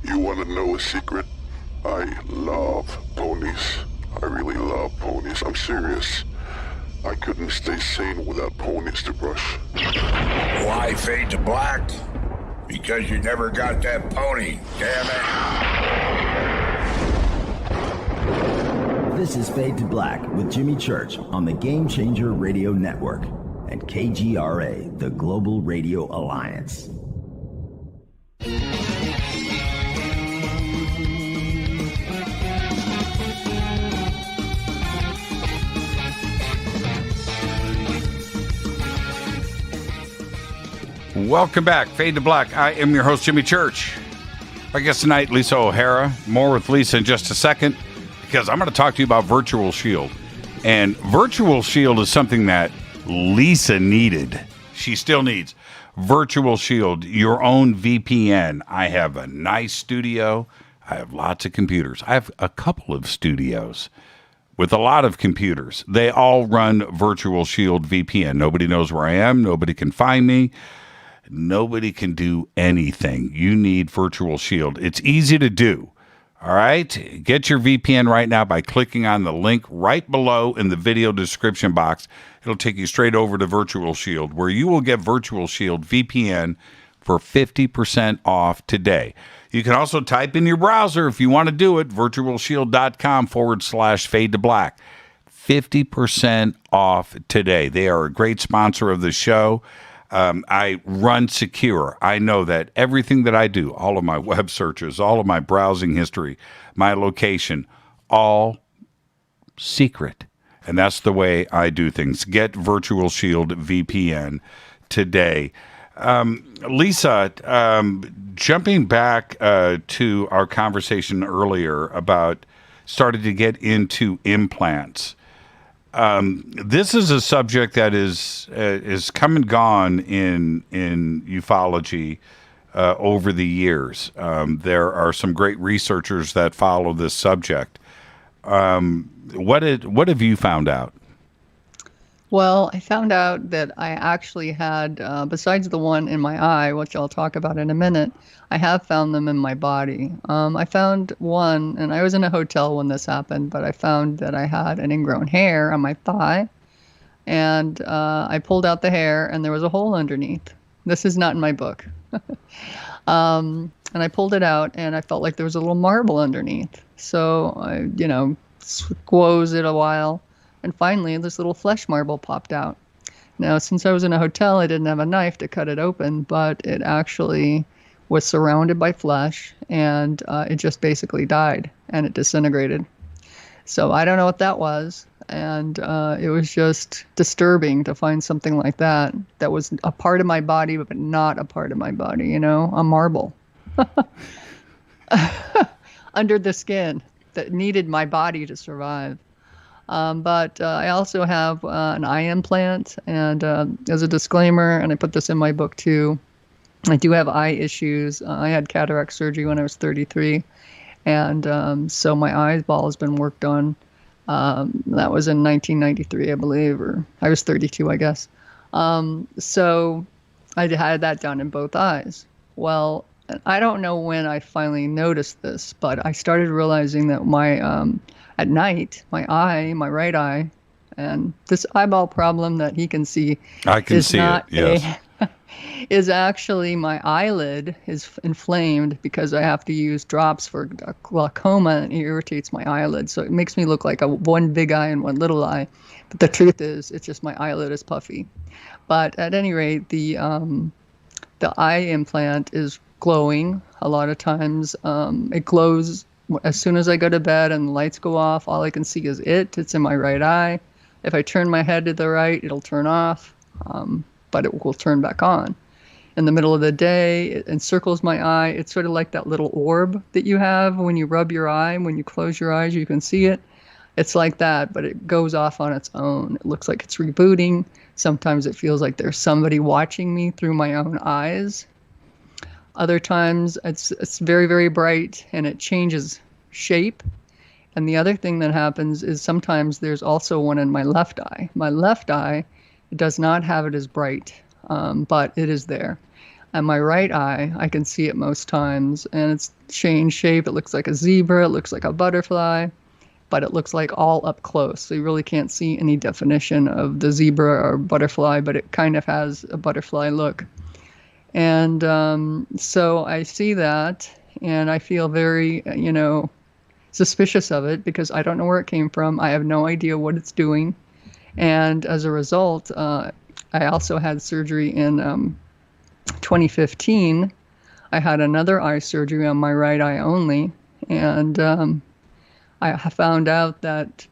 You want to know a secret? I love ponies. I really love ponies. I'm serious. I couldn't stay sane without ponies to brush. Why fade to black? Because you never got that pony, damn it. This is Fade to Black with Jimmy Church on the Game Changer Radio Network and KGRA, the Global Radio Alliance. Welcome back, Fade to Black. I am your host, Jimmy Church. Our guest tonight, Lisa O'Hara. More with Lisa in just a second, because I'm going to talk to you about Virtual Shield. And Virtual Shield is something that Lisa needed. She still needs Virtual Shield, your own VPN. I have a nice studio. I have lots of computers. I have a couple of studios with a lot of computers. They all run Virtual Shield VPN. Nobody knows where I am. Nobody can find me. Nobody can do anything. You need Virtual Shield. It's easy to do. All right? Get your VPN right now by clicking on the link right below in the video description box. It'll take you straight over to Virtual Shield, where you will get Virtual Shield VPN for 50% off today. You can also type in your browser if you want to do it, virtualshield.com/fade to black. 50% off today. They are a great sponsor of the show. I run secure. I know that everything that I do, all of my web searches, all of my browsing history, my location, all secret. And that's the way I do things. Get Virtual Shield VPN today. Lisa, jumping back to our conversation earlier about starting to get into implants. This is a subject that is come and gone in ufology over the years. There are some great researchers that follow this subject. What have you found out? Well, I found out that I actually had, besides the one in my eye, which I'll talk about in a minute, I have found them in my body. I found one, and I was in a hotel when this happened, but I found that I had an ingrown hair on my thigh, and I pulled out the hair, and there was a hole underneath. This is not in my book. And I pulled it out, and I felt like there was a little marble underneath. So I, squoze it a while. And finally, this little flesh marble popped out. Now, since I was in a hotel, I didn't have a knife to cut it open, but it actually was surrounded by flesh, and it just basically died, and it disintegrated. So I don't know what that was, and it was just disturbing to find something like that was a part of my body, but not a part of my body, a marble under the skin that needed my body to survive. But I also have an eye implant, and as a disclaimer, and I put this in my book too, I do have eye issues. I had cataract surgery when I was 33, and so my eyeball has been worked on. That was in 1993, I believe, or I was 32, I guess. So I had that done in both eyes. Well, I don't know when I finally noticed this, but I started realizing that at night, my right eye, and this eyeball problem that he can see, I can see it, yes. Is actually my eyelid is inflamed because I have to use drops for glaucoma, and it irritates my eyelid. So it makes me look like one big eye and one little eye. But the truth is, it's just my eyelid is puffy. But at any rate, the eye implant is glowing. A lot of times it glows as soon as I go to bed and the lights go off. All I can see is it's in my right eye. If I turn my head to the right, it'll turn off, but it will turn back on. In the middle of the day, it encircles my eye. It's sort of like that little orb that you have when you rub your eye. When you close your eyes, you can see it. It's like that, but it goes off on its own. It looks like it's rebooting. Sometimes it feels like there's somebody watching me through my own eyes. Other times it's very, very bright, and it changes shape. And the other thing that happens is sometimes there's also one in my left eye. My left eye does not have it as bright, but it is there. And my right eye, I can see it most times, and it's changed shape. It looks like a zebra, it looks like a butterfly, but it looks like all up close. So you really can't see any definition of the zebra or butterfly, but it kind of has a butterfly look. And so I see that, and I feel very, suspicious of it because I don't know where it came from. I have no idea what it's doing. And as a result, I also had surgery in 2015. I had another eye surgery on my right eye only. And I found out that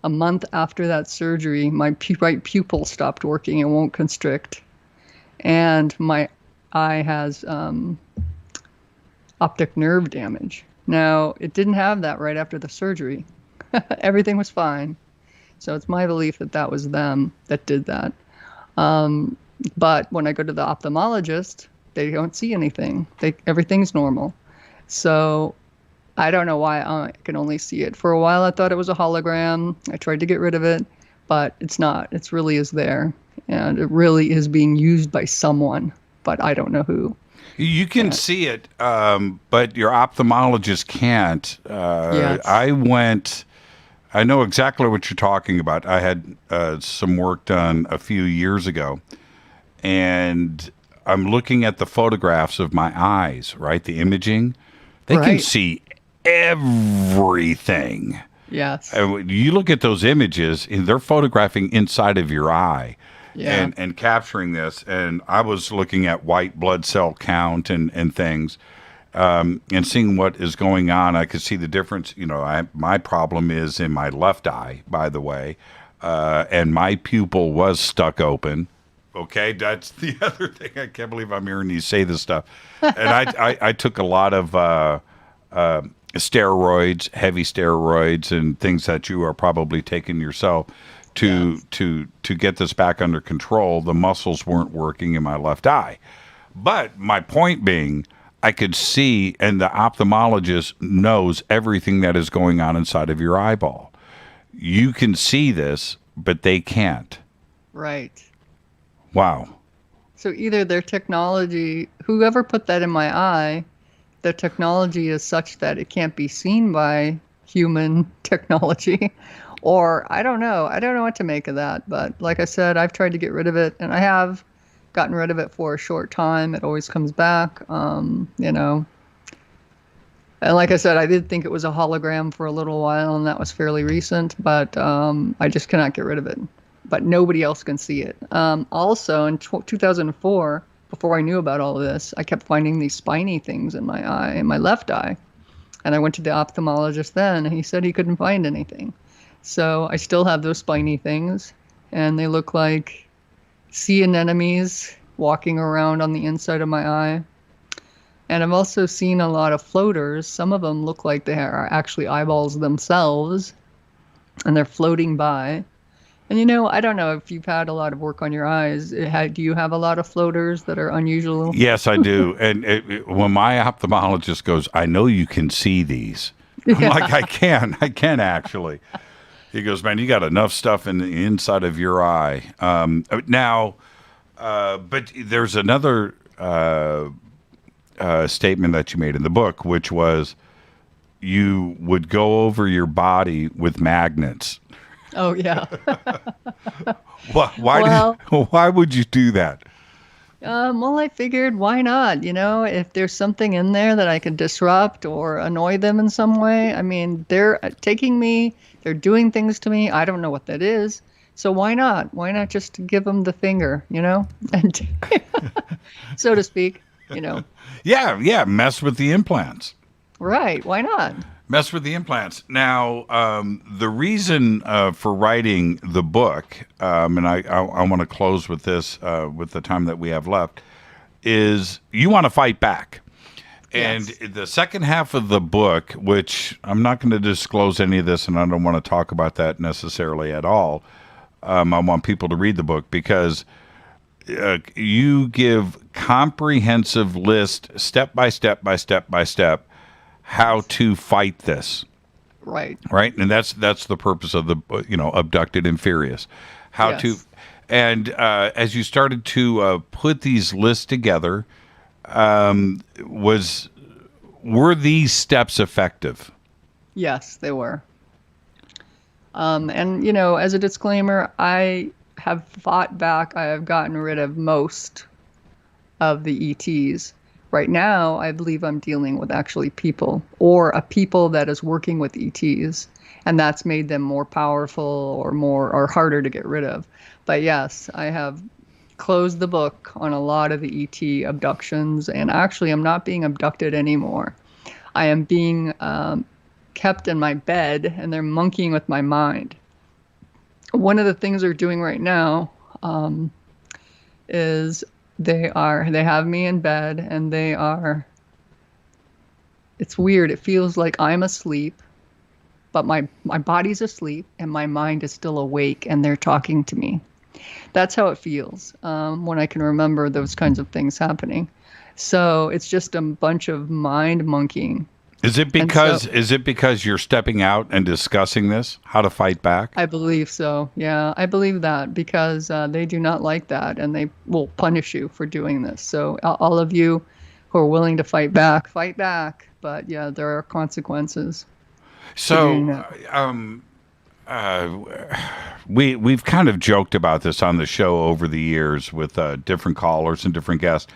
a month after that surgery, my right pupil stopped working. It won't constrict. And my eye has optic nerve damage. Now, it didn't have that right after the surgery. Everything was fine. So it's my belief that that was them that did that. But when I go to the ophthalmologist, they don't see anything. Everything's normal. So I don't know why I can only see it. For a while, I thought it was a hologram. I tried to get rid of it, but it's not. It really is there. And it really is being used by someone, but I don't know who. You can see it, but your ophthalmologist can't. Yes. I know exactly what you're talking about. I had some work done a few years ago, and I'm looking at the photographs of my eyes, right? The imaging. They can see everything. Yes. You look at those images, and they're photographing inside of your eye. Yeah. And capturing this, and I was looking at white blood cell count and things, and seeing what is going on. I could see the difference. My problem is in my left eye, by the way, and my pupil was stuck open. Okay, that's the other thing. I can't believe I'm hearing you say this stuff. And I took a lot of steroids, heavy steroids, and things that you are probably taking yourself. To get this back under control. The muscles weren't working in my left eye. But my point being, I could see, and the ophthalmologist knows everything that is going on inside of your eyeball. You can see this, but they can't. Right. Wow. So either their technology, whoever put that in my eye, the technology is such that it can't be seen by human technology, or I don't know. I don't know what to make of that. But like I said, I've tried to get rid of it, and I have gotten rid of it for a short time. It always comes back, you know. And like I said, I did think it was a hologram for a little while, and that was fairly recent, but I just cannot get rid of it. But nobody else can see it. Also, in 2004, before I knew about all of this, I kept finding these spiny things in my eye, in my left eye. And I went to the ophthalmologist then, and he said he couldn't find anything. So I still have those spiny things, and they look like sea anemones walking around on the inside of my eye. And I've also seen a lot of floaters. Some of them look like they are actually eyeballs themselves, and they're floating by. And you know, I don't know if you've had a lot of work on your eyes. Do you have a lot of floaters that are unusual? Yes, I do. And when my ophthalmologist goes, I know you can see these. I'm like, I can actually. He goes, man, you got enough stuff in the inside of your eye. Now, but there's another statement that you made in the book, which was you would go over your body with magnets. Oh, yeah. Why would you do that? Well, I figured, why not? You know, if there's something in there that I could disrupt or annoy them in some way. I mean, they're taking me, they're doing things to me. I don't know what that is. So why not? Why not just give them the finger, you know? And so to speak, you know. Yeah, mess with the implants. Right, why not? Mess with the implants. Now, the reason for writing the book, and I want to close with this, with the time that we have left, is you want to fight back. And yes. The second half of the book, which I'm not going to disclose any of this, and I don't want to talk about that necessarily at all. I want people to read the book because you give comprehensive list, step by step by step by step, how to fight this. Right. And that's the purpose of the, Abducted and Furious. How to, and as you started to put these lists together, were these steps effective? Yes, they were. And, you know, as a disclaimer, I have fought back. I have gotten rid of most of the ETs. Right now, I believe I'm dealing with actually people, or a people that is working with ETs, and that's made them more powerful or harder to get rid of. But yes, I have closed the book on a lot of the ET abductions, and actually I'm not being abducted anymore. I am being kept in my bed, and they're monkeying with my mind. One of the things they're doing right now is they have me in bed, and it's weird. It feels like I'm asleep, but my body's asleep and my mind is still awake, and they're talking to me. That's how it feels when I can remember those kinds of things happening. So it's just a bunch of mind monkeying. Is it because you're stepping out and discussing this, how to fight back? I believe so. Yeah, I believe that because they do not like that, and they will punish you for doing this. So all of you who are willing to fight back, fight back. But yeah, there are consequences. So we've kind of joked about this on the show over the years with different callers and different guests.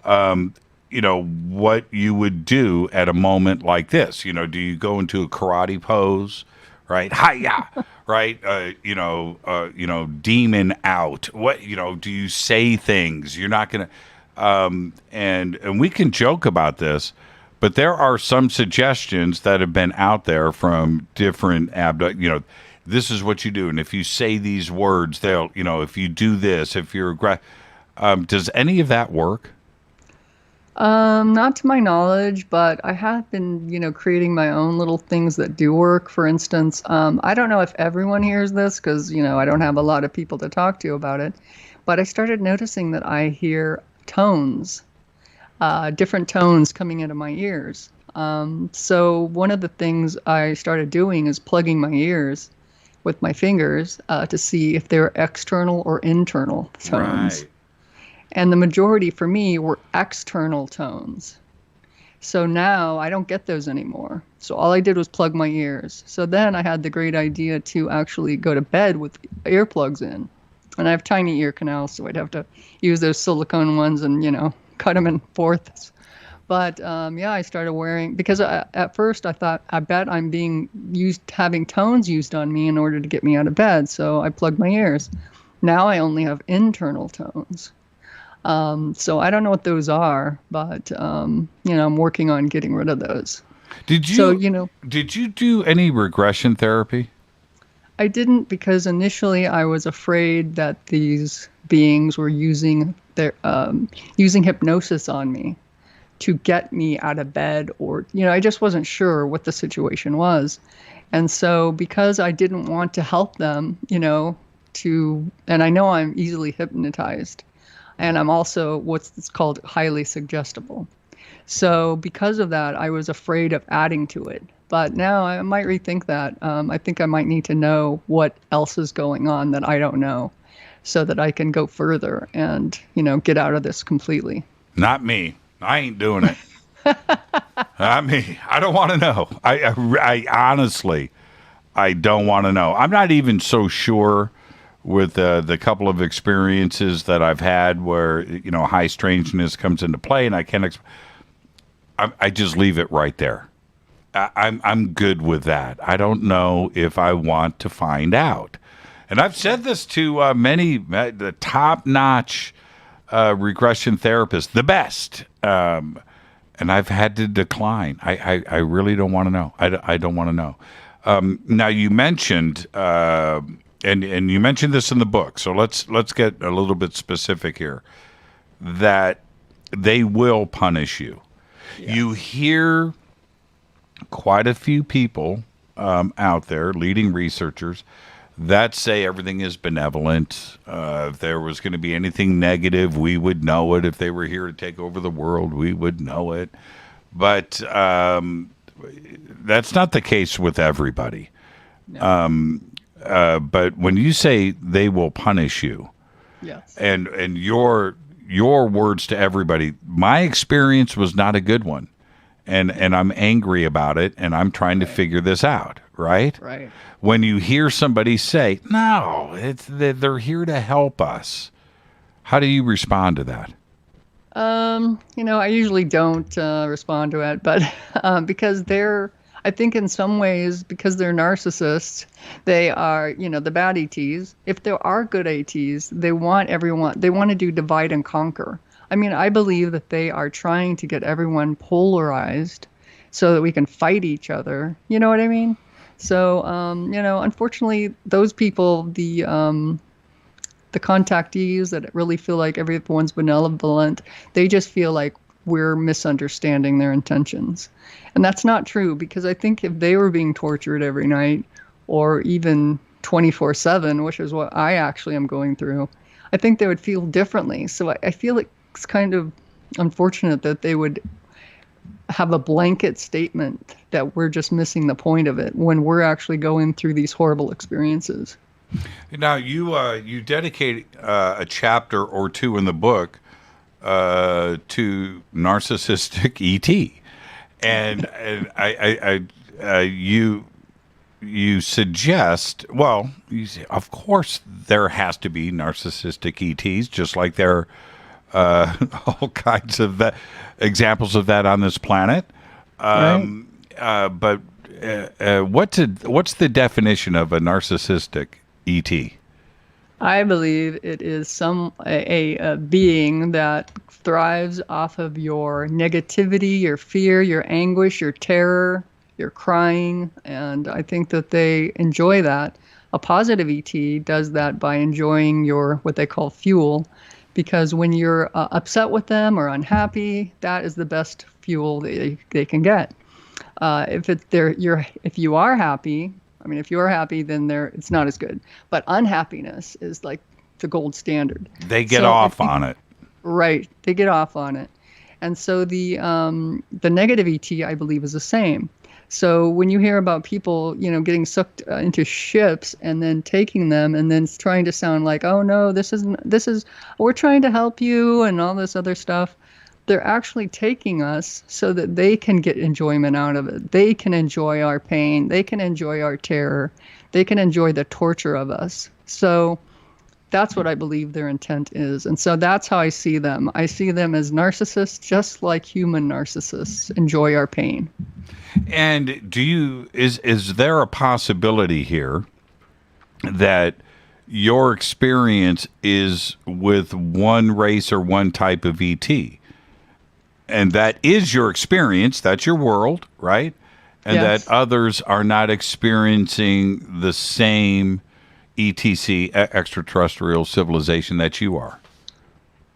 What you would do at a moment like this. Do you go into a karate pose, right? Hi-ya, right? Demon out. What, do you say things? You're not going to, and we can joke about this, but there are some suggestions that have been out there from different this is what you do. And if you say these words, they'll, if you do this, if you're, does any of that work? Not to my knowledge, but I have been, creating my own little things that do work. For instance, I don't know if everyone hears this because, I don't have a lot of people to talk to about it, but I started noticing that I hear tones, different tones coming into my ears. So one of the things I started doing is plugging my ears with my fingers to see if they were external or internal tones. Right. And the majority for me were external tones. So now I don't get those anymore. So all I did was plug my ears. So then I had the great idea to actually go to bed with earplugs in. And I have tiny ear canals, so I'd have to use those silicone ones and, cut them in fourths. But I started wearing, because at first I thought, I bet I'm having tones used on me in order to get me out of bed. So I plugged my ears. Now I only have internal tones. So I don't know what those are, but, I'm working on getting rid of those. Did you do any regression therapy? I didn't, because initially I was afraid that these beings were using hypnosis on me to get me out of bed, or, I just wasn't sure what the situation was. And so because I didn't want to help them, and I know I'm easily hypnotized, and I'm also what's called highly suggestible. So because of that, I was afraid of adding to it. But now I might rethink that. I think I might need to know what else is going on that I don't know, so that I can go further and, get out of this completely. Not me. I ain't doing it. Not me. I don't want to know. I honestly, I don't want to know. I'm not even so sure with the couple of experiences that I've had where, high strangeness comes into play, and I can't. I just leave it right there. I'm good with that. I don't know if I want to find out. And I've said this to many, the top-notch regression therapists, the best, and I've had to decline. I really don't want to know. I don't want to know. Now, you mentioned, and you mentioned this in the book, so let's get a little bit specific here, that they will punish you. Yes. You hear quite a few people out there, leading researchers, that say everything is benevolent. If there was going to be anything negative, we would know it. If they were here to take over the world, we would know it. But that's not the case with everybody. No. But when you say they will punish you, yes, and your words to everybody, my experience was not a good one. And I'm angry about it, and I'm trying to figure this out, right? Right. When you hear somebody say, no, they're here to help us, how do you respond to that? I usually don't respond to it, but because I think in some ways, because they're narcissists, they are, the bad ETs. If there are good ATs, they want to do divide and conquer. I mean, I believe that they are trying to get everyone polarized so that we can fight each other. You know what I mean? So, unfortunately, those people, the contactees that really feel like everyone's benevolent, they just feel like we're misunderstanding their intentions. And that's not true, because I think if they were being tortured every night, or even 24/7, which is what I actually am going through, I think they would feel differently. So I feel like it's kind of unfortunate that they would have a blanket statement that we're just missing the point of it when we're actually going through these horrible experiences. Now, you dedicate a chapter or two in the book to narcissistic ET, and you suggest, well, of course there has to be narcissistic ETs, just like there are all kinds of examples of that on this planet. Right. But what's the definition of a narcissistic ET? I believe it is a being that thrives off of your negativity, your fear, your anguish, your terror, your crying, and I think that they enjoy that. A positive ET does that by enjoying your what they call fuel, because when you're upset with them or unhappy, that is the best fuel they can get. If you are happy, then it's not as good. But unhappiness is like the gold standard. They get off on it. Right, they get off on it, and so the negative ET, I believe, is the same. So when you hear about people, getting sucked into ships and then taking them and then trying to sound like, oh no, we're trying to help you and all this other stuff, they're actually taking us so that they can get enjoyment out of it. They can enjoy our pain. They can enjoy our terror. They can enjoy the torture of us. So that's what I believe their intent is. And so that's how I see them. I see them as narcissists, just like human narcissists enjoy our pain. And is there a possibility here that your experience is with one race or one type of ET? And that is your experience, that's your world, right? And yes. That others are not experiencing the same ETC, extraterrestrial civilization, that you are.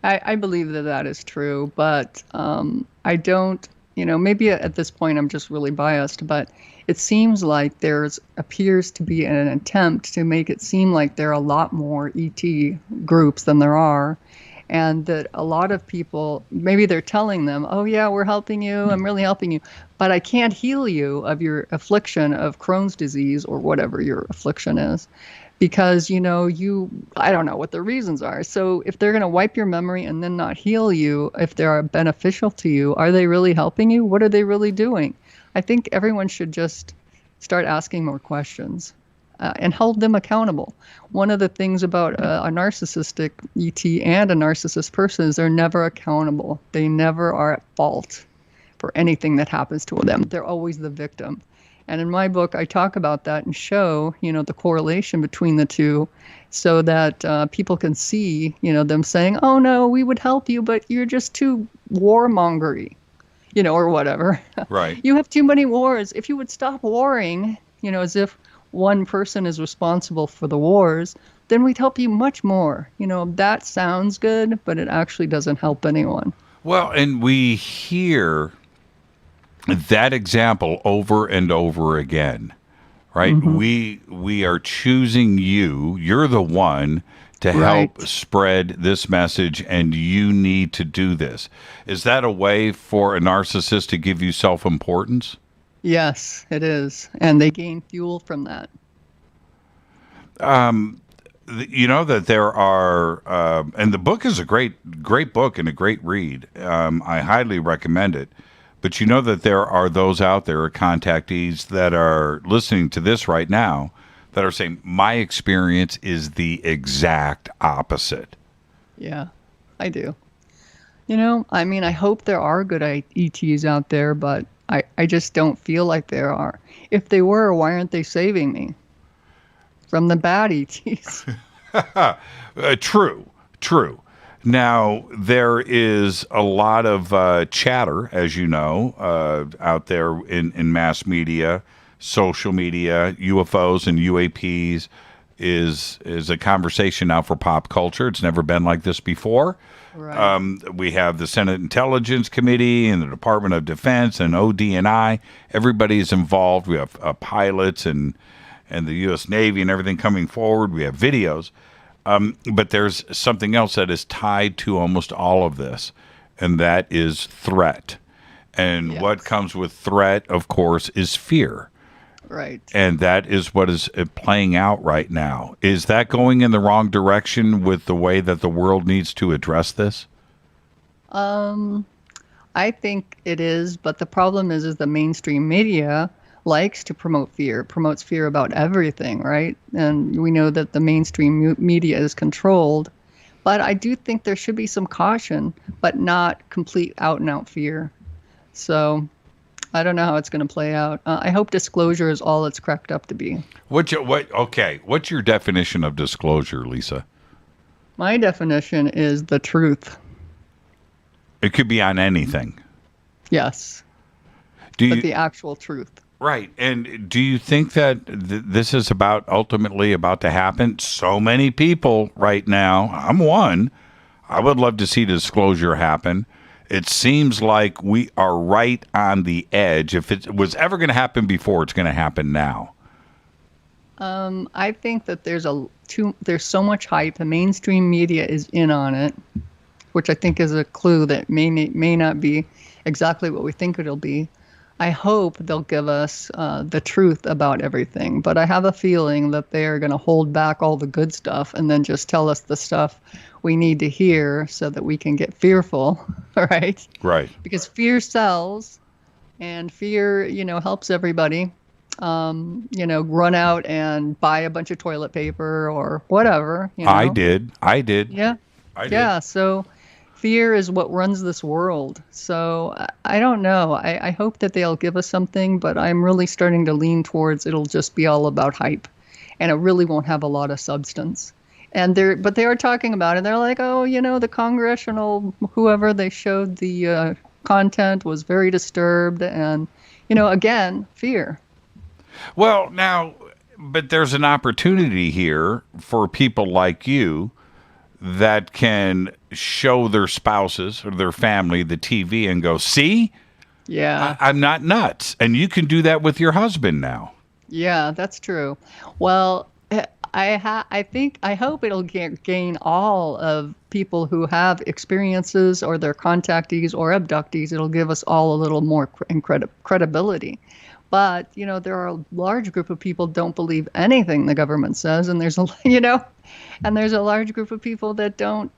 I believe that is true, but I don't, maybe at this point I'm just really biased, but it seems like appears to be an attempt to make it seem like there are a lot more ET groups than there are. And that a lot of people, maybe they're telling them, oh yeah, we're helping you, I'm really helping you, but I can't heal you of your affliction of Crohn's disease or whatever your affliction is. Because, I don't know what the reasons are. So if they're going to wipe your memory and then not heal you, if they are beneficial to you, are they really helping you? What are they really doing? I think everyone should just start asking more questions. And hold them accountable. One of the things about a narcissistic ET and a narcissist person is they're never accountable. They never are at fault for anything that happens to them. They're always the victim. And in my book, I talk about that and show, the correlation between the two so that people can see, them saying, oh, no, we would help you, but you're just too warmongery, or whatever. Right. You have too many wars. If you would stop warring, as if one person is responsible for the wars, then we'd help you much more. That sounds good, but it actually doesn't help anyone. Well, and we hear that example over and over again, right? Mm-hmm. We are choosing you. You're the one to help spread this message, and you need to do this. Is that a way for a narcissist to give you self-importance? Yes, it is. And they gain fuel from that. That there are, and the book is a great book and a great read. I highly recommend it. But that there are those out there, contactees that are listening to this right now that are saying, my experience is the exact opposite. Yeah, I do. I hope there are good ETs out there, but I just don't feel like there are. If they were, why aren't they saving me from the bad ETs? True. Now, there is a lot of chatter, as you know, out there in mass media, social media. UFOs and UAPs is a conversation now for pop culture. It's never been like this before. Right. We have the Senate Intelligence Committee and the Department of Defense and ODNI. Everybody's involved. We have pilots and the U.S. Navy and everything coming forward. We have videos. But there's something else that is tied to almost all of this, and that is threat. And what comes with threat, of course, is fear. Right. And that is what is playing out right now. Is that going in the wrong direction with the way that the world needs to address this? I think it is, but the problem is the mainstream media likes to promotes fear about everything, right? And we know that the mainstream media is controlled. But I do think there should be some caution, but not complete out-and-out fear. So I don't know how it's going to play out. I hope disclosure is all it's cracked up to be. What's your definition of disclosure, Lisa? My definition is the truth. It could be on anything. Yes. But the actual truth. Right. And do you think that this is ultimately about to happen? So many people right now, I'm one, I would love to see disclosure happen. It seems like we are right on the edge. If it was ever going to happen before, it's going to happen now. I think that there's so much hype. The mainstream media is in on it, which I think is a clue that may not be exactly what we think it'll be. I hope they'll give us the truth about everything. But I have a feeling that they are going to hold back all the good stuff and then just tell us the stuff we need to hear so that we can get fearful, right? Right. Because fear sells, and fear, helps everybody, run out and buy a bunch of toilet paper or whatever. I did. Yeah. I did. Yeah. So fear is what runs this world. So I don't know. I hope that they'll give us something, but I'm really starting to lean towards it'll just be all about hype, and it really won't have a lot of substance. And they are talking about it. They're like, oh, the congressional whoever they showed the content was very disturbed, and again, fear. Well, now, but there's an opportunity here for people like you that can show their spouses or their family the TV and go, see? Yeah. I'm not nuts. And you can do that with your husband now. Yeah, that's true. Well, I hope it'll gain all of people who have experiences or their contactees or abductees. It'll give us all a little more credibility. But, there are a large group of people don't believe anything the government says. And there's a large group of people that don't,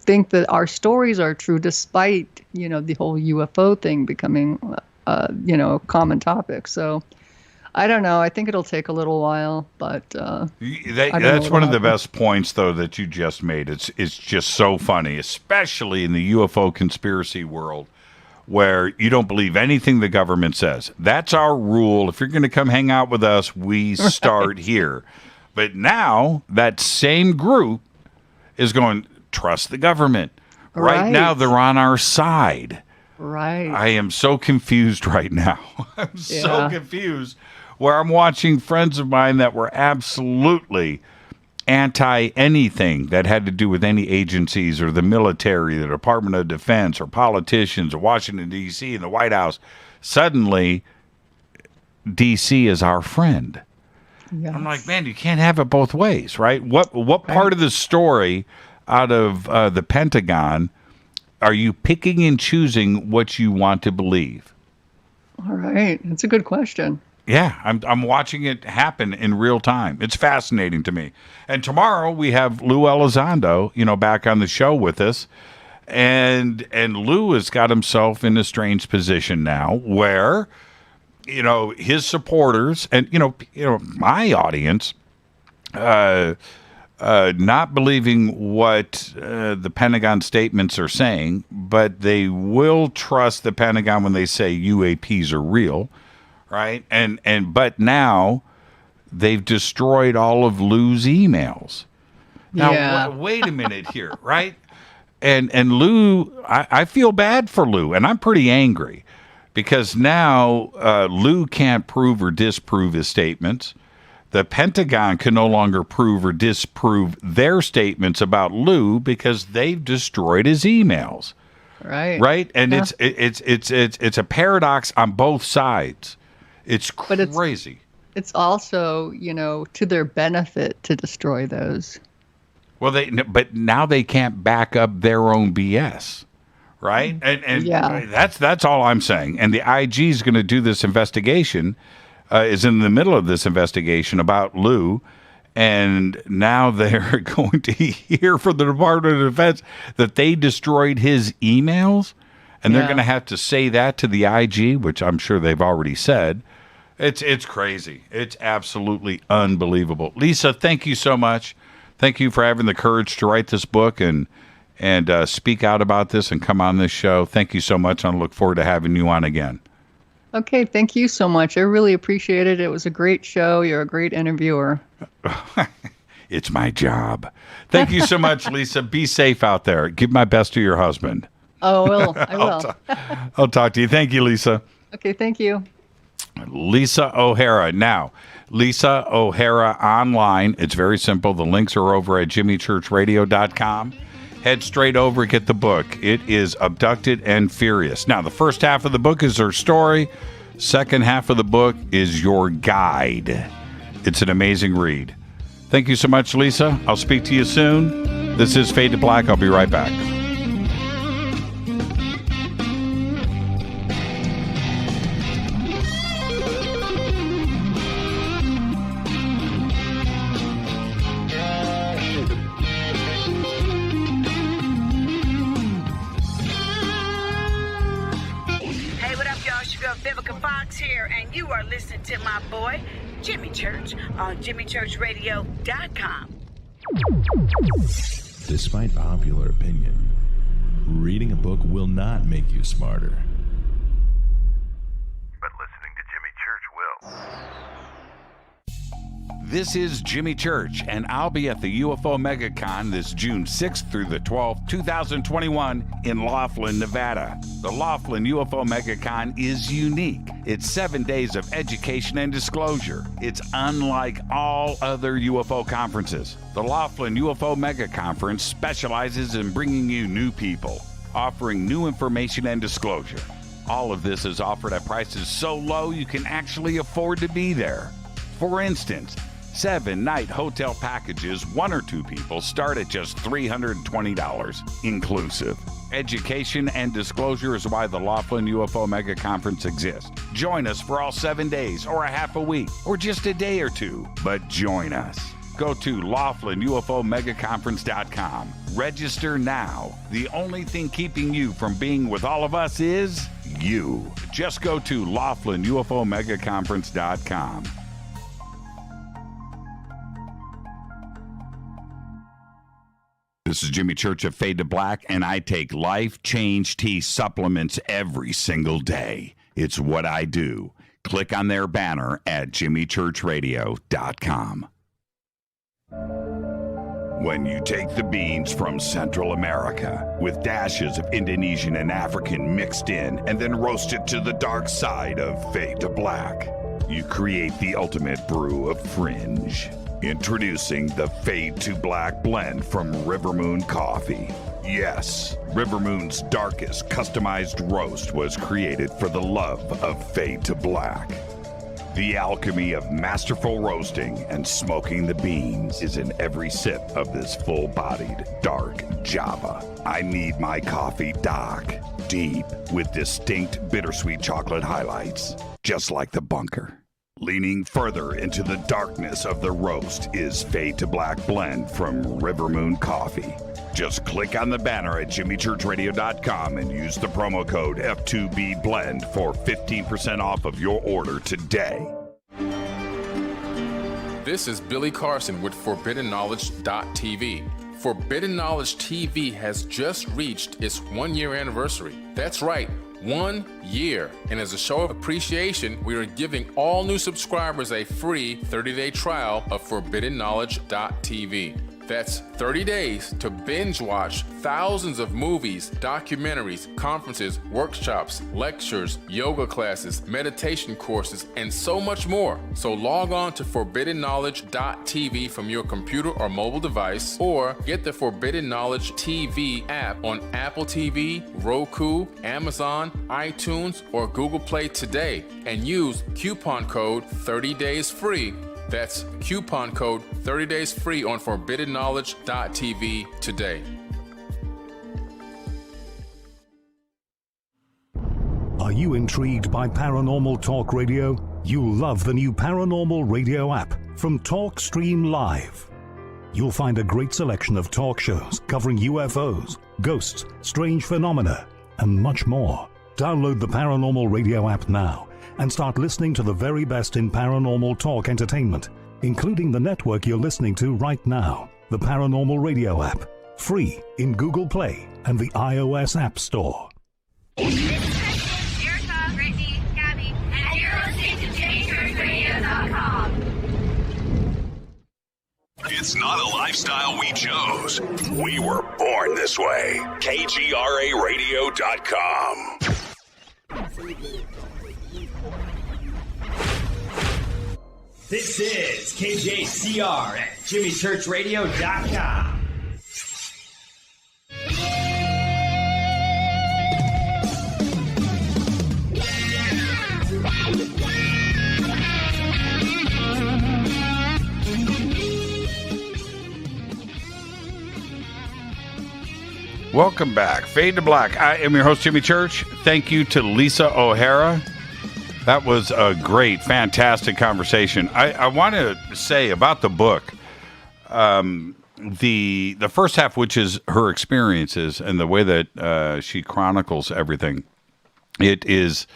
think that our stories are true, despite, the whole UFO thing becoming, a common topic. So I don't know. I think it'll take a little while, but that's one of the best points, though, that you just made. It's just so funny, especially in the UFO conspiracy world, where you don't believe anything the government says. That's our rule. If you're going to come hang out with us, we start here. But now that same group is going, trust the government. Right now, they're on our side. Right. I am so confused right now. I'm so confused, where I'm watching friends of mine that were absolutely anti anything that had to do with any agencies or the military, the Department of Defense, or politicians, or Washington, D.C., and the White House. Suddenly, D.C. is our friend. Yes. I'm like, man, you can't have it both ways, right? What part of the story out of the Pentagon are you picking and choosing what you want to believe? All right. That's a good question. Yeah, I'm watching it happen in real time. It's fascinating to me. And tomorrow we have Lou Elizondo, back on the show with us. And Lou has got himself in a strange position now where, his supporters and, my audience, not believing what the Pentagon statements are saying, but they will trust the Pentagon when they say UAPs are real. Right. But now they've destroyed all of Lou's emails. Now, wait a minute here. Right. And Lou, I feel bad for Lou, and I'm pretty angry because now Lou can't prove or disprove his statements. The Pentagon can no longer prove or disprove their statements about Lou because they've destroyed his emails. Right. Right. And it's a paradox on both sides. It's crazy. It's also, to their benefit to destroy those. Well, but now they can't back up their own BS, right? And that's all I'm saying. And the IG is going to do this investigation, is in the middle of this investigation about Lou, and now they're going to hear from the Department of Defense that they destroyed his emails, and they're going to have to say that to the IG, which I'm sure they've already said. It's crazy. It's absolutely unbelievable. Lisa, thank you so much. Thank you for having the courage to write this book and speak out about this and come on this show. Thank you so much. I look forward to having you on again. Okay, thank you so much. I really appreciate it. It was a great show. You're a great interviewer. It's my job. Thank you so much, Lisa. Be safe out there. Give my best to your husband. Oh, I will. I'll talk to you. Thank you, Lisa. Okay, thank you. Lisa O'Hara. Now, Lisa O'Hara online. It's very simple. The links are over at jimmychurchradio.com. Head straight over, get the book. It is Abducted and Furious. Now, the first half of the book is her story. Second half of the book is your guide. It's an amazing read. Thank you so much, Lisa. I'll speak to you soon. This is Fade to Black. I'll be right back. listening to my boy, Jimmy Church, on jimmychurchradio.com. Despite popular opinion, reading a book will not make you smarter. But listening to Jimmy Church will. This is Jimmy Church, and I'll be at the UFO Megacon this June 6th through the 12th, 2021 in Laughlin, Nevada. The Laughlin UFO Megacon is unique. It's 7 days of education and disclosure. It's unlike all other UFO conferences. The Laughlin UFO Mega Conference specializes in bringing you new people, offering new information and disclosure. All of this is offered at prices so low you can actually afford to be there. For instance, 7-night hotel packages, 1 or 2 people, start at just $320 inclusive. Education and disclosure is why the Laughlin UFO Mega Conference exists. Join us for all 7 days, or a half a week, or just a day or 2, but join us. Go to LaughlinUFOMegaconference.com. Register now. The only thing keeping you from being with all of us is you. Just go to LaughlinUFOMegaconference.com. This is Jimmy Church of Fade to Black, and I take Life Change Tea supplements every single day. It's what I do. Click on their banner at jimmychurchradio.com. When you take the beans from Central America with dashes of Indonesian and African mixed in and then roast it to the dark side of Fade to Black, you create the ultimate brew of fringe. Introducing the Fade to Black blend from Rivermoon Coffee. Yes, Rivermoon's darkest customized roast was created for the love of Fade to Black. The alchemy of masterful roasting and smoking the beans is in every sip of this full-bodied, dark Java. I need my coffee dark, deep, with distinct bittersweet chocolate highlights, just like the bunker. Leaning further into the darkness of the roast is Fade to Black blend from Rivermoon Coffee. Just click on the banner at jimmychurchradio.com and use the promo code F2BBLEND for 15% off of your order today. This is Billy Carson with ForbiddenKnowledge.tv. Forbidden Knowledge TV has just reached its 1-year anniversary. That's right. 1 year. And as a show of appreciation, we are giving all new subscribers a free 30-day trial of ForbiddenKnowledge.tv. That's 30 days to binge watch thousands of movies, documentaries, conferences, workshops, lectures, yoga classes, meditation courses, and so much more. So log on to ForbiddenKnowledge.tv from your computer or mobile device, or get the Forbidden Knowledge TV app on Apple TV, Roku, Amazon, iTunes, or Google Play today, and use coupon code 30daysfree. That's coupon code 30 days free on ForbiddenKnowledge.tv today. Are you intrigued by Paranormal Talk Radio? You'll love the new Paranormal Radio app from TalkStream Live. You'll find a great selection of talk shows covering UFOs, ghosts, strange phenomena, and much more. Download the Paranormal Radio app now and start listening to the very best in paranormal talk entertainment, including the network you're listening to right now, the Paranormal Radio app, free in Google Play and the iOS App Store. This is Erica, Brittany, Gabby, and you're listening to JamieChurchRadio.com. It's not a lifestyle we chose. We were born this way. KGRARadio.com. This is KJCR at JimmyChurchRadio.com. Welcome back. Fade to Black. I am your host, Jimmy Church. Thank you to Lisa O'Hara. That was a great, fantastic conversation. I want to say about the book, the first half, which is her experiences and the way that she chronicles everything. It is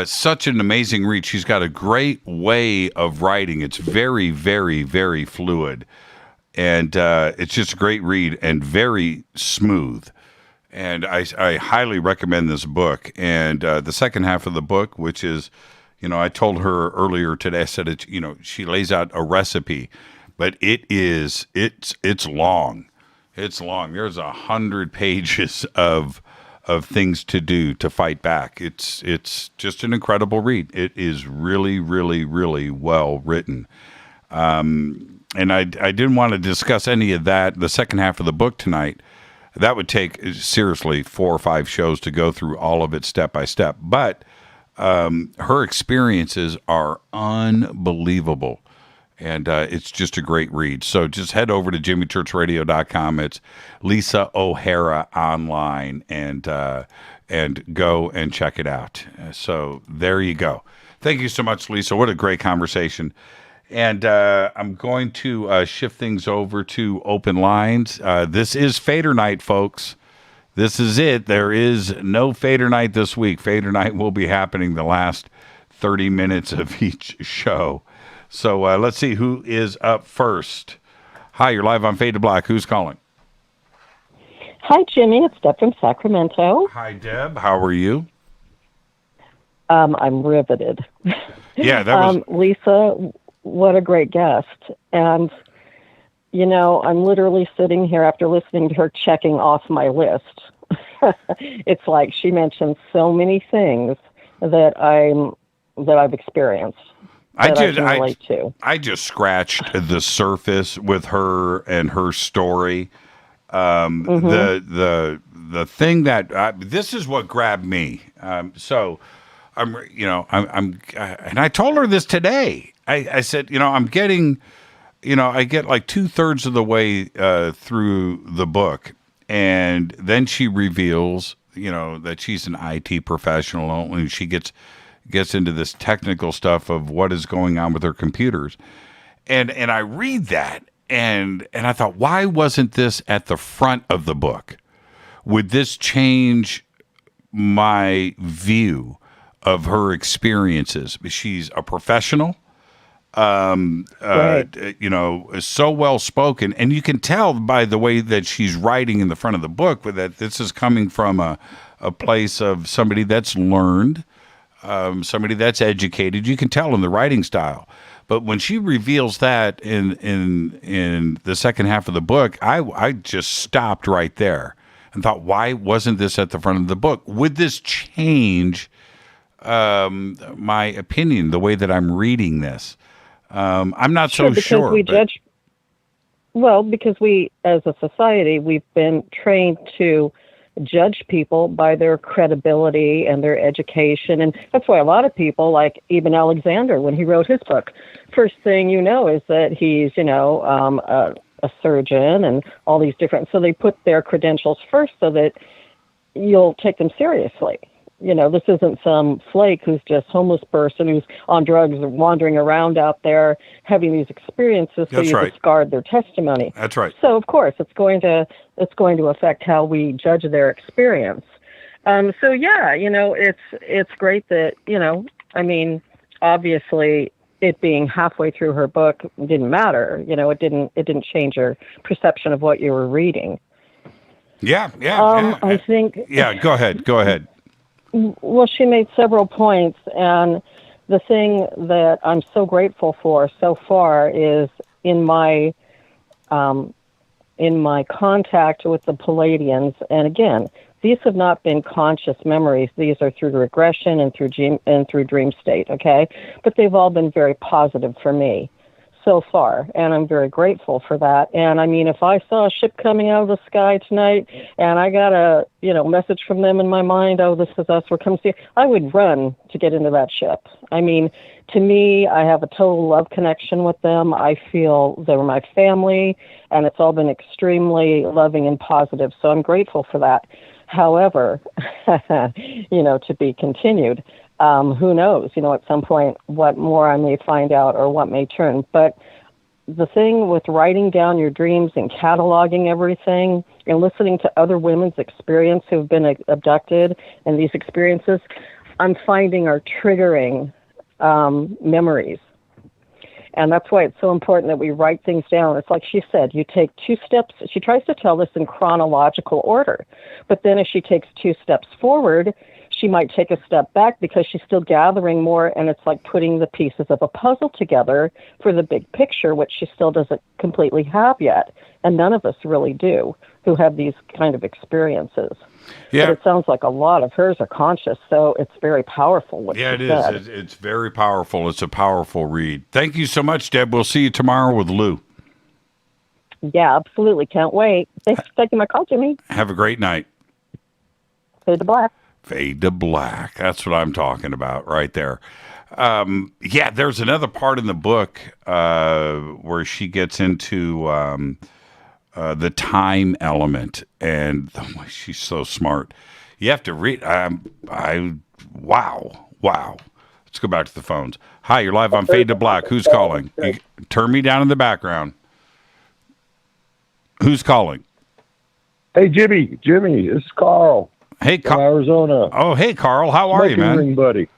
Such an amazing read. She's got a great way of writing. It's very, very, very fluid. And it's just a great read and very smooth. And I highly recommend this book. And the second half of the book, which is, I told her earlier today, I said, she lays out a recipe, but it's long. It's long. There's 100 pages of things to do to fight back. It's just an incredible read. It is really, really, really well written. And I didn't want to discuss any of that, the second half of the book tonight. That would take, seriously, 4 or 5 shows to go through all of it step by step. But her experiences are unbelievable. And it's just a great read. So just head over to jimmychurchradio.com. It's Lisa O'Hara online, and go and check it out. So there you go. Thank you so much, Lisa. What a great conversation. And I'm going to shift things over to open lines. This is Fader Night, folks. This is it. There is no Fader Night this week. Fader Night will be happening the last 30 minutes of each show. So let's see who is up first. Hi, you're live on Fade to Black. Who's calling? Hi, Jimmy. It's Deb from Sacramento. Hi, Deb. How are you? I'm riveted. Yeah, that was... Lisa, what a great guest. And, I'm literally sitting here after listening to her checking off my list. It's like she mentioned so many things that I've experienced. I just scratched the surface with her and her story. The thing that this is what grabbed me. So and I told her this today. I said, I'm getting, I get like 2/3 of the way through the book, and then she reveals, that she's an IT professional, and she gets into this technical stuff of what is going on with her computers. And I read that and I thought, why wasn't this at the front of the book? Would this change my view of her experiences? She's a professional, right. So well spoken. And you can tell by the way that she's writing in the front of the book that this is coming from a place of somebody that's learned, somebody that's educated. You can tell in the writing style. But when she reveals that in the second half of the book, I just stopped right there and thought, why wasn't this at the front of the book? Would this change my opinion, the way that I'm reading this? I'm not so sure. Because we, as a society, we've been trained to judge people by their credibility and their education. And that's why a lot of people, like even Alexander, when he wrote his book, first thing is that he's, a surgeon and all these different, so they put their credentials first so that you'll take them seriously. This isn't some flake who's just homeless person who's on drugs or wandering around out there having these experiences, so you discard their testimony. That's right. So of course it's going to affect how we judge their experience. It's great that obviously it being halfway through her book didn't matter. It didn't change your perception of what you were reading. Yeah. I think. Yeah. Go ahead. Well, she made several points, and the thing that I'm so grateful for so far is in my contact with the Palladians. And again, these have not been conscious memories. These are through regression and through dream state. Okay, but they've all been very positive for me so far, and I'm very grateful for that. And if I saw a ship coming out of the sky tonight and I got a message from them in my mind, oh, this is us, we're coming to see you, I would run to get into that ship. To me, I have a total love connection with them. I feel they're my family, and it's all been extremely loving and positive, so I'm grateful for that. However, to be continued. Who knows, at some point what more I may find out or what may turn. But the thing with writing down your dreams and cataloging everything and listening to other women's experience who've been abducted and these experiences, I'm finding are triggering memories. And that's why it's so important that we write things down. It's like she said, you take 2 steps. She tries to tell this in chronological order. But then if she takes 2 steps forward, she might take a step back because she's still gathering more, and it's like putting the pieces of a puzzle together for the big picture, which she still doesn't completely have yet. And none of us really do who have these kind of experiences. Yeah. But it sounds like a lot of hers are conscious, so it's very powerful what Yeah, she it said. is. It's very powerful. It's a powerful read. Thank you so much, Deb. We'll see you tomorrow with Lou. Yeah, absolutely. Can't wait. Thanks for taking my call, Jimmy. Have a great night. Fade to black. Fade to black. That's what I'm talking about right there. Yeah, there's another part in the book where she gets into the time element, and she's so smart. You have to read. Wow. Let's go back to the phones. Hi, you're live on Fade to Black. Who's calling? Turn me down in the background. Who's calling? Hey, Jimmy, this is Carl. Hey, from Arizona. Oh, hey, Carl. How are you, man? Ring buddy.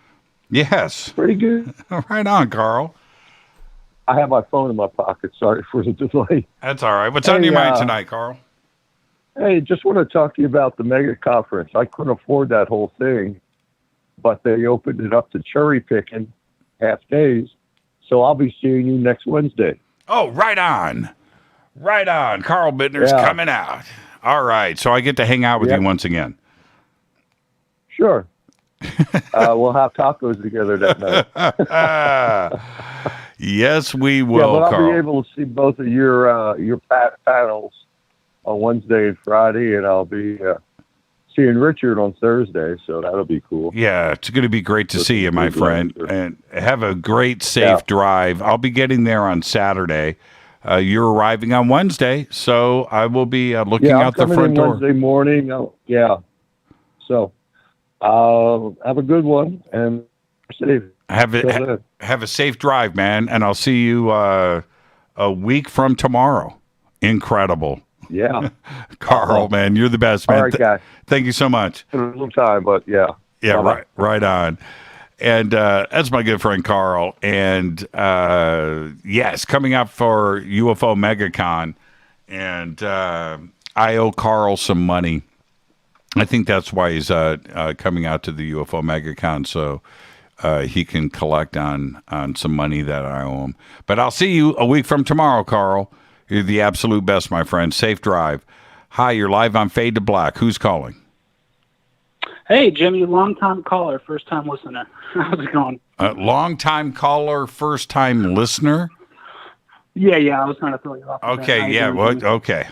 Yes. Pretty good. Right on, Carl. I have my phone in my pocket. Sorry for the delay. That's all right. What's on your mind tonight, Carl? Hey, just want to talk to you about the mega conference. I couldn't afford that whole thing, but they opened it up to cherry picking half days. So I'll be seeing you next Wednesday. Oh, right on. Right on. Carl Bittner's coming out. All right. So I get to hang out with you once again. Sure. We'll have tacos together that night. Yes, we will, Yeah, but I'll Carl. be able to see both of your panels on Wednesday and Friday, and I'll be seeing Richard on Thursday, so that'll be cool. Yeah, it's going to be great to see you, my friend. And have a great, safe drive. I'll be getting there on Saturday. You're arriving on Wednesday, so I will be looking out the front door. Wednesday morning. So have a good one and safe. Have a safe drive, man, and I'll see you a week from tomorrow. Incredible. Yeah. Carl, man, you're the best, man. All right, guys. Thank you so much. A little time, but yeah. Yeah, Bye-bye. right on. And that's my good friend Carl. And yes, coming up for UFO Megacon. And I owe Carl some money. I think that's why he's coming out to the UFO Megacon, so he can collect on some money that I owe him. But I'll see you a week from tomorrow, Carl. You're the absolute best, my friend. Safe drive. Hi, you're live on Fade to Black. Who's calling? Hey, Jimmy, long-time caller, first-time listener. How's it going? Long-time caller, first-time listener? Yeah, I was trying to throw you off. Okay, yeah, well, okay.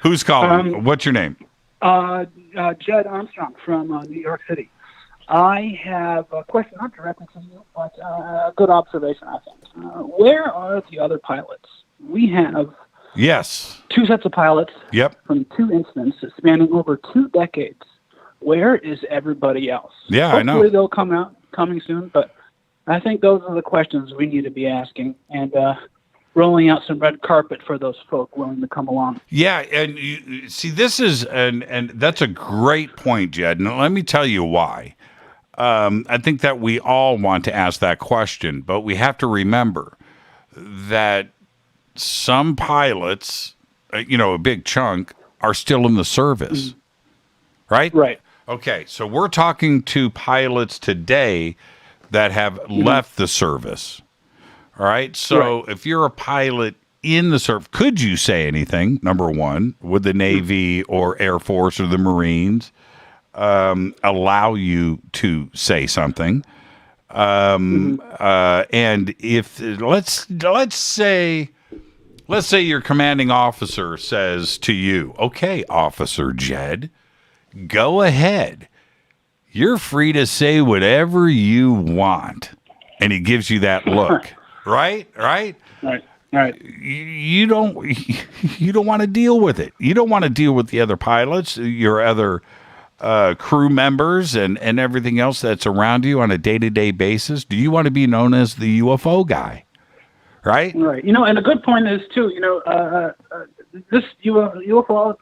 Who's calling? What's your name? Jed Armstrong from New York City. I have a question, not directly to you, but a good observation, I think. Where are the other pilots? We have 2 sets of pilots from 2 incidents spanning over 2 decades. Where is everybody else? Yeah, Hopefully I know. They'll coming soon, but I think those are the questions we need to be asking and rolling out some red carpet for those folk willing to come along. Yeah, and you see, this is, and that's a great point, Jed. And let me tell you why. I think that we all want to ask that question, but we have to remember that some pilots, a big chunk, are still in the service, right? Right. Okay, so we're talking to pilots today that have left the service, all right? So if you're a pilot in the service, could you say anything, number one, would the Navy or Air Force or the Marines allow you to say something? And if let's say your commanding officer says to you, "Okay, Officer Jed, go ahead. You're free to say whatever you want," and he gives you that look, right? Right. You don't want to deal with it. You don't want to deal with the other pilots, your other crew members and everything else that's around you on a day-to-day basis. Do you want to be known as the UFO guy? Right? Right. And a good point is, too, this the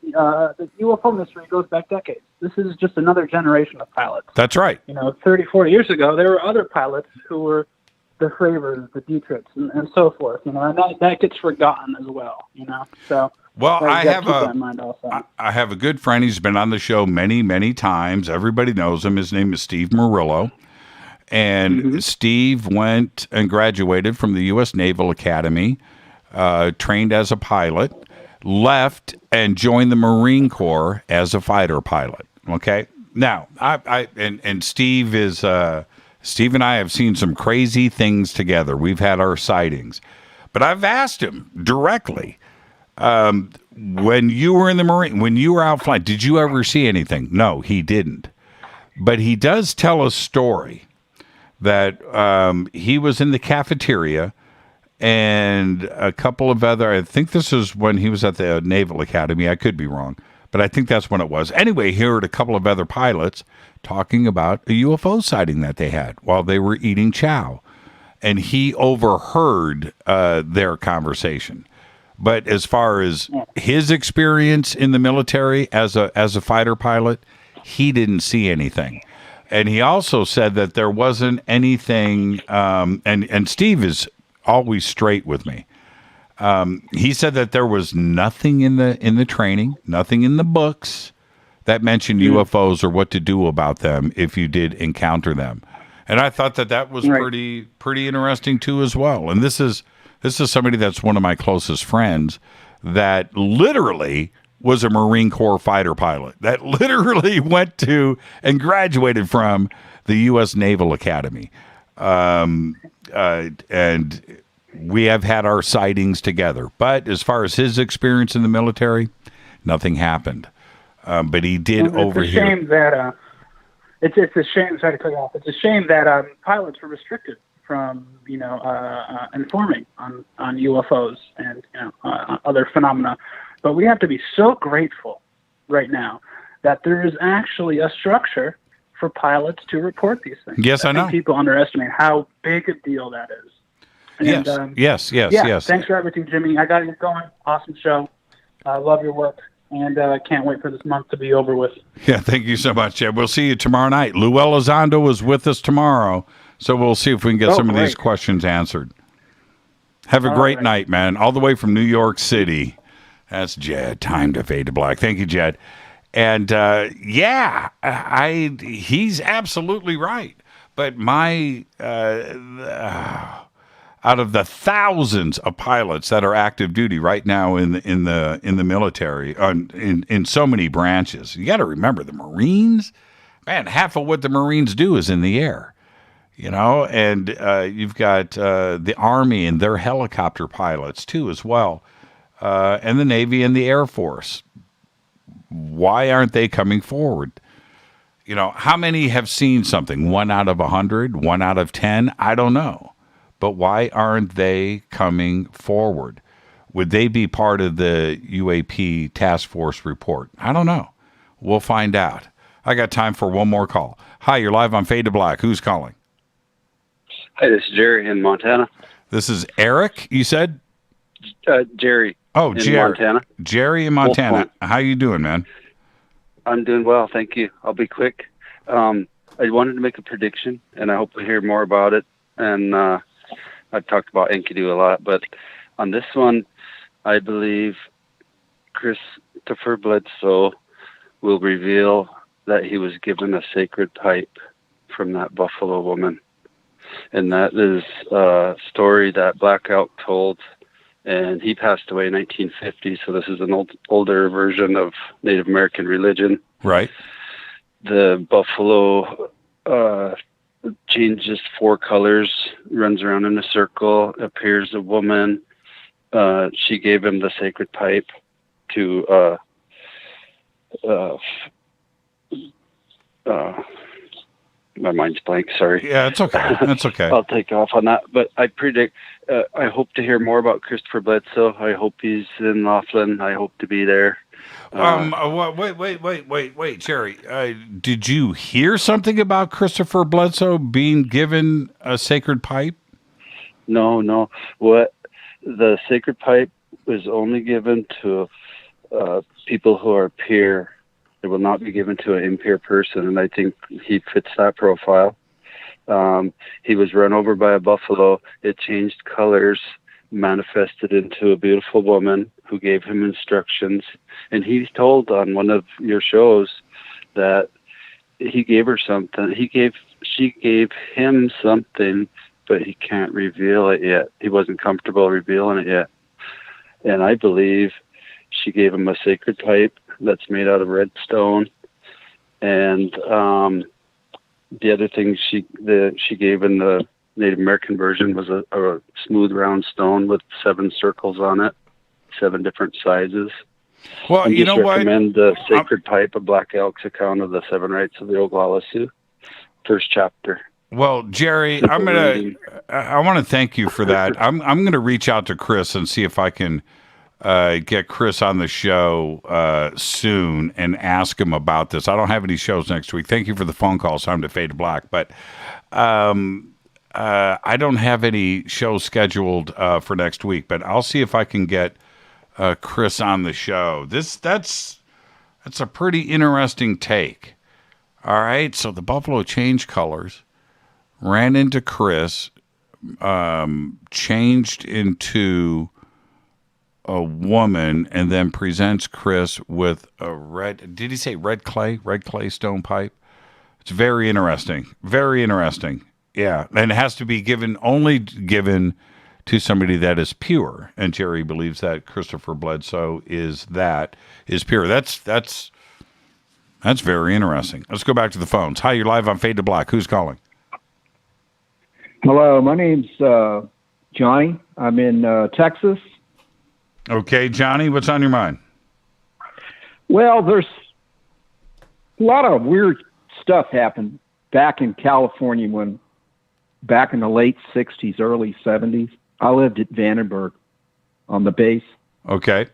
UFO mystery goes back decades. This is just another generation of pilots. That's right. 30, 40 years ago, there were other pilots who were the Fravers, the Dietrichs, and so forth. And that gets forgotten as well. So. Well, I have a good friend. He's been on the show many, many times. Everybody knows him. His name is Steve Murillo. And Steve went and graduated from the U.S. Naval Academy, trained as a pilot, left and joined the Marine Corps as a fighter pilot. Okay? Now, Steve is Steve and I have seen some crazy things together. We've had our sightings. But I've asked him directly, when you were in the Marine, when you were out flying, did you ever see anything? No, he didn't. But he does tell a story that he was in the cafeteria and a couple of other, I think this is when he was at the Naval Academy. I could be wrong, but I think that's when it was. Anyway, he heard a couple of other pilots talking about a UFO sighting that they had while they were eating chow. And he overheard their conversation. But as far as his experience in the military as a fighter pilot, he didn't see anything. And he also said that there wasn't anything, and Steve is always straight with me. He said that there was nothing in the training, nothing in the books that mentioned UFOs or what to do about them if you did encounter them. And I thought that was pretty interesting too as well. And this is somebody that's one of my closest friends that literally was a Marine Corps fighter pilot, that literally went to and graduated from the U.S. Naval Academy. And we have had our sightings together. But as far as his experience in the military, nothing happened. But he did overhear. It's a shame that it's a shame. Sorry to cut you off. It's a shame that pilots were restricted from informing on UFOs and other phenomena. But we have to be so grateful right now that there is actually a structure for pilots to report these things. Yes, I know. think people underestimate how big a deal that is. And, yes. Thanks for everything, Jimmy. I got you going. Awesome show. I love your work. And can't wait for this month to be over with. Yeah, thank you so much. Yeah, we'll see you tomorrow night. Lou Elizondo is with us tomorrow, so we'll see if we can get some of these questions answered. Have a great night, man. All the way from New York City. That's Jed. Time to fade to black. Thank you, Jed. And he's absolutely right. But out of the thousands of pilots that are active duty right now in the military, in so many branches, you got to remember the Marines. Man, half of what the Marines do is in the air, And you've got the Army and their helicopter pilots too, as well, and the Navy and the Air Force. Why aren't they coming forward? How many have seen something? 1 out of 100, 1 out of 10? I don't know. But why aren't they coming forward? Would they be part of the UAP task force report? I don't know. We'll find out. I got time for one more call. Hi, you're live on Fade to Black. Who's calling? Hi, this is Jerry in Montana. This is Eric, you said? Jerry. Oh, in Jerry. Montana. Jerry in Montana. How you doing, man? I'm doing well, thank you. I'll be quick. I wanted to make a prediction, and I hope to hear more about it. And I've talked about Enkidu a lot, but on this one, I believe Christopher Bledsoe will reveal that he was given a sacred pipe from that Buffalo woman. And that is a story that Black Elk told, and he passed away in 1950, so this is an older version of Native American religion. Right. The buffalo changes 4 colors, runs around in a circle, appears a woman. She gave him the sacred pipe to my mind's blank, sorry. Yeah, it's okay. That's okay. I'll take off on that. But I predict, I hope to hear more about Christopher Bledsoe. I hope he's in Laughlin. I hope to be there. Wait, Jerry. Did you hear something about Christopher Bledsoe being given a sacred pipe? No. What the sacred pipe is only given to people who are pure. It will not be given to an impure person, and I think he fits that profile. He was run over by a buffalo. It changed colors, manifested into a beautiful woman who gave him instructions. And he told on one of your shows that he gave her something. She gave him something, but he can't reveal it yet. He wasn't comfortable revealing it yet. And I believe she gave him a sacred pipe that's made out of red stone. And the other thing she gave in the Native American version was a smooth round stone with 7 circles on it, 7 different sizes. Well, you know what? Recommend the Sacred Pipe of Black Elk's account of the 7 rights of the Oglala-Sioux, first chapter. Well, Jerry, I want to thank you for that. I'm going to reach out to Chris and see if I can get Chris on the show soon and ask him about this. I don't have any shows next week. Thank you for the phone call. It's time to fade to black, but I don't have any shows scheduled for next week. But I'll see if I can get Chris on the show. That's a pretty interesting take. All right, so the buffalo changed colors, ran into Chris, changed into a woman, and then presents Chris with a red, did he say red clay stone pipe? It's very interesting. Very interesting. Yeah. And it has to be only given to somebody that is pure. And Jerry believes that Christopher Bledsoe is pure. That's very interesting. Let's go back to the phones. Hi, you're live on Fade to Black. Who's calling? Hello, my name's Johnny. I'm in Texas. Okay, Johnny, what's on your mind? Well, there's a lot of weird stuff happened back in California back in the late 60s, early 70s. I lived at Vandenberg on the base. Okay.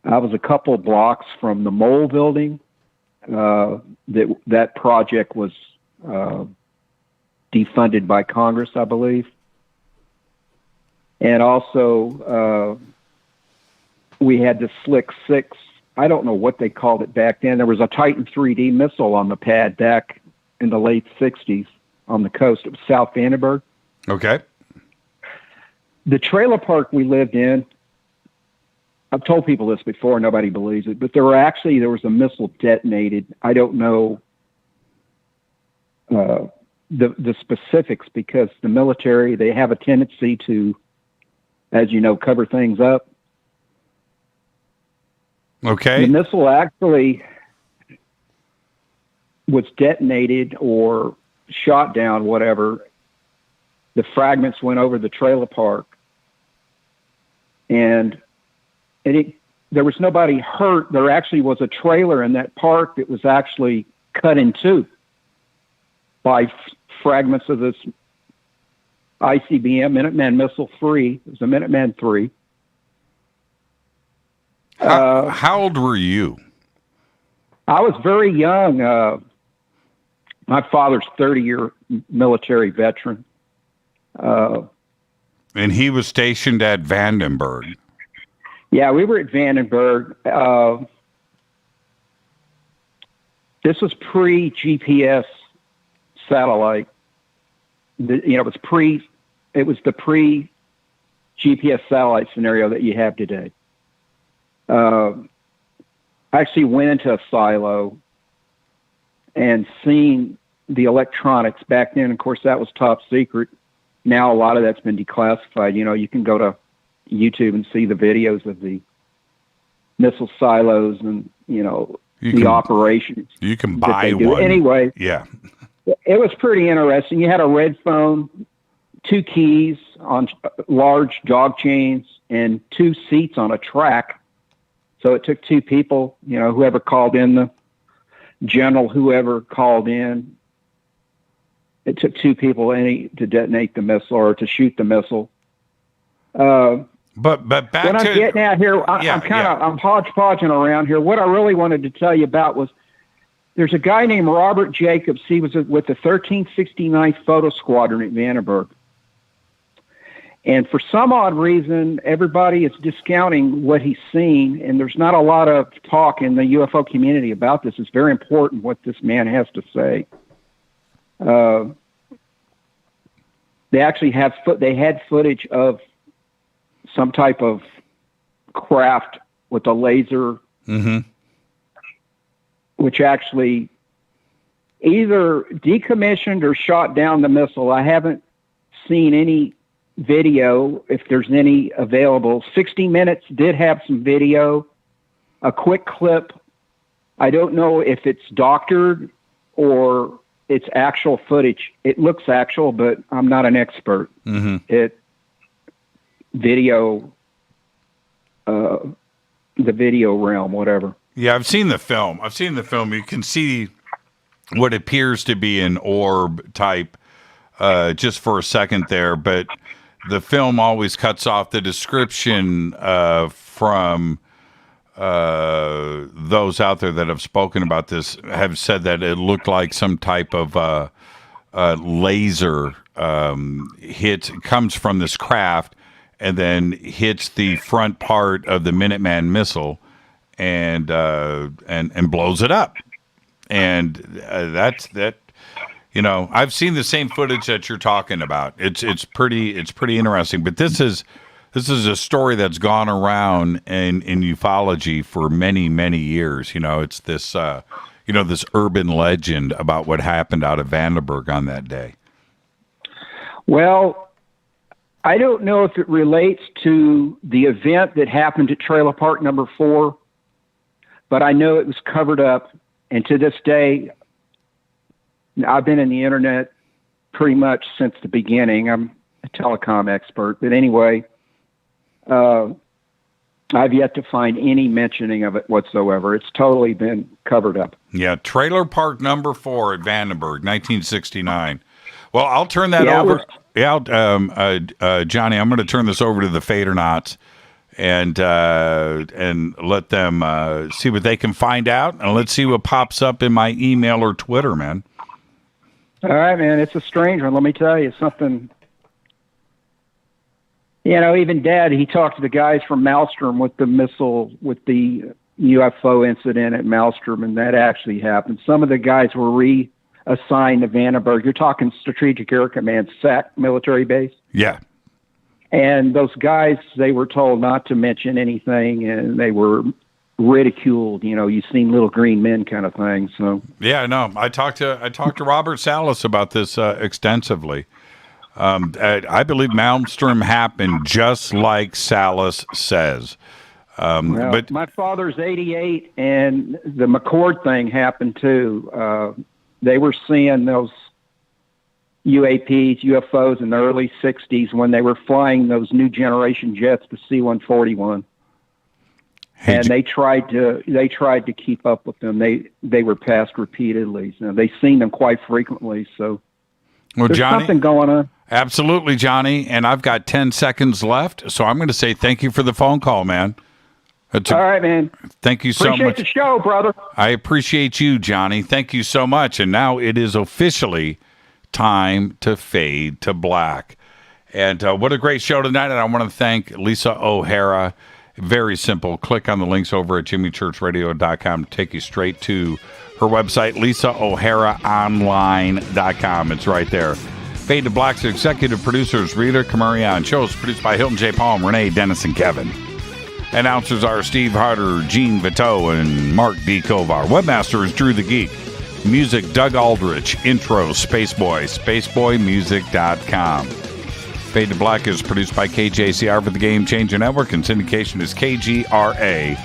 I was a couple blocks from the Mole building. That project was defunded by Congress, I believe. And also, we had the Slick 6. I don't know what they called it back then. There was a Titan 3D missile on the pad back in the late 60s on the coast. It was South Vandenberg. Okay. The trailer park we lived in, I've told people this before, nobody believes it, but there was a missile detonated. I don't know the specifics because the military, they have a tendency to, as you know, cover things up. Okay. The missile actually was detonated or shot down, whatever. The fragments went over the trailer park. And there was nobody hurt. There actually was a trailer in that park that was actually cut in two by fragments of this ICBM, Minuteman Missile 3. It was a Minuteman 3. How old were you? I was very young. My father's 30-year military veteran. And he was stationed at Vandenberg. Yeah, we were at Vandenberg. This was pre-GPS satellite. It was the pre-GPS satellite scenario that you have today. I actually went into a silo and seen the electronics back then. Of course, that was top secret. Now a lot of that's been declassified. You can go to YouTube and see the videos of the missile silos and, the operations. You can buy one. Anyway. Yeah. It was pretty interesting. You had a red phone, 2 keys on large dog chains, and 2 seats on a track. So it took 2 people, whoever called in, the general, whoever called in. It took 2 people to detonate the missile or to shoot the missile. But back what I'm getting at here, I'm hodgepodging around here. What I really wanted to tell you about was there's a guy named Robert Jacobs. He was with the 1369th Photo Squadron at Vandenberg. And for some odd reason, everybody is discounting what he's seen, and there's not a lot of talk in the UFO community about this. It's very important what this man has to say. They actually had footage of some type of craft with a laser, which actually either decommissioned or shot down the missile. I haven't seen any video, if there's any available. 60 Minutes did have some video, a quick clip. I don't know if it's doctored or it's actual footage. It looks actual, but I'm not an expert. The video realm, whatever. Yeah, I've seen the film. You can see what appears to be an orb type just for a second there, but the film always cuts off the description from those out there that have spoken about this have said that it looked like some type of laser comes from this craft and then hits the front part of the Minuteman missile and blows it up. And that's that. You know, I've seen the same footage that you're talking about. It's pretty interesting. But this is a story that's gone around in ufology for many, many years. You know, it's this this urban legend about what happened out of Vandenberg on that day. Well, I don't know if it relates to the event that happened at Trailer Park number 4, but I know it was covered up. And to this day, I've been in the internet pretty much since the beginning. I'm a telecom expert. But anyway, I've yet to find any mentioning of it whatsoever. It's totally been covered up. Yeah, Trailer Park number 4 at Vandenberg, 1969. Well, I'll turn that over. Johnny, I'm going to turn this over to the Fadernauts and let them see what they can find out, and let's see what pops up in my email or Twitter, man. All right, man. It's a strange one. Let me tell you something. You know, even Dad, he talked to the guys from Maelstrom with the missile, with the UFO incident at Maelstrom, and that actually happened. Some of the guys were reassigned to Vandenberg. You're talking Strategic Air Command, SAC military base. Yeah. And those guys, they were told not to mention anything, and they were ridiculed. You know, you've seen little green men kind of thing. So yeah, no, I talked to Robert Salas about this extensively. I believe Maelstrom happened just like Salas says. But my father's 88, and the McCord thing happened too. They were seeing those UAPs, UFOs in the early 60s when they were flying those new generation jets, the C-141. And they tried to keep up with them. They were passed repeatedly. So they seen them quite frequently. So there's something going on. Absolutely, Johnny. And I've got 10 seconds left, so I'm going to say thank you for the phone call, man. All right, man. Thank you so much. Appreciate the show, brother. I appreciate you, Johnny. Thank you so much. And now it is officially time to fade to black. And what a great show tonight. And I want to thank Lisa O'Hara. Very simple. Click on the links over at jimmychurchradio.com to take you straight to her website, lisaoharaonline.com. It's right there. Fade to Black's executive producers, Rita Camarion. Shows produced by Hilton J. Palm, Renee, Dennis, and Kevin. Announcers are Steve Harder, Gene Vito, and Mark D. Kovar. Webmaster is Drew the Geek. Music, Doug Aldrich. Intro, Spaceboy, spaceboymusic.com. Fade to Black is produced by KJCR for the Game Changer Network, and syndication is KGRA,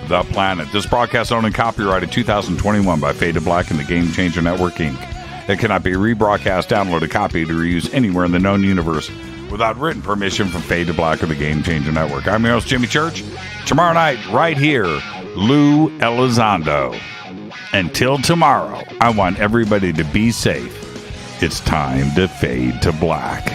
The Planet. This broadcast owned and copyrighted 2021 by Fade to Black and the Game Changer Network, Inc. It cannot be rebroadcast, downloaded, copied, or reused anywhere in the known universe without written permission from Fade to Black or the Game Changer Network. I'm your host, Jimmy Church. Tomorrow night, right here, Lou Elizondo. Until tomorrow, I want everybody to be safe. It's time to fade to black.